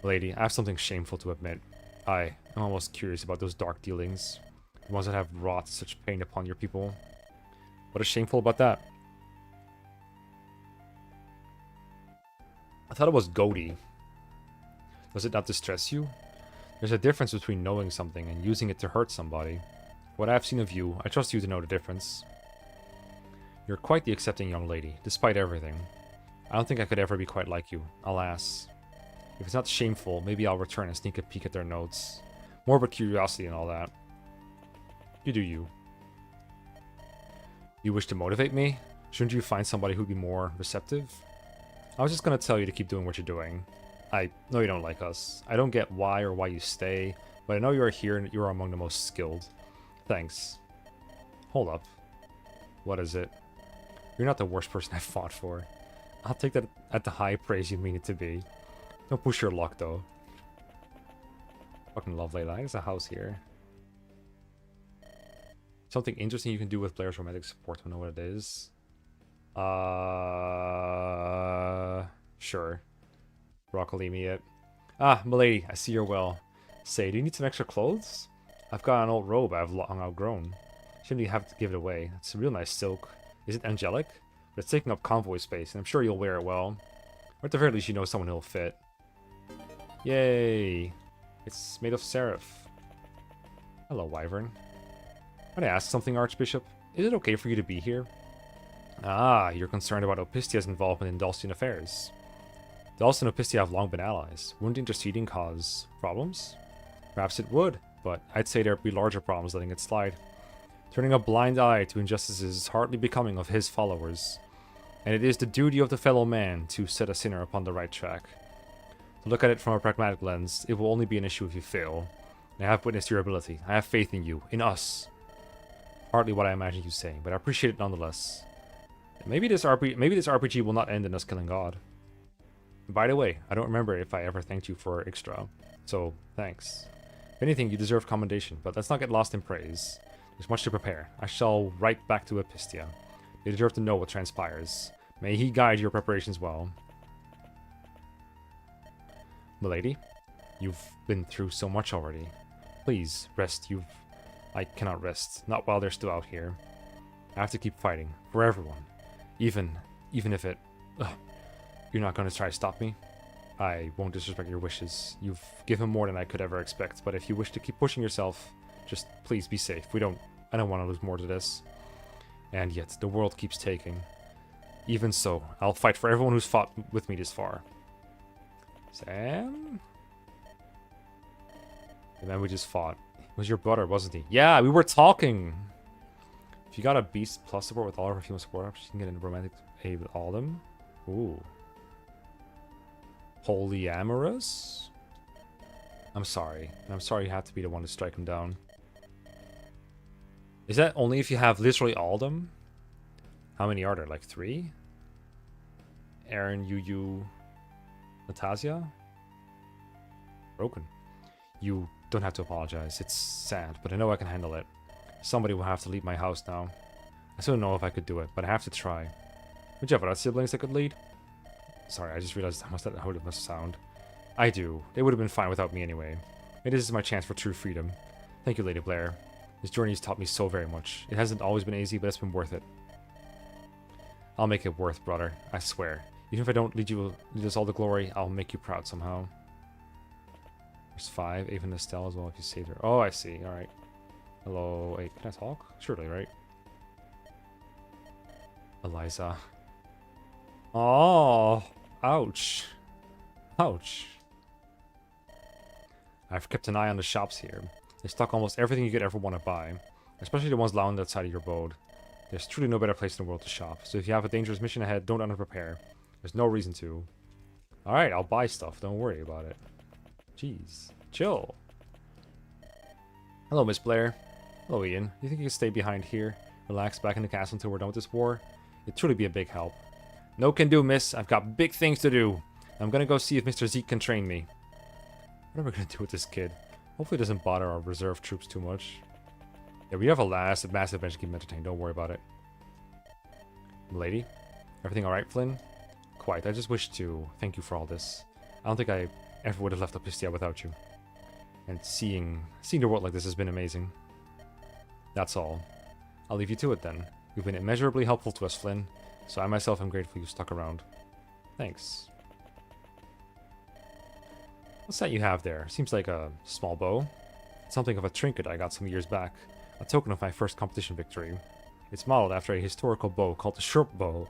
Lady, I have something shameful to admit. I'm almost curious about those dark dealings. The ones that have wrought such pain upon your people. What is shameful about that? I thought it was goaty. Does it not distress you? There's a difference between knowing something and using it to hurt somebody. What I have seen of you, I trust you to know the difference. You're quite the accepting young lady, despite everything. I don't think I could ever be quite like you, alas. If it's not shameful, maybe I'll return and sneak a peek at their notes. Morbid curiosity and all that. You do you. You wish to motivate me? Shouldn't you find somebody who'd be more receptive? I was just gonna tell you to keep doing what you're doing. I know you don't like us. I don't get why or why you stay, but I know you are here and you are among the most skilled. Thanks. Hold up. What is it? You're not the worst person I've fought for. I'll take that at the high praise you mean it to be. Don't push your luck, though. Fucking lovely. There's a house here. Something interesting you can do with Blair's romantic support. I don't know what it is. Sure. Broccolini it. Ah, milady, I see you're well. Say, do you need some extra clothes? I've got an old robe I've long outgrown. Shouldn't you have to give it away? It's a real nice silk. Is it angelic? But it's taking up convoy space, and I'm sure you'll wear it well. Or at the very least, you know someone who'll fit. Yay! It's made of seraph. Hello, Wyvern. Might I ask something, Archbishop? Is it okay for you to be here? Ah, you're concerned about Opistia's involvement in Dalstian affairs. Dalst and Opistia have long been allies. Wouldn't interceding cause problems? Perhaps it would, but I'd say there'd be larger problems letting it slide. Turning a blind eye to injustices is hardly becoming of his followers, and it is the duty of the fellow man to set a sinner upon the right track. To look at it from a pragmatic lens, it will only be an issue if you fail. I have witnessed your ability. I have faith in you, in us. Hardly what I imagined you saying, but I appreciate it nonetheless. Maybe this RPG will not end in us killing God. By the way, I don't remember if I ever thanked you for Ixtra, so thanks. If anything, you deserve commendation, but let's not get lost in praise. There's much to prepare. I shall write back to Opistia. They deserve to know what transpires. May he guide your preparations well. Milady, you've been through so much already. Please, rest. I cannot rest. Not while they're still out here. I have to keep fighting. For everyone. Even if it... Ugh. You're not going to try to stop me? I won't disrespect your wishes. You've given more than I could ever expect, but if you wish to keep pushing yourself, just please be safe. I don't want to lose more to this. And yet, the world keeps taking. Even so, I'll fight for everyone who's fought with me this far. Sam? The man we just fought. It was your brother, wasn't he? Yeah, we were talking. If you got a beast plus support with all of our female support options, you can get into romantic aid with all of them. Ooh. Polyamorous? I'm sorry. I'm sorry you have to be the one to strike him down. Is that only if you have literally all of them? How many are there? Like 3? Aaron, Yu, Natasha? Broken. You don't have to apologize. It's sad, but I know I can handle it. Somebody will have to leave my house now. I still don't know if I could do it, but I have to try. Would you have other siblings that could lead? Sorry, I just realized how it must sound. I do. They would have been fine without me anyway. Maybe this is my chance for true freedom. Thank you, Lady Blair. This journey has taught me so very much. It hasn't always been easy, but it's been worth it. I'll make it worth, brother. I swear. Even if I don't lead us all to glory, I'll make you proud somehow. There's 5, even Estelle as well if you saved her. Oh, I see. Alright. Hello. Wait, can I talk? Surely, right? Eliza. Oh, ouch. Ouch. I've kept an eye on the shops here. They stock almost everything you could ever want to buy, especially the ones lying outside of your abode. There's truly no better place in the world to shop, so if you have a dangerous mission ahead, don't underprepare. There's no reason to. Alright, I'll buy stuff. Don't worry about it. Jeez. Chill. Hello, Miss Blair. Hello, Ian. You think you can stay behind here? Relax back in the castle until we're done with this war? It'd truly be a big help. No can do, miss. I've got big things to do. I'm gonna go see if Mr. Zeke can train me. What am I gonna do with this kid? Hopefully it doesn't bother our reserve troops too much. Yeah, we have a massive bench to keep him entertained. Don't worry about it. Lady? Everything alright, Flynn? Quite. I just wish to thank you for all this. I don't think I ever would have left Opistia without you. And seeing the world like this has been amazing. That's all. I'll leave you to it then. You've been immeasurably helpful to us, Flynn. So I myself am grateful you stuck around. Thanks. What's that you have there? Seems like a small bow. It's something of a trinket I got some years back. A token of my first competition victory. It's modeled after a historical bow called the short bow.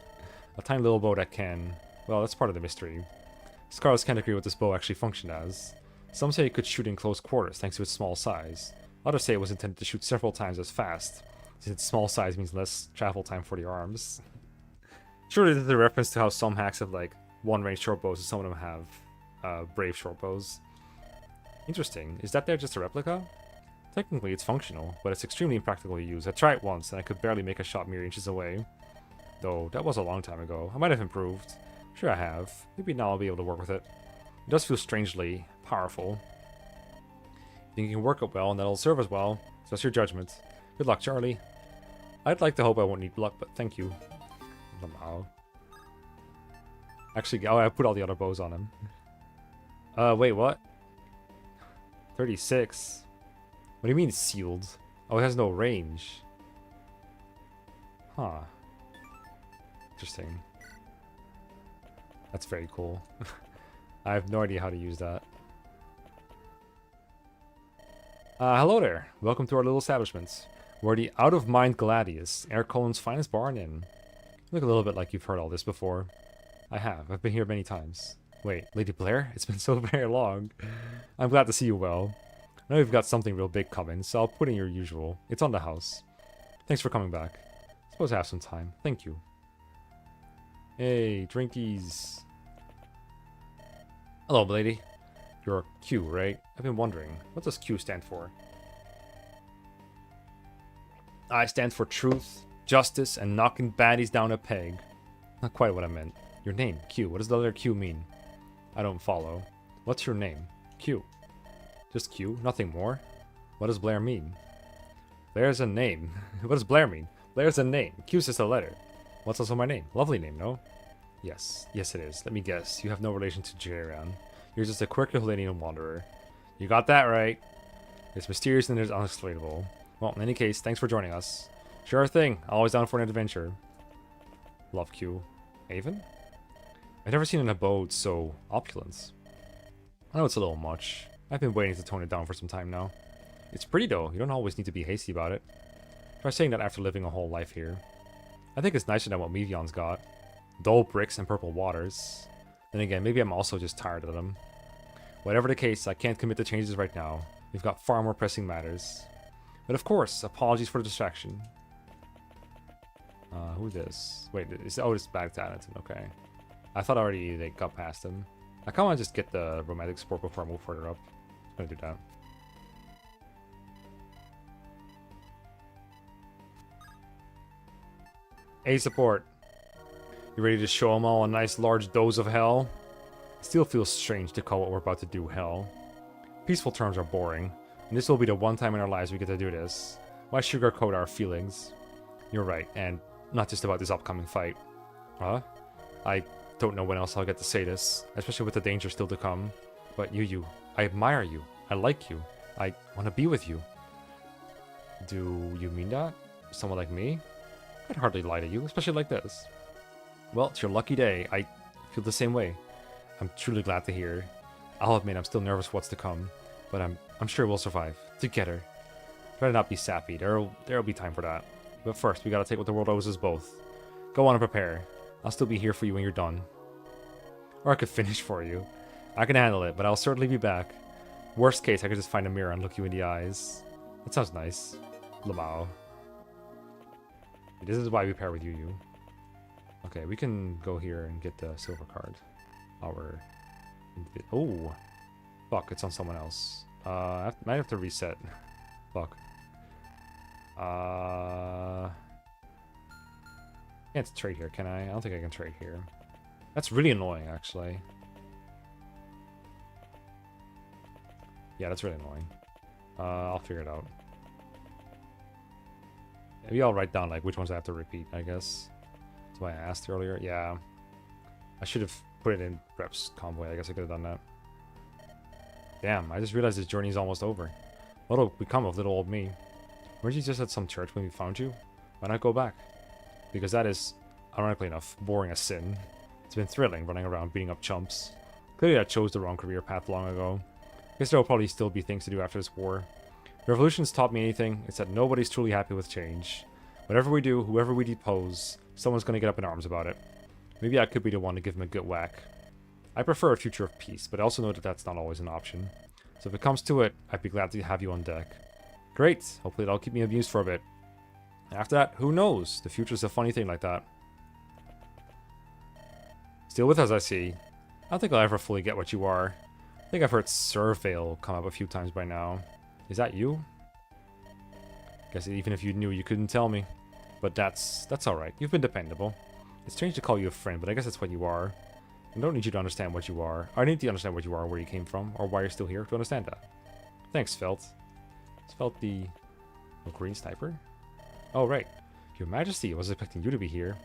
A tiny little bow that can... Well, that's part of the mystery. Scholars can't agree what this bow actually functioned as. Some say it could shoot in close quarters thanks to its small size. Others say it was intended to shoot several times as fast, since its small size means less travel time for the arms. Surely this is a reference to how some hacks have like one-range short bows and some of them have brave short bows. Interesting. Is that there just a replica? Technically it's functional, but it's extremely impractical to use. I tried it once and I could barely make a shot mere inches away. Though that was a long time ago. I might have improved. Sure I have. Maybe now I'll be able to work with it. It does feel strangely powerful. I think you can work it well and that'll serve as well. So that's your judgment. Good luck, Charlie. I'd like to hope I won't need luck, but thank you. Somehow. Actually, oh, I put all the other bows on him. Wait, what? 36. What do you mean sealed? Oh, it has no range. Huh. Interesting. That's very cool. I have no idea how to use that. Hello there. Welcome to our little establishment. We're the Out of Mind Gladius, Air Colon's finest bar and inn. You look a little bit like you've heard all this before. I have. I've been here many times. Wait, Lady Blair? It's been so very long. I'm glad to see you well. I know you've got something real big coming, so I'll put in your usual. It's on the house. Thanks for coming back. Suppose I have some time. Thank you. Hey, drinkies. Hello, lady. You're Q, right? I've been wondering. What does Q stand for? I stand for truth, justice, and knocking baddies down a peg. Not quite what I meant. Your name, Q. What does the letter Q mean? I don't follow. What's your name? Q. Just Q? Nothing more? What does Blair mean? Blair's a name. What does Blair mean? Blair's a name. Q's just a letter. What's also my name? Lovely name, no? Yes. Yes, it is. Let me guess. You have no relation to Jerian. You're just a quirky Hellenian wanderer. You got that right. It's mysterious and it's unexplainable. Well, in any case, thanks for joining us. Sure thing. Always down for an adventure. Love Q. Avon? I've never seen an abode so opulent. I know it's a little much. I've been waiting to tone it down for some time now. It's pretty though. You don't always need to be hasty about it. Try saying that after living a whole life here. I think it's nicer than what Mevion's got. Dull bricks and purple waters. Then again, maybe I'm also just tired of them. Whatever the case, I can't commit to changes right now. We've got far more pressing matters. But of course, apologies for the distraction. Who's this? Wait, it's Baghdad. Okay. I thought already they got past him. I kind of want to just get the romantic support before I move further up. I'm gonna do that. A support. You ready to show them all a nice large dose of hell? It still feels strange to call what we're about to do hell. Peaceful terms are boring, and this will be the one time in our lives we get to do this. Why sugarcoat our feelings? You're right, and not just about this upcoming fight. Huh? I don't know when else I'll get to say this, especially with the danger still to come. But you, I admire you. I like you. I want to be with you. Do you mean that? Someone like me? I'd hardly lie to you, especially like this. Well, it's your lucky day. I feel the same way. I'm truly glad to hear. I'll admit I'm still nervous for what's to come, but I'm sure we'll survive. Together. Better not be sappy. There'll be time for that. But first, we gotta take what the world owes us both. Go on and prepare. I'll still be here for you when you're done. Or I could finish for you. I can handle it, but I'll certainly be back. Worst case, I could just find a mirror and look you in the eyes. That sounds nice. Lamau. This is why we pair with you. Okay, we can go here and get the silver card. Our... Oh! Fuck, it's on someone else. I might have to reset. Fuck. Can't trade here, can I? I don't think I can trade here. That's really annoying, actually. Yeah, that's really annoying. I'll figure it out. Maybe I'll write down like which ones I have to repeat, I guess. That's why I asked earlier. Yeah. I should have put it in Reps Convoy. I guess I could have done that. Damn, I just realized this journey is almost over. What'll become of little old me? Weren't you just at some church when we found you? Why not go back? Because that is, ironically enough, boring as sin. It's been thrilling running around beating up chumps. Clearly I chose the wrong career path long ago. Guess there will probably still be things to do after this war. The revolution's taught me anything, it's that nobody's truly happy with change. Whatever we do, whoever we depose, someone's gonna get up in arms about it. Maybe I could be the one to give him a good whack. I prefer a future of peace, but I also know that that's not always an option. So if it comes to it, I'd be glad to have you on deck. Great, hopefully that'll keep me amused for a bit. After that, who knows? The future's a funny thing like that. Still with us, I see. I don't think I'll ever fully get what you are. I think I've heard Surveil come up a few times by now. Is that you? Guess even if you knew, you couldn't tell me. But that's alright. You've been dependable. It's strange to call you a friend, but I guess that's what you are. I don't need you to understand what you are. I need to understand what you are, where you came from, or why you're still here to understand that. Thanks, Felt. Is Felt the green sniper? Oh, right. Your Majesty, I was expecting you to be here.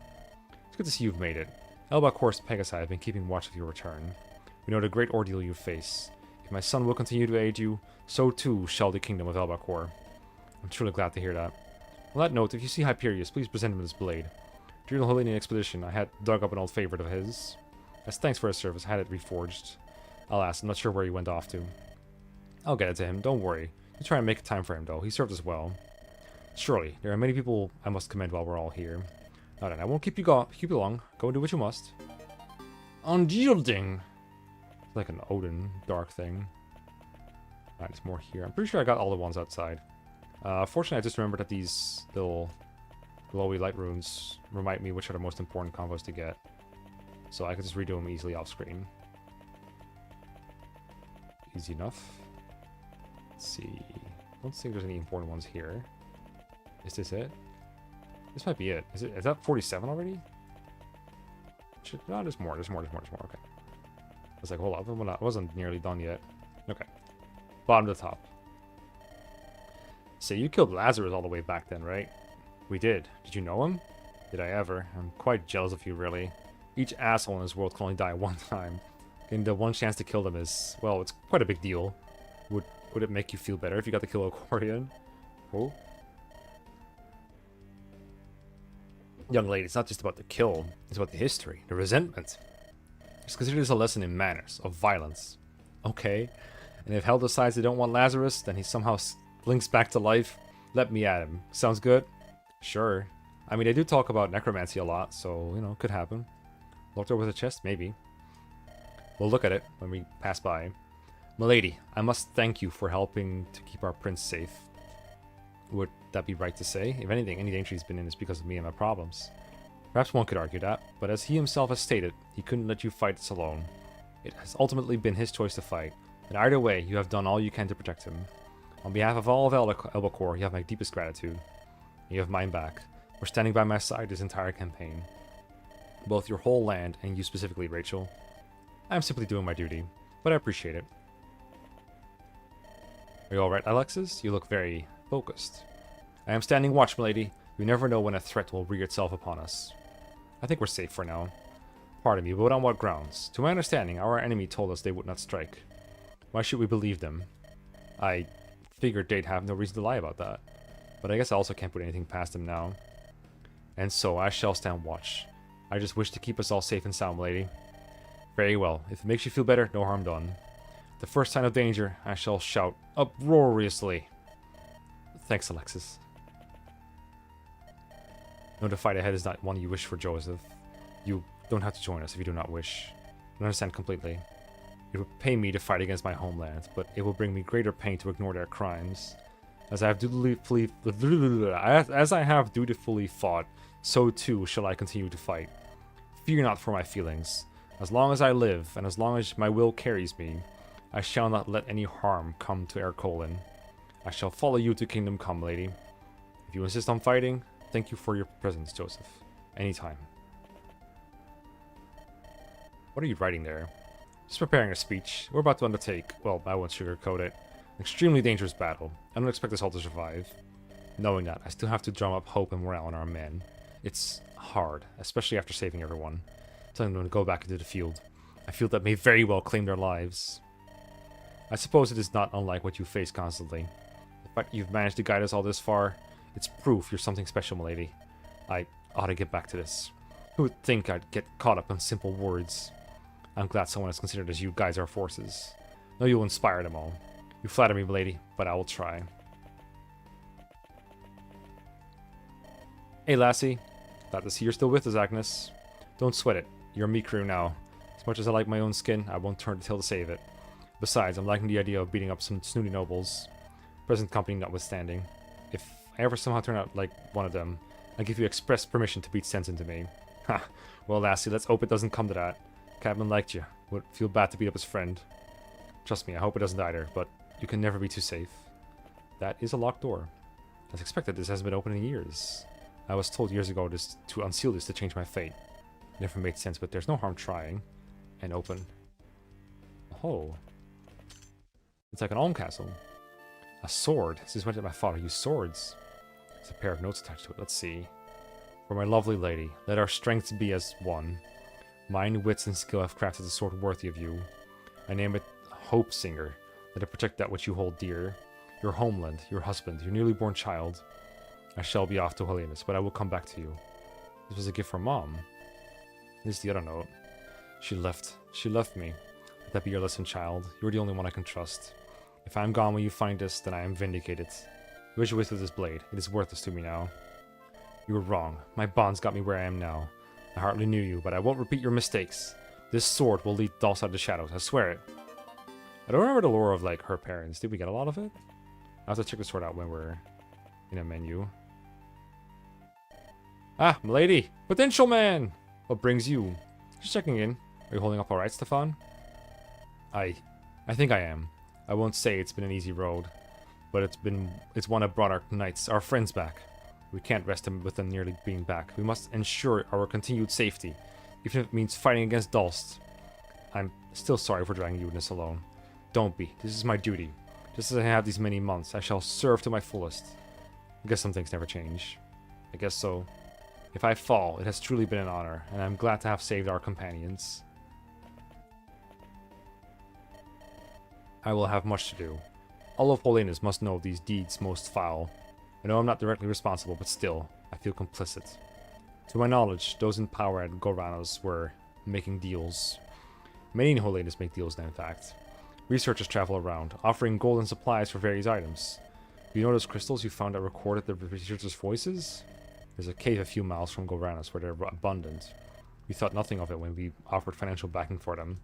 It's good to see you've made it. Elba, Course, Pegasi have been keeping watch of your return. We know the great ordeal you face. If my son will continue to aid you, so too shall the kingdom of Elbacor. I'm truly glad to hear that. On that note, if you see Hyperius, please present him this blade. During the Holy expedition, I had dug up an old favorite of his. As thanks for his service, I had it reforged. Alas, I'm not sure where he went off to. I'll get it to him, don't worry. You try and make time for him, though. He served us well. Surely, there are many people I must commend while we're all here. Now then, I won't keep you long. Go and do what you must. Unyielding! Like an Odin dark thing. Alright, there's more here. I'm pretty sure I got all the ones outside. Fortunately, I just remembered that these little glowy light runes remind me which are the most important combos to get. So I could just redo them easily off screen. Easy enough. Let's see. I don't think there's any important ones here. Is this it? This might be it. Is that 47 already? No, there's more. There's more. Okay. I was like, hold on. I wasn't nearly done yet. Okay. Bottom to top. So you killed Lazarus all the way back then, right? We did. Did you know him? Did I ever? I'm quite jealous of you, really. Each asshole in this world can only die one time. Getting the one chance to kill them is, well, it's quite a big deal. Would it make you feel better if you got to kill a Quarian? Oh. Young lady, it's not just about the kill. It's about the history, the resentment. Just consider this a lesson in manners, of violence. Okay. And if hell decides they don't want Lazarus, then he somehow links back to life. Let me at him. Sounds good? Sure. I mean, they do talk about necromancy a lot, so, you know, could happen. Locked door with a chest? Maybe. We'll look at it when we pass by. Milady, I must thank you for helping to keep our prince safe. Would that be right to say? If anything, any danger he's been in is because of me and my problems. Perhaps one could argue that, but as he himself has stated, he couldn't let you fight this alone. It has ultimately been his choice to fight, and either way, you have done all you can to protect him. On behalf of all of Elbacor, you have my deepest gratitude. You have mine back. We're standing by my side this entire campaign. Both your whole land and you specifically, Rachel. I am simply doing my duty, but I appreciate it. Are you alright, Alexis? You look very focused. I am standing watch, milady. You never know when a threat will rear itself upon us. I think we're safe for now. Pardon me, but on what grounds? To my understanding, our enemy told us they would not strike. Why should we believe them? I figured they'd have no reason to lie about that. But I guess I also can't put anything past them now. And so, I shall stand watch. I just wish to keep us all safe and sound, lady. Very well. If it makes you feel better, no harm done. The first sign of danger, I shall shout uproariously. Thanks, Alexis. No, the fight ahead is not one you wish for, Joseph. You don't have to join us if you do not wish. I understand completely. It would pay me to fight against my homeland, but it will bring me greater pain to ignore their crimes. As I have dutifully fought, so too shall I continue to fight. Fear not for my feelings. As long as I live, and as long as my will carries me, I shall not let any harm come to Ercolin. I shall follow you to Kingdom Come, lady. If you insist on fighting, thank you for your presence, Joseph. Anytime. What are you writing there? Just preparing a speech. We're about to undertake, well, I won't sugarcoat it, an extremely dangerous battle. I don't expect us all to survive. Knowing that, I still have to drum up hope and morale in our men. It's hard, especially after saving everyone. Telling them to go back into the field. I feel that may very well claim their lives. I suppose it is not unlike what you face constantly. The fact you've managed to guide us all this far, it's proof you're something special, milady. I ought to get back to this. Who would think I'd get caught up in simple words? I'm glad someone as considered as you guides our forces. Know you'll inspire them all. You flatter me, milady, but I will try. Hey, lassie. Glad to see you're still with us, Agnes. Don't sweat it. You're me crew now. As much as I like my own skin, I won't turn the tail to save it. Besides, I'm liking the idea of beating up some snooty nobles. Present company notwithstanding. If I ever somehow turn out like one of them, I give you express permission to beat sense into me. Ha! Well, lassie, let's hope it doesn't come to that. Captain liked you. Would feel bad to beat up his friend. Trust me, I hope it doesn't either, but you can never be too safe. That is a locked door. As expected, this hasn't been open in years. I was told years ago to unseal this to change my fate. Never made sense, but there's no harm trying. And open. Oh. It's like an alm castle. A sword. Since when did my father use swords? There's a pair of notes attached to it. Let's see. For my lovely lady, let our strengths be as one. Mine wits and skill have crafted a sword worthy of you. I name it Hope Singer. Let it protect that which you hold dear. Your homeland, your husband, your newly born child. I shall be off to holiness, but I will come back to you. This was a gift from Mom. This is the other note. She left. She left me. Let that be your lesson, child. You're the only one I can trust. If I am gone when you find this, then I am vindicated. I wish you with this blade. It is worthless to me now. You were wrong. My bonds got me where I am now. I hardly knew you, but I won't repeat your mistakes. This sword will lead Dulce out of the shadows. I swear it. I don't remember the lore of, like, her parents. Did we get a lot of it? I'll have to check the sword out when we're in a menu. Ah, milady! Potential man! What brings you? Just checking in. Are you holding up alright, Stefan? I think I am. I won't say it's been an easy road, but it's one that brought our knights, our friends back. We can't rest with them nearly being back. We must ensure our continued safety, even if it means fighting against Dulst. I'm still sorry for dragging you in this alone. Don't be. This is my duty. Just as I have these many months, I shall serve to my fullest. I guess some things never change. I guess so. If I fall, it has truly been an honor, and I'm glad to have saved our companions. I will have much to do. All of Holiness must know these deeds most foul. I know I'm not directly responsible, but still, I feel complicit. To my knowledge, those in power at Goranos were making deals. Many in Holiness make deals now, in fact. Researchers travel around, offering golden supplies for various items. Do you know those crystals you found that recorded the researchers' voices? There's a cave a few miles from Goranos where they're abundant. We thought nothing of it when we offered financial backing for them.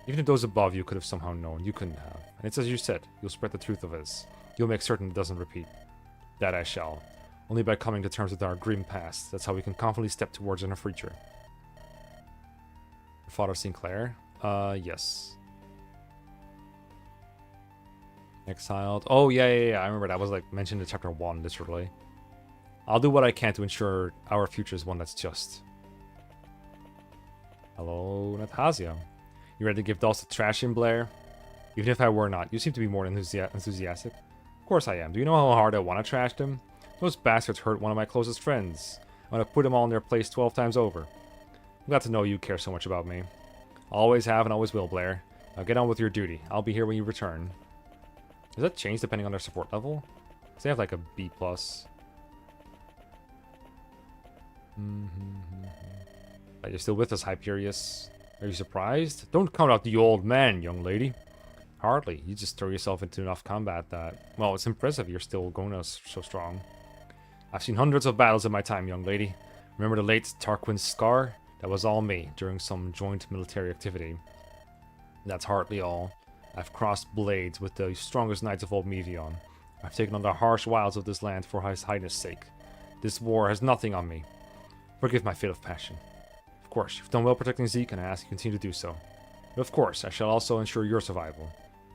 Even if those above you could have somehow known, you couldn't have. And it's as you said, you'll spread the truth of this. You'll make certain it doesn't repeat. That I shall. Only by coming to terms with our grim past. That's how we can confidently step towards our future. Your father Sinclair? Yes. Exiled. Oh, yeah. I remember that was like mentioned in chapter 1, literally. I'll do what I can to ensure our future is one that's just. Hello, Natasha. You ready to give Dulce a trash in, Blair? Even if I were not, you seem to be more enthusiastic. Of course I am. Do you know how hard I want to trash them? Those bastards hurt one of my closest friends. I want to put them all in their place 12 times over. I'm glad to know you care so much about me. Always have and always will, Blair. Now get on with your duty. I'll be here when you return. Does that change depending on their support level? Because they have like a B+. Are you still with us, Hyperius? Are you surprised? Don't count out the old man, young lady. Hardly. You just throw yourself into enough combat that... Well, it's impressive you're still going so strong. I've seen hundreds of battles in my time, young lady. Remember the late Tarquin's scar? That was all me, during some joint military activity. That's hardly all. I've crossed blades with the strongest knights of old Mevion. I've taken on the harsh wilds of this land for His Highness' sake. This war has nothing on me. Forgive my fit of passion. Of course, you've done well protecting Zeke, and I ask you to continue to do so. But of course, I shall also ensure your survival.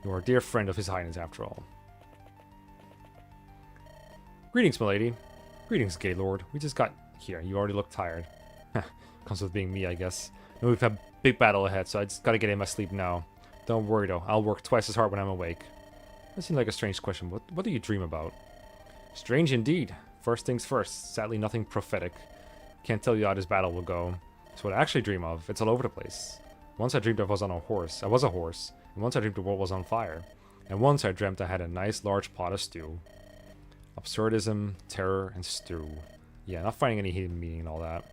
You are a dear friend of His Highness, after all. Greetings, milady. Greetings, Gaylord. We just got here. You already look tired. Comes with being me, I guess. And we've had a big battle ahead, so I just gotta get in my sleep now. Don't worry, though. I'll work twice as hard when I'm awake. That seems like a strange question. What do you dream about? Strange indeed. First things first. Sadly, nothing prophetic. Can't tell you how this battle will go. It's what I actually dream of. It's all over the place. Once I dreamed I was on a horse. I was a horse. And once I dreamed the world was on fire. And once I dreamt I had a nice large pot of stew. Absurdism, terror, and stew. Yeah, not finding any hidden meaning and all that.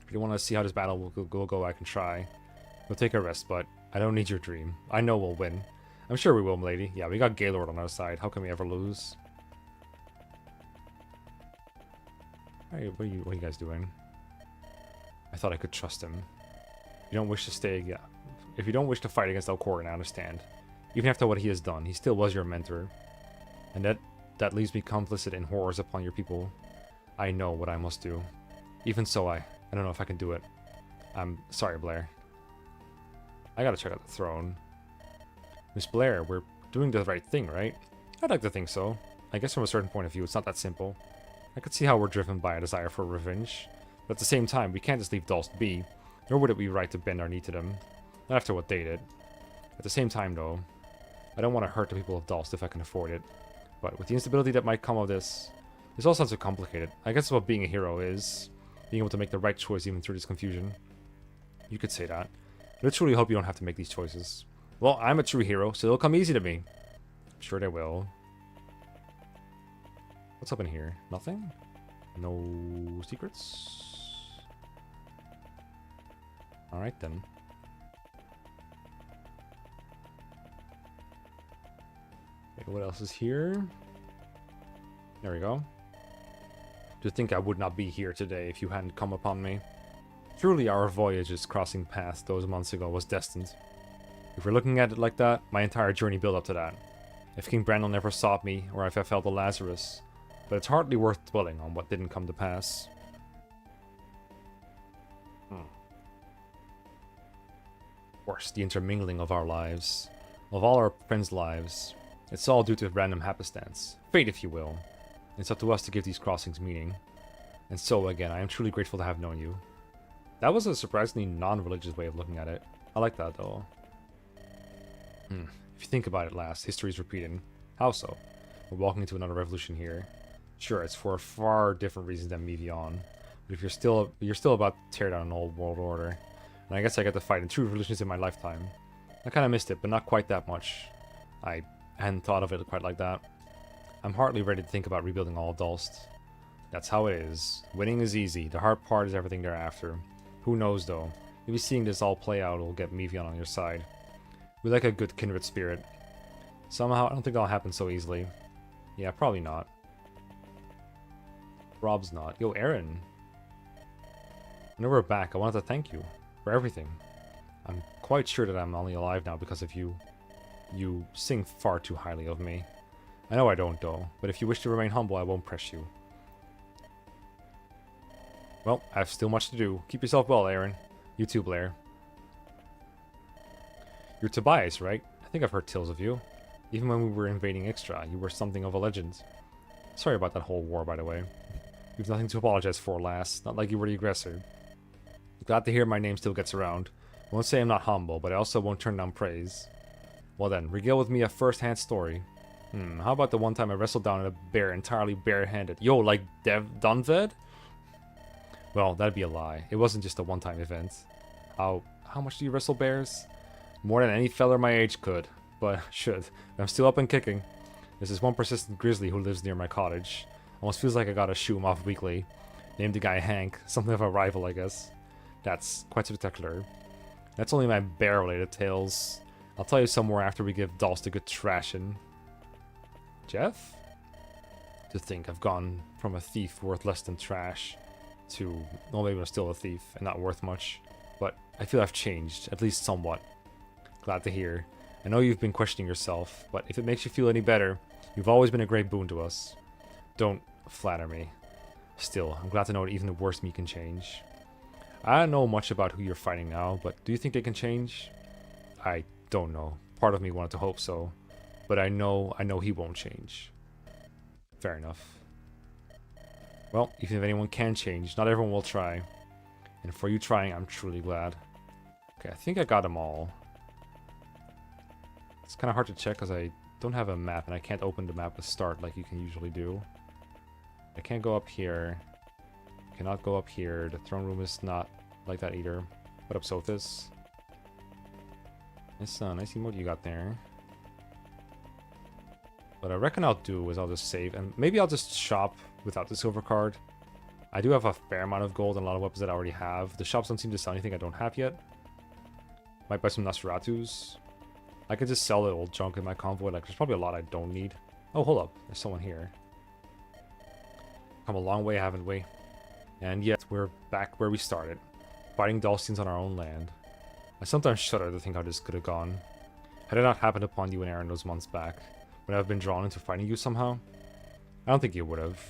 If you want to see how this battle will go, I can try. We'll take a rest, but I don't need your dream. I know we'll win. I'm sure we will, milady. Yeah, we got Gaylord on our side. How can we ever lose? Hey, what are you guys doing? I thought I could trust him. If you don't wish to stay, yeah. If you don't wish to fight against Alcoran, I understand. Even after what he has done, he still was your mentor. And that leaves me complicit in horrors upon your people. I know what I must do. Even so, I don't know if I can do it. I'm sorry, Blair. I gotta check out the throne. Miss Blair, we're doing the right thing, right? I'd like to think so. I guess from a certain point of view, it's not that simple. I could see how we're driven by a desire for revenge. But at the same time, we can't just leave Dulce be. Nor would it be right to bend our knee to them. Not after what they did. At the same time, though, I don't want to hurt the people of Dulce if I can afford it. But with the instability that might come of this all sounds so complicated. I guess what being a hero is. Being able to make the right choice even through this confusion. You could say that. But I truly hope you don't have to make these choices. Well, I'm a true hero, so it'll come easy to me. I'm sure they will. What's up in here? Nothing? No secrets? Alright then. Okay, what else is here? There we go. To think I would not be here today if you hadn't come upon me. Truly our voyages crossing paths those months ago was destined. If we're looking at it like that, my entire journey built up to that. If King Brandon never sought me, or if I fell to Lazarus. But it's hardly worth dwelling on what didn't come to pass. Of course, the intermingling of our lives. Of all our friends' lives. It's all due to random happenstance. Fate, if you will. It's up to us to give these crossings meaning. And so, again, I am truly grateful to have known you. That was a surprisingly non-religious way of looking at it. I like that, though. If you think about it last, history is repeating. How so? We're walking into another revolution here. Sure, it's for far different reasons than Mevion. But if you're still about to tear down an old world order. And I guess I got to fight in 2 revolutions in my lifetime. I kind of missed it, but not quite that much. I hadn't thought of it quite like that. I'm hardly ready to think about rebuilding all of Dulce. That's how it is. Winning is easy. The hard part is everything thereafter. Who knows, though? Maybe seeing this all play out will get Mevion on your side. We like a good kindred spirit. Somehow, I don't think that'll happen so easily. Yeah, probably not. Rob's not. Yo, Aaron. When we're back, I wanted to thank you for everything. I'm quite sure that I'm only alive now because of you. You sing far too highly of me. I know I don't, though, but if you wish to remain humble, I won't press you. Well, I have still much to do. Keep yourself well, Aaron. You too, Blair. You're Tobias, right? I think I've heard tales of you. Even when we were invading Ixtra, you were something of a legend. Sorry about that whole war, by the way. You've nothing to apologize for, lass. Not like you were the aggressor. Glad to hear my name still gets around. I won't say I'm not humble, but I also won't turn down praise. Well then, regale with me a first-hand story. How about the one time I wrestled down a bear entirely barehanded? Yo, like Dunved? Well, that'd be a lie. It wasn't just a one-time event. How much do you wrestle bears? More than any feller my age could. But, I'm still up and kicking. There's this one persistent grizzly who lives near my cottage. Almost feels like I gotta shoo him off weekly. Named the guy Hank. Something of a rival, I guess. That's quite spectacular. That's only my bear-related tales. I'll tell you some more after we give Dolst a good thrashing. Jeff? To think I've gone from a thief worth less than trash to, well, maybe I'm still a thief and not worth much. But I feel I've changed, at least somewhat. Glad to hear. I know you've been questioning yourself, but if it makes you feel any better, you've always been a great boon to us. Don't flatter me. Still, I'm glad to know that even the worst me can change. I don't know much about who you're fighting now, but do you think they can change? I don't know. Part of me wanted to hope so. But I know he won't change. Fair enough. Well, even if anyone can change, not everyone will try. And for you trying, I'm truly glad. Okay, I think I got them all. It's kind of hard to check because I don't have a map and I can't open the map with start like you can usually do. I can't go up here. Cannot go up here. The throne room is not like that either. What up, Sothis? Nice emote you got there. What I reckon I'll do is I'll just save, and maybe I'll just shop without the silver card. I do have a fair amount of gold and a lot of weapons that I already have. The shops don't seem to sell anything I don't have yet. Might buy some Nosferatus. I could just sell the old junk in my convoy. Like, there's probably a lot I don't need. Oh, hold up. There's someone here. Come a long way, haven't we? And yet, we're back where we started. Fighting Dulcians on our own land. I sometimes shudder to think how this could have gone. Had it not happened upon you and Aaron those months back, would I have been drawn into fighting you somehow? I don't think you would have.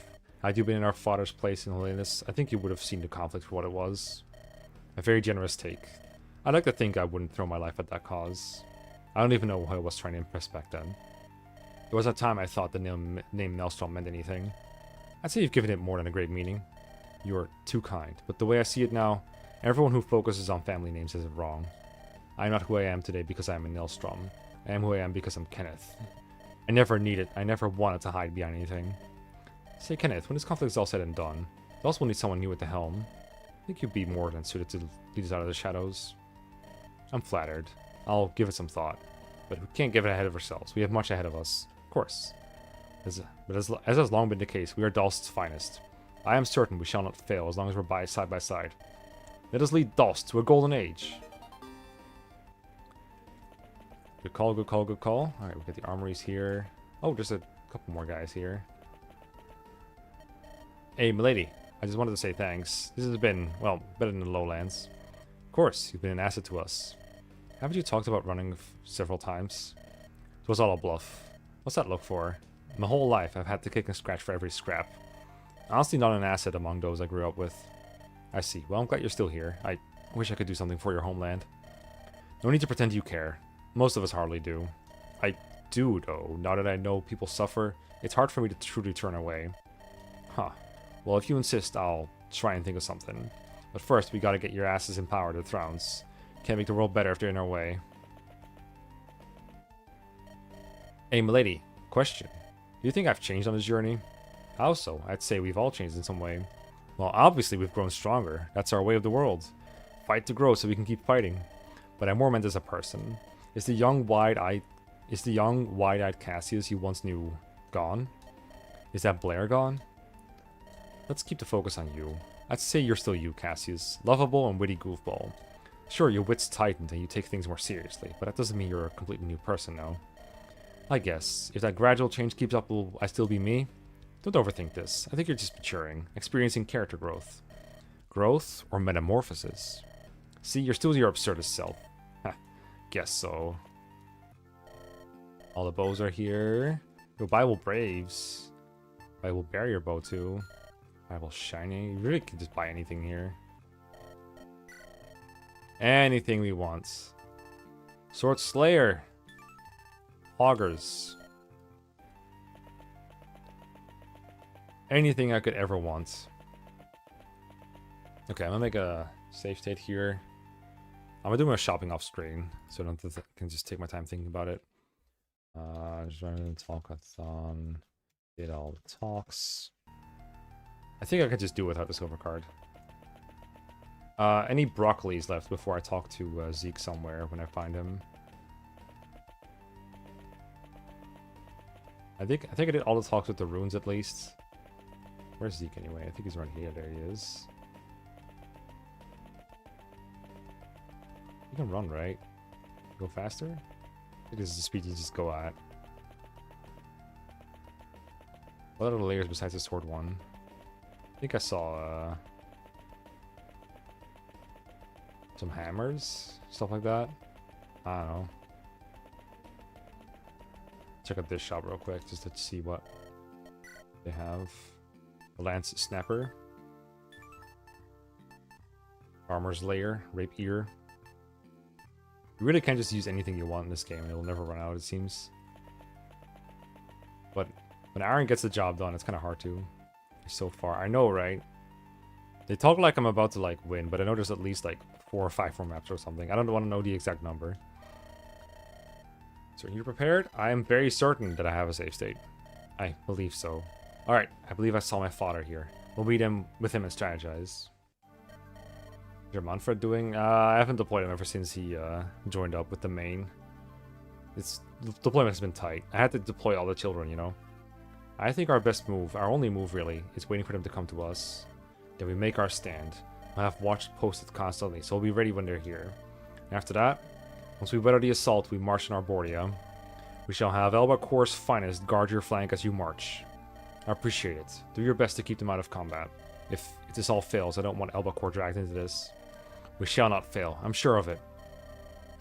Had you been in our father's place in holiness, I think you would have seen the conflict for what it was. A very generous take. I'd like to think I wouldn't throw my life at that cause. I don't even know who I was trying to impress back then. There was a time I thought the name Maelstrom meant anything. I'd say you've given it more than a great meaning. You are too kind, but the way I see it now, everyone who focuses on family names is wrong. I'm not who I am today because I'm a Maelstrom. I am who I am because I'm Kenneth. I never wanted to hide behind anything. Say, Kenneth, when this conflict is all said and done, Dulce will need someone new at the helm. I think you'd be more than suited to lead us out of the shadows. I'm flattered. I'll give it some thought. But we can't give it ahead of ourselves. We have much ahead of us. Of course. But as has long been the case, we are Dulst's finest. I am certain we shall not fail as long as we're side by side. Let us lead Dulst to a golden age. Good call, good call, good call. Alright, we got the armories here. Oh, there's a couple more guys here. Hey, milady. I just wanted to say thanks. This has been, well, better than the lowlands. Of course, you've been an asset to us. Haven't you talked about running several times? It was all a bluff. What's that look for? My whole life, I've had to kick and scratch for every scrap. Honestly, not an asset among those I grew up with. I see. Well, I'm glad you're still here. I wish I could do something for your homeland. No need to pretend you care. Most of us hardly do. I do, though. Now that I know people suffer, it's hard for me to truly turn away. Huh. Well, if you insist, I'll try and think of something. But first, we gotta get your asses in power to the thrones. Can't make the world better if they're in our way. Hey, milady. Question. Do you think I've changed on this journey? How so? I'd say we've all changed in some way. Well, obviously we've grown stronger. That's our way of the world. Fight to grow so we can keep fighting. But I more meant as a person. Is the young wide-eyed Cassius you once knew gone? Is that Blair gone? Let's keep the focus on you. I'd say you're still you, Cassius. Lovable and witty goofball. Sure, your wits tightened and you take things more seriously, but that doesn't mean you're a completely new person now. I guess, if that gradual change keeps up, will I still be me? Don't overthink this. I think you're just maturing, experiencing character growth. Growth or metamorphosis? See, you're still your absurdist self. guess so. All the bows are here. Yo, Bible Braves. Bible Barrier Bow too. Bible Shiny. You really can just buy anything here. Anything we want. Sword Slayer. Augers. Anything I could ever want. Okay, I'm gonna make a save state here. I'm gonna do my shopping off screen, so I don't can just take my time thinking about it. Talkathon. Did all the talks. I think I could just do it without the silver card. Any broccolis left before I talk to Zeke somewhere when I find him? I think I did all the talks with the runes at least. Where's Zeke anyway? I think he's right here. There he is. You can run, right? Go faster? I think this is the speed you just go at. What other layers besides the sword one? I think I saw some hammers, stuff like that. I don't know. Check out this shop real quick just to see what they have. A lance snapper, armor's layer, rapier. You really can't just use anything you want in this game, and it'll never run out, it seems. But when Aaron gets the job done, it's kind of hard to. So far, I know, right? They talk like I'm about to like win, but I know there's at least like 4 or 5 more maps or something. I don't want to know the exact number. So are you prepared? I am very certain that I have a save state. I believe so. Alright, I believe I saw my father here. We'll meet him with him and strategize. What's Manfred doing? I haven't deployed him ever since he joined up with the main. The deployment has been tight. I had to deploy all the children, you know. I think our best move, our only move really, is waiting for them to come to us. Then we make our stand. We'll have watch posted constantly, so we'll be ready when they're here. And after that, once we weather the assault, we march in Arborea. We shall have Elbacor's finest guard your flank as you march. I appreciate it. Do your best to keep them out of combat. If this all fails, I don't want Elbacor dragged into this. We shall not fail, I'm sure of it.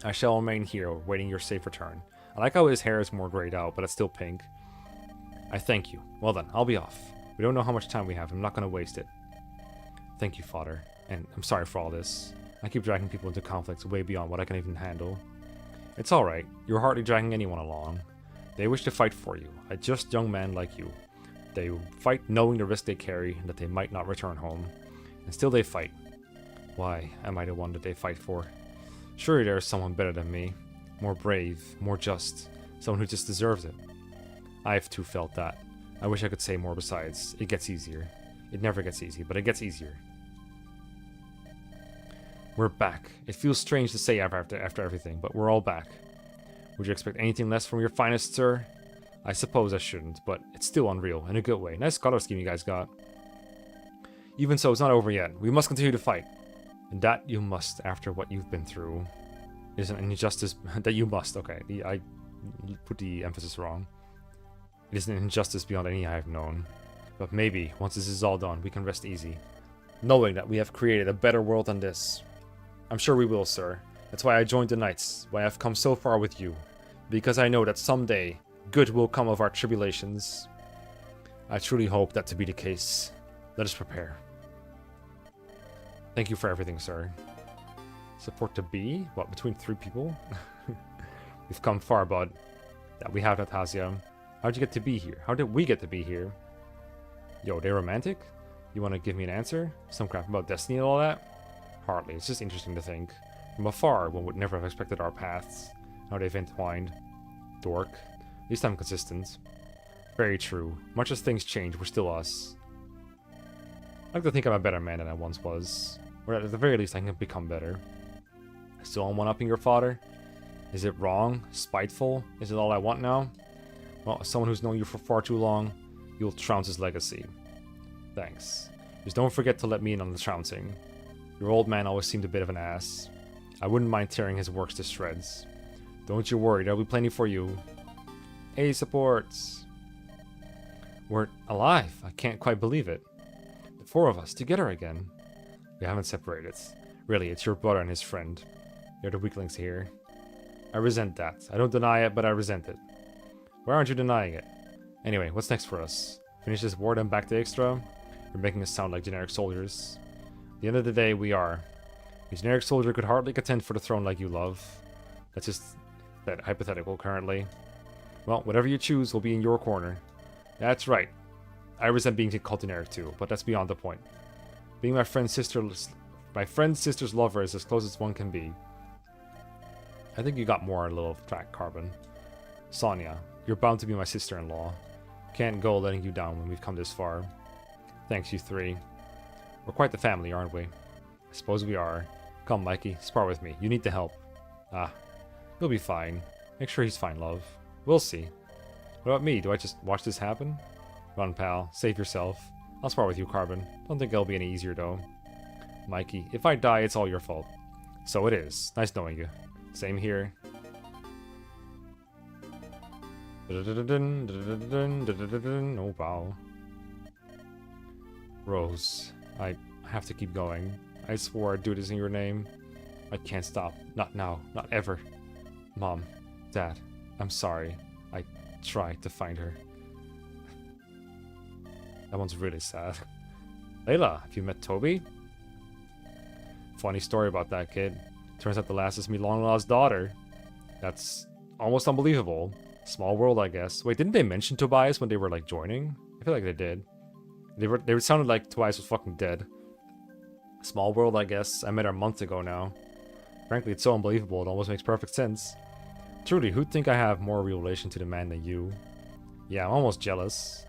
I shall remain here, waiting your safe return. I like how his hair is more grayed out, but it's still pink. I thank you. Well then, I'll be off. We don't know how much time we have. I'm not going to waste it. Thank you, Father. And I'm sorry for all this. I keep dragging people into conflicts way beyond what I can even handle. It's alright. You're hardly dragging anyone along. They wish to fight for you. A just young man like you. They fight knowing the risk they carry and that they might not return home. And still they fight. Why am I the one that they fight for? Surely there is someone better than me. More brave, more just. Someone who just deserves it. I've too felt that. I wish I could say more besides. It gets easier. It never gets easy, but it gets easier. We're back. It feels strange to say after everything, but we're all back. Would you expect anything less from your finest, sir? I suppose I shouldn't, but it's still unreal, in a good way. Nice color scheme you guys got. Even so, it's not over yet. We must continue to fight. And that you must, after what you've been through. It is an injustice that you must. Okay, I put the emphasis wrong. It is an injustice beyond any I have known. But maybe, once this is all done, we can rest easy. Knowing that we have created a better world than this. I'm sure we will, sir. That's why I joined the Knights, why I've come so far with you. Because I know that someday, good will come of our tribulations. I truly hope that to be the case. Let us prepare. Thank you for everything, sir. Support to be? What, between 3 people? We've come far, bud. That we have, Natasia. How'd you get to be here? How did we get to be here? Yo, they're romantic? You want to give me an answer? Some crap about destiny and all that? Hardly. It's just interesting to think. From afar, one would never have expected our paths. How they've entwined. Dork. At least I'm consistent. Very true. Much as things change, we're still us. I like to think I'm a better man than I once was. Or at the very least, I can become better. Still on one-upping your father? Is it wrong? Spiteful? Is it all I want now? Well, as someone who's known you for far too long, you'll trounce his legacy. Thanks. Just don't forget to let me in on the trouncing. Your old man always seemed a bit of an ass. I wouldn't mind tearing his works to shreds. Don't you worry, there'll be plenty for you. Hey, supports! We're alive. I can't quite believe it. The 4 of us, together again. We haven't separated. Really, it's your brother and his friend. They're the weaklings here. I resent that. I don't deny it, but I resent it. Why aren't you denying it? Anyway, what's next for us? Finish this war, then back to Extra? You're making us sound like generic soldiers. At the end of the day, we are. A generic soldier could hardly contend for the throne like you love. That's just that hypothetical currently. Well, whatever you choose will be in your corner. That's right. I resent being called generic too, but that's beyond the point. Being my friend's sister's lover is as close as one can be. I think you got more a little track, Carbon. Sonia, you're bound to be my sister-in-law. Can't go letting you down when we've come this far. Thanks, you three. We're quite the family, aren't we? I suppose we are. Come, Mikey, spar with me. You need the help. Ah, you'll be fine. Make sure he's fine, love. We'll see. What about me? Do I just watch this happen? Run, pal. Save yourself. I'll spar with you, Carbon. Don't think it'll be any easier, though. Mikey, if I die, it's all your fault. So it is. Nice knowing you. Same here. Oh, wow. Rose, I have to keep going. I swore I'd do this in your name. I can't stop. Not now. Not ever. Mom. Dad. I'm sorry. I tried to find her. That one's really sad. Layla, have you met Toby? Funny story about that kid. Turns out the lass is me long-lost daughter. That's almost unbelievable. Small world, I guess. Wait, didn't they mention Tobias when they were, like, joining? I feel like they did. They sounded like Tobias was fucking dead. Small world, I guess. I met her a month ago now. Frankly, it's so unbelievable, it almost makes perfect sense. Truly, who'd think I have more real relation to the man than you? Yeah, I'm almost jealous.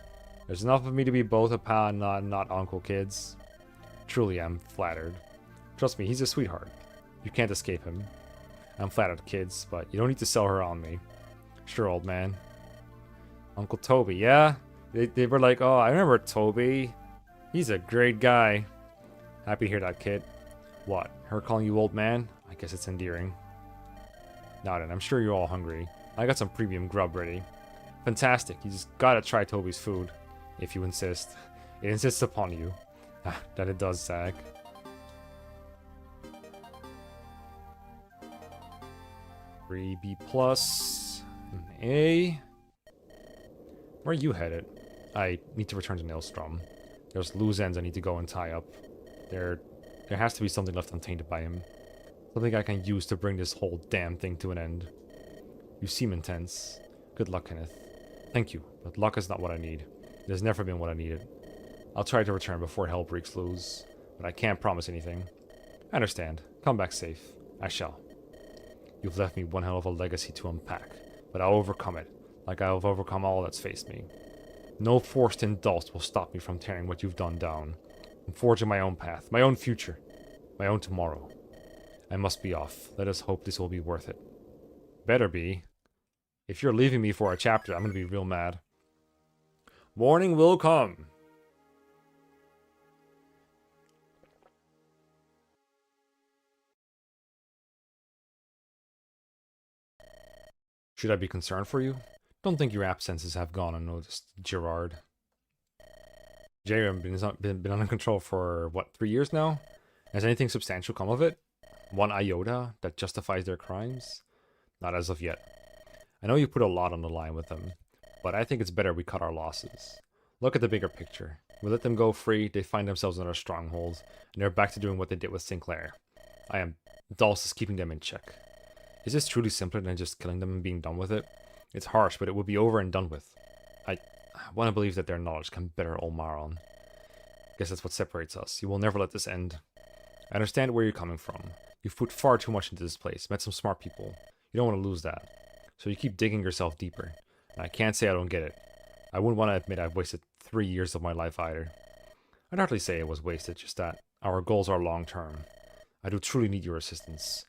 There's enough of me to be both a pal and not uncle, kids. Truly, I'm flattered. Trust me, he's a sweetheart. You can't escape him. I'm flattered, kids, but you don't need to sell her on me. Sure, old man. Uncle Toby, yeah? They were like, oh, I remember Toby. He's a great guy. Happy to hear that, kid. What, her calling you old man? I guess it's endearing. Now then, I'm sure you're all hungry. I got some premium grub ready. Fantastic, you just gotta try Toby's food. If you insist. It insists upon you. Ah, that it does, Zach. 3 B+, an A. Where are you headed? I need to return to Nailstrom. There's loose ends I need to go and tie up. There has to be something left untainted by him. Something I can use to bring this whole damn thing to an end. You seem intense. Good luck, Kenneth. Thank you, but luck is not what I need. It has never been what I needed. I'll try to return before hell breaks loose, but I can't promise anything. I understand. Come back safe. I shall. You've left me one hell of a legacy to unpack, but I'll overcome it, like I've overcome all that's faced me. No forced indulge will stop me from tearing what you've done down. I'm forging my own path, my own future, my own tomorrow. I must be off. Let us hope this will be worth it. Better be. If you're leaving me for a chapter, I'm gonna be real mad. Morning will come. Should I be concerned for you? Don't think your absences have gone unnoticed, Gerard. Jerem been under control for, what, 3 years now? Has anything substantial come of it? One iota that justifies their crimes? Not as of yet. I know you put a lot on the line with them, but I think it's better we cut our losses. Look at the bigger picture. We let them go free, they find themselves in our stronghold, and they're back to doing what they did with Sinclair. Dulce is keeping them in check. Is this truly simpler than just killing them and being done with it? It's harsh, but it would be over and done with. I want to believe that their knowledge can better Olmaron. Guess that's what separates us. You will never let this end. I understand where you're coming from. You've put far too much into this place, met some smart people. You don't want to lose that. So you keep digging yourself deeper. And I can't say I don't get it. I wouldn't want to admit I've wasted 3 years of my life either. I'd hardly say it was wasted, just that our goals are long-term. I do truly need your assistance.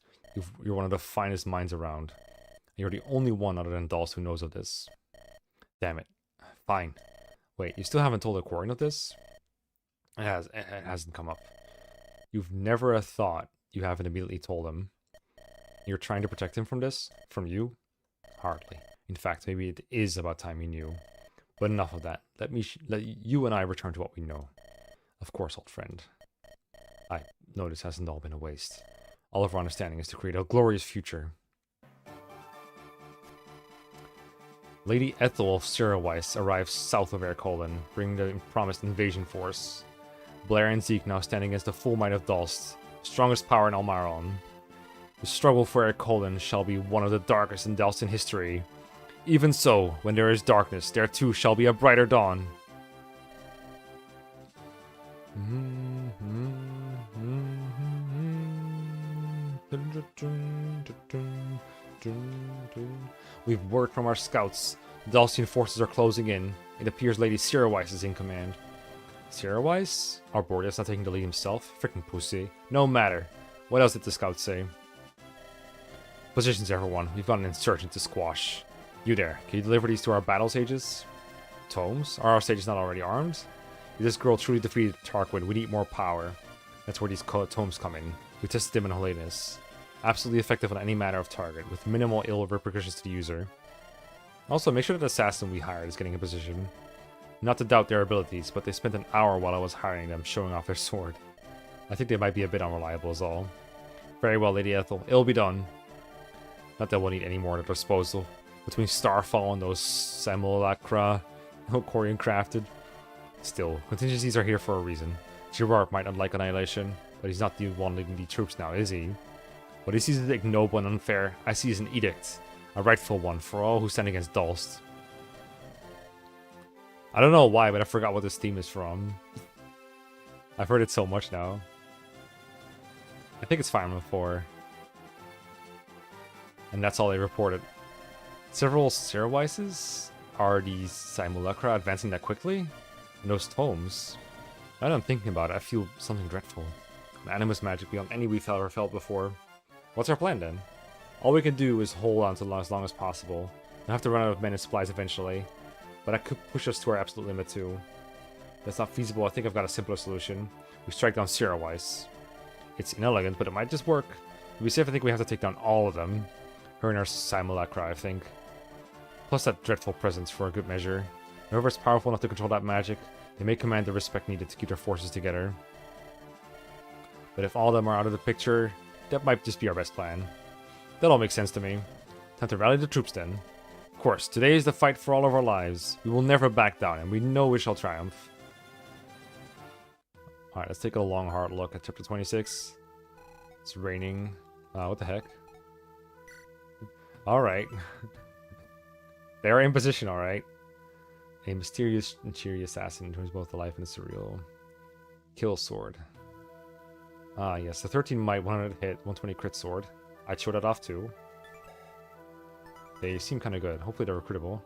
You're one of the finest minds around. And you're the only one other than Dulce who knows of this. Damn it. Fine. Wait, you still haven't told Aquarian of this? It hasn't come up. You've never a thought you haven't immediately told him. You're trying to protect him from this? From you? Hardly. In fact, maybe it is about time he knew. But enough of that. Let you and I return to what we know. Of course, old friend. I know this hasn't all been a waste. All of our understanding is to create a glorious future. Lady Ethel of Siroweiss arrives south of Erkolen, bringing the promised invasion force. Blair and Zeke now standing against the full might of Dalst, strongest power in Almaron. The struggle for Erkolen shall be one of the darkest in Dalston history. Even so, when there is darkness, there too shall be a brighter dawn. We've word from our scouts. The Dalstian forces are closing in. It appears Lady Siroweiss is in command. Siroweiss? Arbordius not taking the lead himself? Frickin' pussy. No matter. What else did the scouts say? Positions, everyone. We've got an insurgent to squash. You there. Can you deliver these to our battle sages? Tomes? Are our sages not already armed? If this girl truly defeated Tarquin, we need more power. That's where these tomes come in. We tested them in holiness. Absolutely effective on any matter of target, with minimal ill repercussions to the user. Also, make sure that the assassin we hired is getting a position. Not to doubt their abilities, but they spent an hour while I was hiring them showing off their sword. I think they might be a bit unreliable is all. Very well, Lady Ethel. It'll be done. Not that we'll need any more at our disposal. Between Starfall and those simulacra Corian crafted. Still, contingencies are here for a reason. Girard might not like annihilation, but he's not the one leading the troops now, is he? What he sees as ignoble and unfair, I see as an edict. A rightful one for all who stand against Dalst. I don't know why, but I forgot what this theme is from. I've heard it so much now. I think it's Fire Emblem 4. And that's all they reported. Several Sirowises? Are these simulacra advancing that quickly? And those tomes? Now that I'm thinking about it, I feel something dreadful. An animus magic beyond any we've ever felt before. What's our plan then? All we can do is hold on to as long as possible. We'll have to run out of men and supplies eventually. But that could push us to our absolute limit too. That's not feasible. I think I've got a simpler solution. We strike down Siroweiss. It's inelegant, but it might just work. To be safe, I think we have to take down all of them. Her and our simulacra, I think. Plus that dreadful presence for a good measure. Whoever's powerful enough to control that magic, they may command the respect needed to keep their forces together. But if all of them are out of the picture, that might just be our best plan. That all makes sense to me. Time to rally the troops then. Of course, today is the fight for all of our lives. We will never back down, and we know we shall triumph. Alright, let's take a long, hard look at chapter 26. It's raining. What the heck? Alright. They are in position, alright. A mysterious and cheery assassin turns both the life and the surreal. Kill sword. Ah, yes, the 13 might, 100 hit, 120 crit sword. I'd show that off too. They seem kind of good. Hopefully they're recruitable.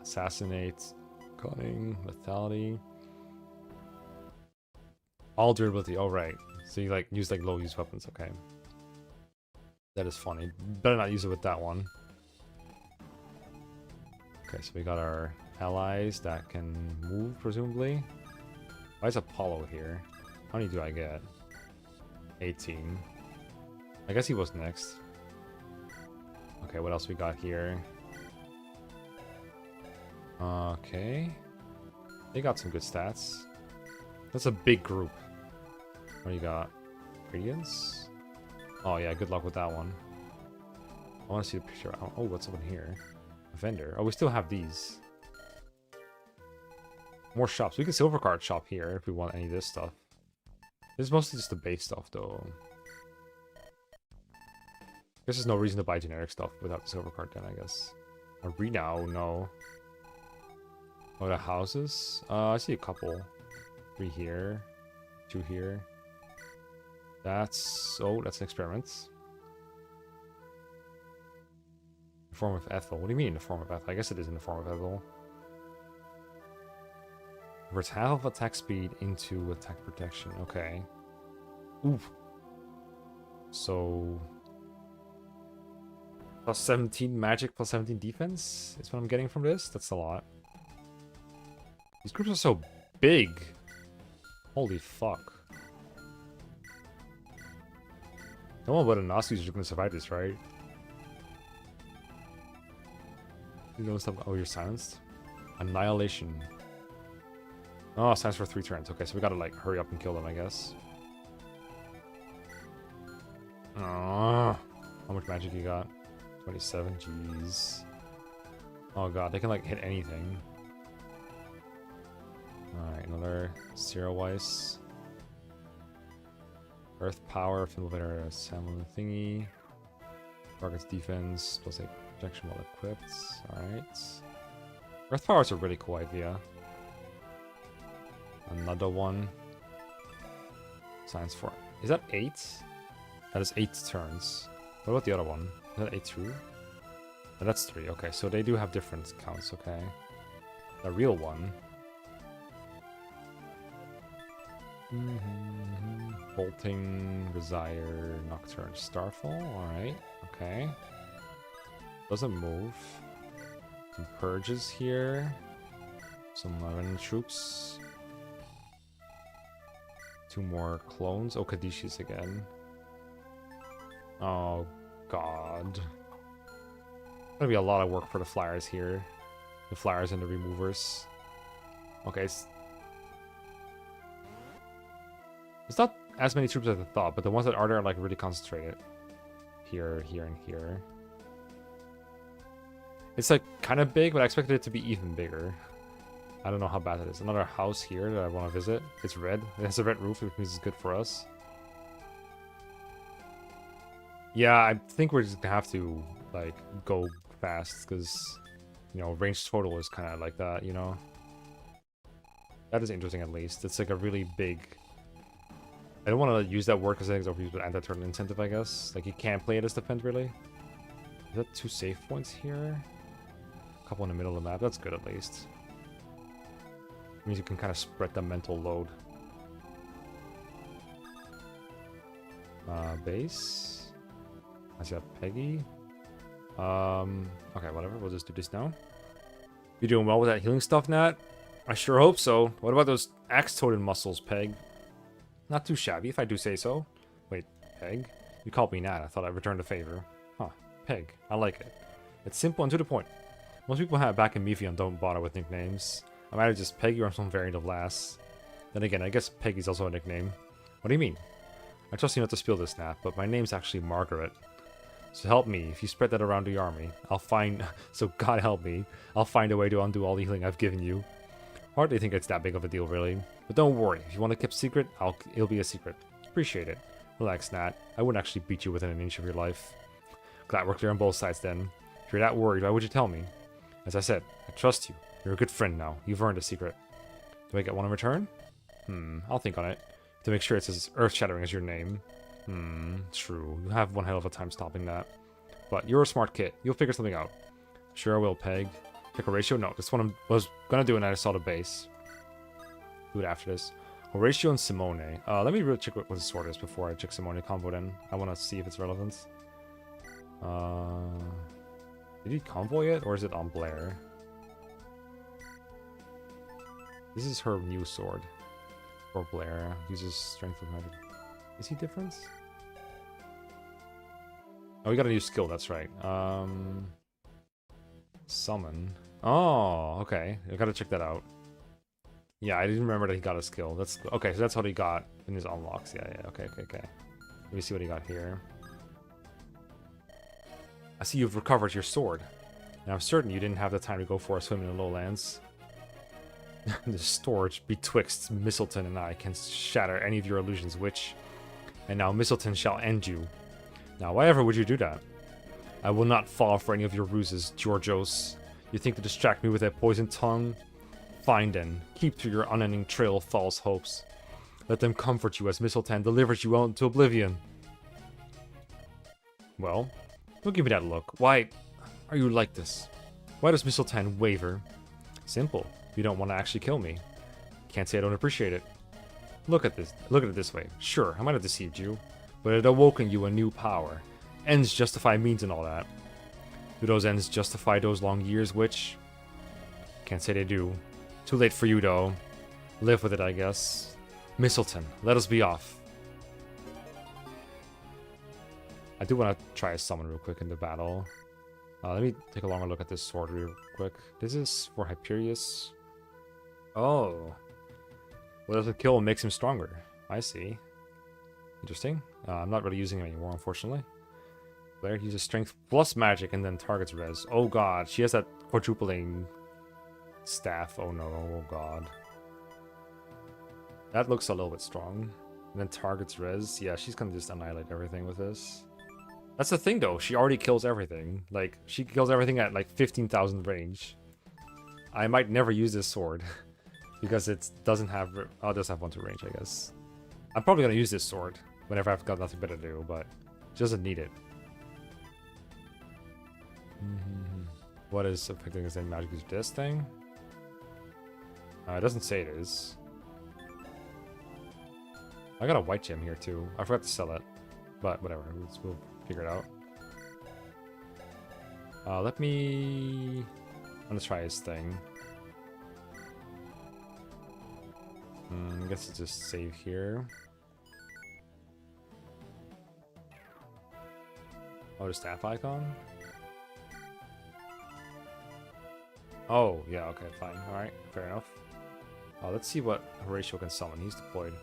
Assassinate, cunning, lethality. All durability. Oh, right. So you like use like low use weapons. Okay. That is funny. Better not use it with that one. Okay, so we got our allies that can move, presumably. Why is Apollo here? How many do I get? 18. I guess he was next. Okay, what else we got here? Okay. They got some good stats. That's a big group. What do you got? Ingredients? Oh yeah, good luck with that one. I want to see the picture. Oh, what's up in here? A vendor. Oh, we still have these. More shops. We can silver card shop here if we want any of this stuff. This is mostly just the base stuff, though. Guess there's no reason to buy generic stuff without the silver card then, I guess. Arena, oh no. Oh, the houses? I see a couple. 3 here. 2 here. That's... oh, that's an experiment. The form of Ethel. What do you mean in the form of Ethel? I guess it is in the form of Ethel. Converts half of attack speed into attack protection. Okay. Ooh. So... plus 17 magic, plus 17 defense is what I'm getting from this. That's a lot. These groups are so big. Holy fuck. No one but a Nazi is going to survive this, right? You know something? Oh, you're silenced? Annihilation. Oh, silence for 3 turns. Okay, so we gotta, like, hurry up and kill them, I guess. Oh, how much magic you got? 27, jeez. Oh god, they can like hit anything. Alright, another Zero Ice. Earth Power, Fiddlebetter, Salmon Thingy. Target's defense, plus 8 protection while equipped. Alright. Earth Power is a really cool idea. Another one. Science 4. Is that 8? That is 8 turns. What about the other one? Is that 8 too? Oh, that's 3. Okay, so they do have different counts, okay. The real one. Bolting, Desire, Nocturne, Starfall. Alright, okay. Doesn't move. Some Purges here. Some Retina troops. 2 more clones. Oh, Kadishis again. Oh, God. Gonna be a lot of work for the flyers here. The flyers and the removers. Okay, it's not as many troops as I thought, but the ones that are there are like really concentrated. Here, here, and here. It's like kind of big, but I expected it to be even bigger. I don't know how bad it is. Another house here that I want to visit. It's red. It has a red roof, which means it's good for us. Yeah, I think we're just gonna have to like go fast because, you know, range total is kind of like that, you know. That is interesting at least. It's like a really big. I don't want to use that word because I think it's overused with anti-turtle incentive, I guess. Like you can't play it as defend really. Is that 2 save points here? A couple in the middle of the map. That's good at least. Means you can kind of spread the mental load. Base. I see that Peggy. Okay, whatever. We'll just do this now. You doing well with that healing stuff, Nat? I sure hope so. What about those axe-toted muscles, Peg? Not too shabby, if I do say so. Wait, Peg? You called me Nat. I thought I'd return the favor. Huh. Peg. I like it. It's simple and to the point. Most people have back in Mefion don't bother with nicknames. I might have just Peggy or some variant of Lass. Then again, I guess Peggy's also a nickname. What do you mean? I trust you not to spill this, Nat, but my name's actually Margaret. So help me, if you spread that around the army, I'll find... So God help me, I'll find a way to undo all the healing I've given you. Hardly think it's that big of a deal, really. But don't worry, if you want it kept secret, it'll be a secret. Appreciate it. Relax, Nat. I wouldn't actually beat you within an inch of your life. Glad we're clear on both sides, then. If you're that worried, why would you tell me? As I said, I trust you. You're a good friend now. You've earned a secret. Do I get one in return? I'll think on it. To make sure it's as earth-shattering as your name. True. You have one hell of a time stopping that. But you're a smart kid. You'll figure something out. Sure I will, Peg. Check Horatio? No, this one I was gonna do when I saw the base. Do it after this. Horatio and Simone. Let me really check what the sword is before I check Simone combo then. I want to see if it's relevant. Did he convoy it, or is it on Blair? This is her new sword. For Blair. Uses strength of magic. Is he different? Oh, we got a new skill, that's right. Summon. Oh, okay. I gotta check that out. Yeah, I didn't remember that he got a skill. That's okay, so that's what he got in his unlocks. Yeah, okay. Let me see what he got here. I see you've recovered your sword. And I'm certain you didn't have the time to go for a swim in the lowlands. The storage betwixt Mistleton and I can shatter any of your illusions, and now Mistleton shall end you. Now, why ever would you do that? I will not fall for any of your ruses, Georgios. You think to distract me with that poisoned tongue? Fine then, keep to your unending trail of false hopes. Let them comfort you as Mistleton delivers you out into oblivion. Well, don't give me that look. Why are you like this? Why does Mistleton waver? Simple. You don't want to actually kill me. Can't say I don't appreciate it. Look at it this way. Sure, I might have deceived you, but it awoken you a new power. Ends justify means and all that. Do those ends justify those long years, which? Can't say they do. Too late for you, though. Live with it, I guess. Mistleton, let us be off. I do want to try a summon real quick in the battle. Let me take a longer look at this sword real quick. This is for Hyperius. Oh. What does it kill and makes him stronger? I see. Interesting. I'm not really using him anymore, unfortunately. Blair uses strength plus magic and then targets res. Oh god, she has that quadrupling staff. Oh no, oh god. That looks a little bit strong. And then targets res. Yeah, she's gonna just annihilate everything with this. That's the thing though, she already kills everything. Like, she kills everything at like 15,000 range. I might never use this sword. Because it doesn't have... Oh, it does have 1 to range, I guess. I'm probably gonna use this sword whenever I've got nothing better to do, but she doesn't need it. What is affecting the same magic as this thing? It doesn't say it is. I got a white gem here too. I forgot to sell it, but whatever. We'll figure it out. Let me... I'm gonna try his thing. I guess it's just save here. Oh, the staff icon? Oh, yeah, okay, fine. Alright, fair enough. Let's see what Horatio can summon. He's deployed.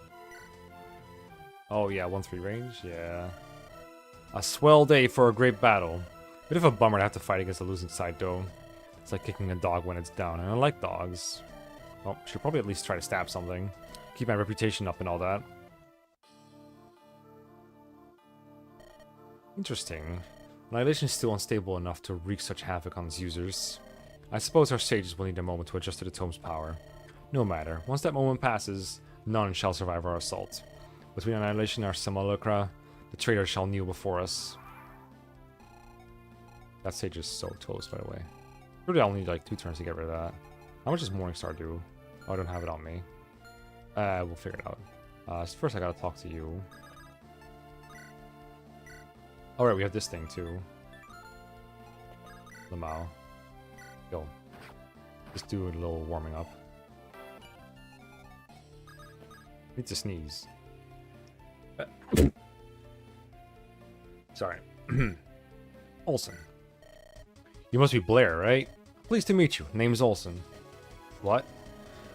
Oh, yeah, 1-3 range? Yeah. A swell day for a great battle. Bit of a bummer to have to fight against the losing side, though. It's like kicking a dog when it's down, and I like dogs. Well, should probably at least try to stab something. Keep my reputation up and all that. Interesting. Annihilation is still unstable enough to wreak such havoc on its users. I suppose our sages will need a moment to adjust to the tome's power. No matter. Once that moment passes, none shall survive our assault. Between Annihilation and our Simulacra, the traitor shall kneel before us. That sage is so toast, by the way. Really, I'll need like 2 turns to get rid of that. How much does Morningstar do? Oh, I don't have it on me. We'll figure it out. So first I gotta talk to you. Alright, we have this thing too. Lamau. Go. Just do a little warming up. Need to sneeze. Sorry. Olsen. You must be Blair, right? Pleased to meet you. Name's Olsen. What?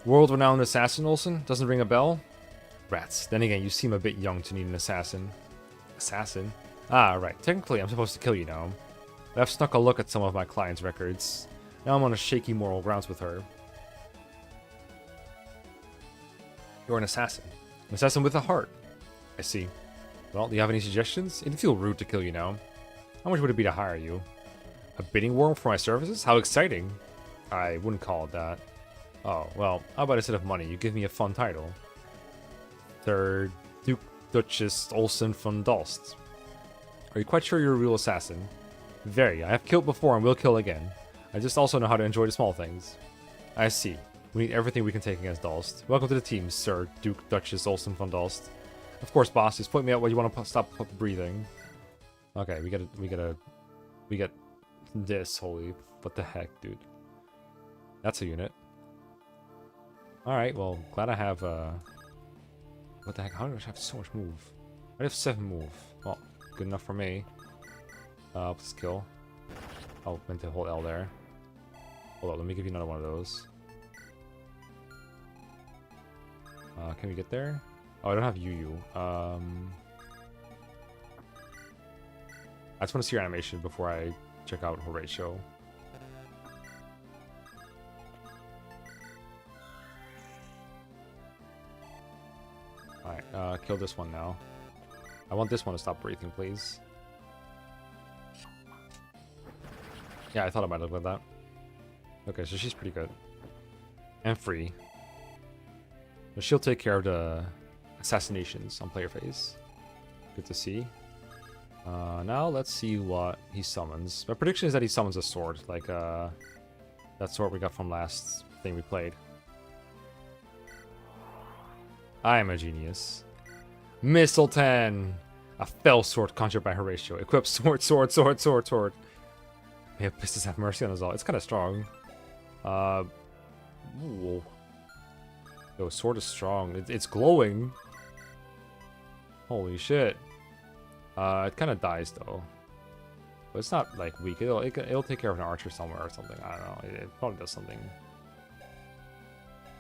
World-renowned assassin, Olsen? Doesn't ring a bell? Rats. Then again, you seem a bit young to need an assassin. Assassin? Ah, right. Technically, I'm supposed to kill you now. But I've snuck a look at some of my client's records. Now I'm on a shaky moral grounds with her. You're an assassin. An assassin with a heart. I see. Well, do you have any suggestions? It'd feel rude to kill you now. How much would it be to hire you? A bidding war for my services? How exciting. I wouldn't call it that. Oh, well, how about instead of money, you give me a fun title? Third Duke Duchess Olsen von Dolst. Are you quite sure you're a real assassin? Very. I have killed before and will kill again. I just also know how to enjoy the small things. I see. We need everything we can take against Dolst. Welcome to the team, Sir Duke Duchess Olsen von Dolst. Of course, boss. Just point me out what you want to stop breathing. Okay, we get this. Holy, what the heck, dude? That's a unit. All right. Well, glad I have. What the heck? How do I have so much move? I have 7 move. Well, good enough for me. Skill. Oh, meant to hold L there. Hold on. Let me give you another one of those. Can we get there? Oh, I don't have UU. I just want to see your animation before I check out Horatio. Alright, kill this one now. I want this one to stop breathing, please. Yeah, I thought I might live with that. Okay, so she's pretty good. And free. But she'll take care of the assassinations on player phase. Good to see. Now let's see what he summons. My prediction is that he summons a sword, like that sword we got from last thing we played. I am a genius. Mistletoe! A fell sword conjured by Horatio. Equip sword, sword, sword, sword, sword. May have Pistis have mercy on us all. It's kind of strong. Ooh. Yo, sword is strong. It's glowing. Holy shit. It kind of dies though. But it's not like weak. It'll take care of an archer somewhere or something. I don't know. It probably does something.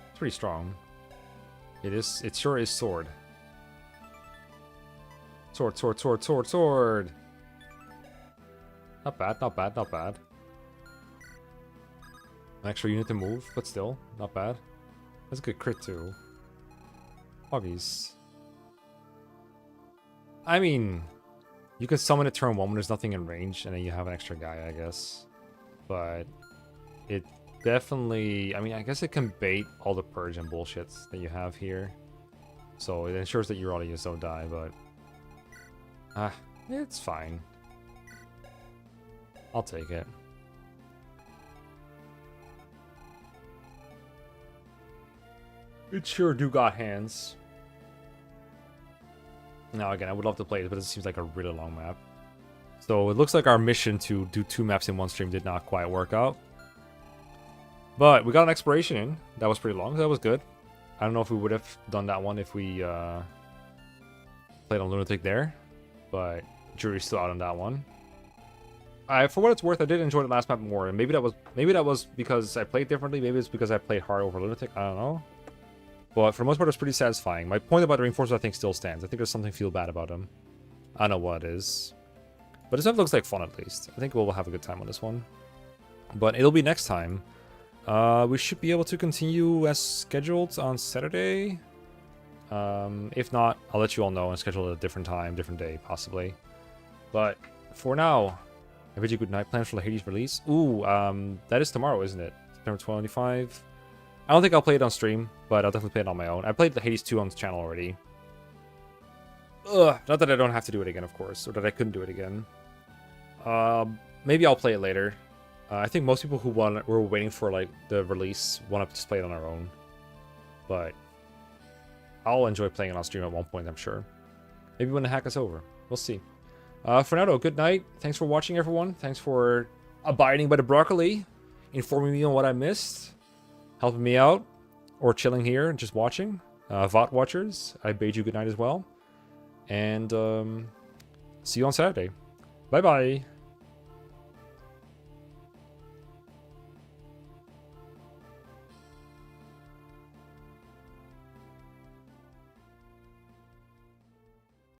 It's pretty strong. It is. It sure is sword. Sword, sword, sword, sword, sword. Not bad, not bad, not bad. An extra unit to move, but still, not bad. That's a good crit too. Hoggies. I mean, you can summon it turn 1 when there's nothing in range, and then you have an extra guy, I guess. But it definitely... I mean, I guess it can bait all the purge and bullshits that you have here. So it ensures that your audience don't die, but... it's fine. I'll take it. It sure do got hands. Now again, I would love to play it, but it seems like a really long map. So it looks like our mission to do 2 maps in one stream did not quite work out. But we got an exploration in. That was pretty long. That was good. I don't know if we would have done that one if we played on Lunatic there. But jury's still out on that one. For what it's worth, I did enjoy the last map more. And maybe that was because I played differently. Maybe it's because I played hard over Lunatic. I don't know. But for the most part, it was pretty satisfying. My point about the reinforcers, I think, still stands. I think there's something feel bad about them. I don't know what it is. But this one looks like fun, at least. I think we'll have a good time on this one. But it'll be next time. We should be able to continue as scheduled on Saturday. If not, I'll let you all know and schedule at a different time, different day, possibly. But for now, I bid you good night. Plans for the Hades release. Ooh, that is tomorrow, isn't it? September 25. I don't think I'll play it on stream, but I'll definitely play it on my own. I played the Hades 2 on the channel already. Ugh, not that I don't have to do it again, of course, or that I couldn't do it again. Maybe I'll play it later. I think most people who were waiting for like the release want to just play it on our own. But I'll enjoy playing it on stream at one point, I'm sure. Maybe when the hack is over. We'll see. For now, though, good night. Thanks for watching, everyone. Thanks for abiding by the broccoli, informing me on what I missed, helping me out, or chilling here and just watching. VOD watchers, I bade you good night as well. And see you on Saturday. Bye-bye.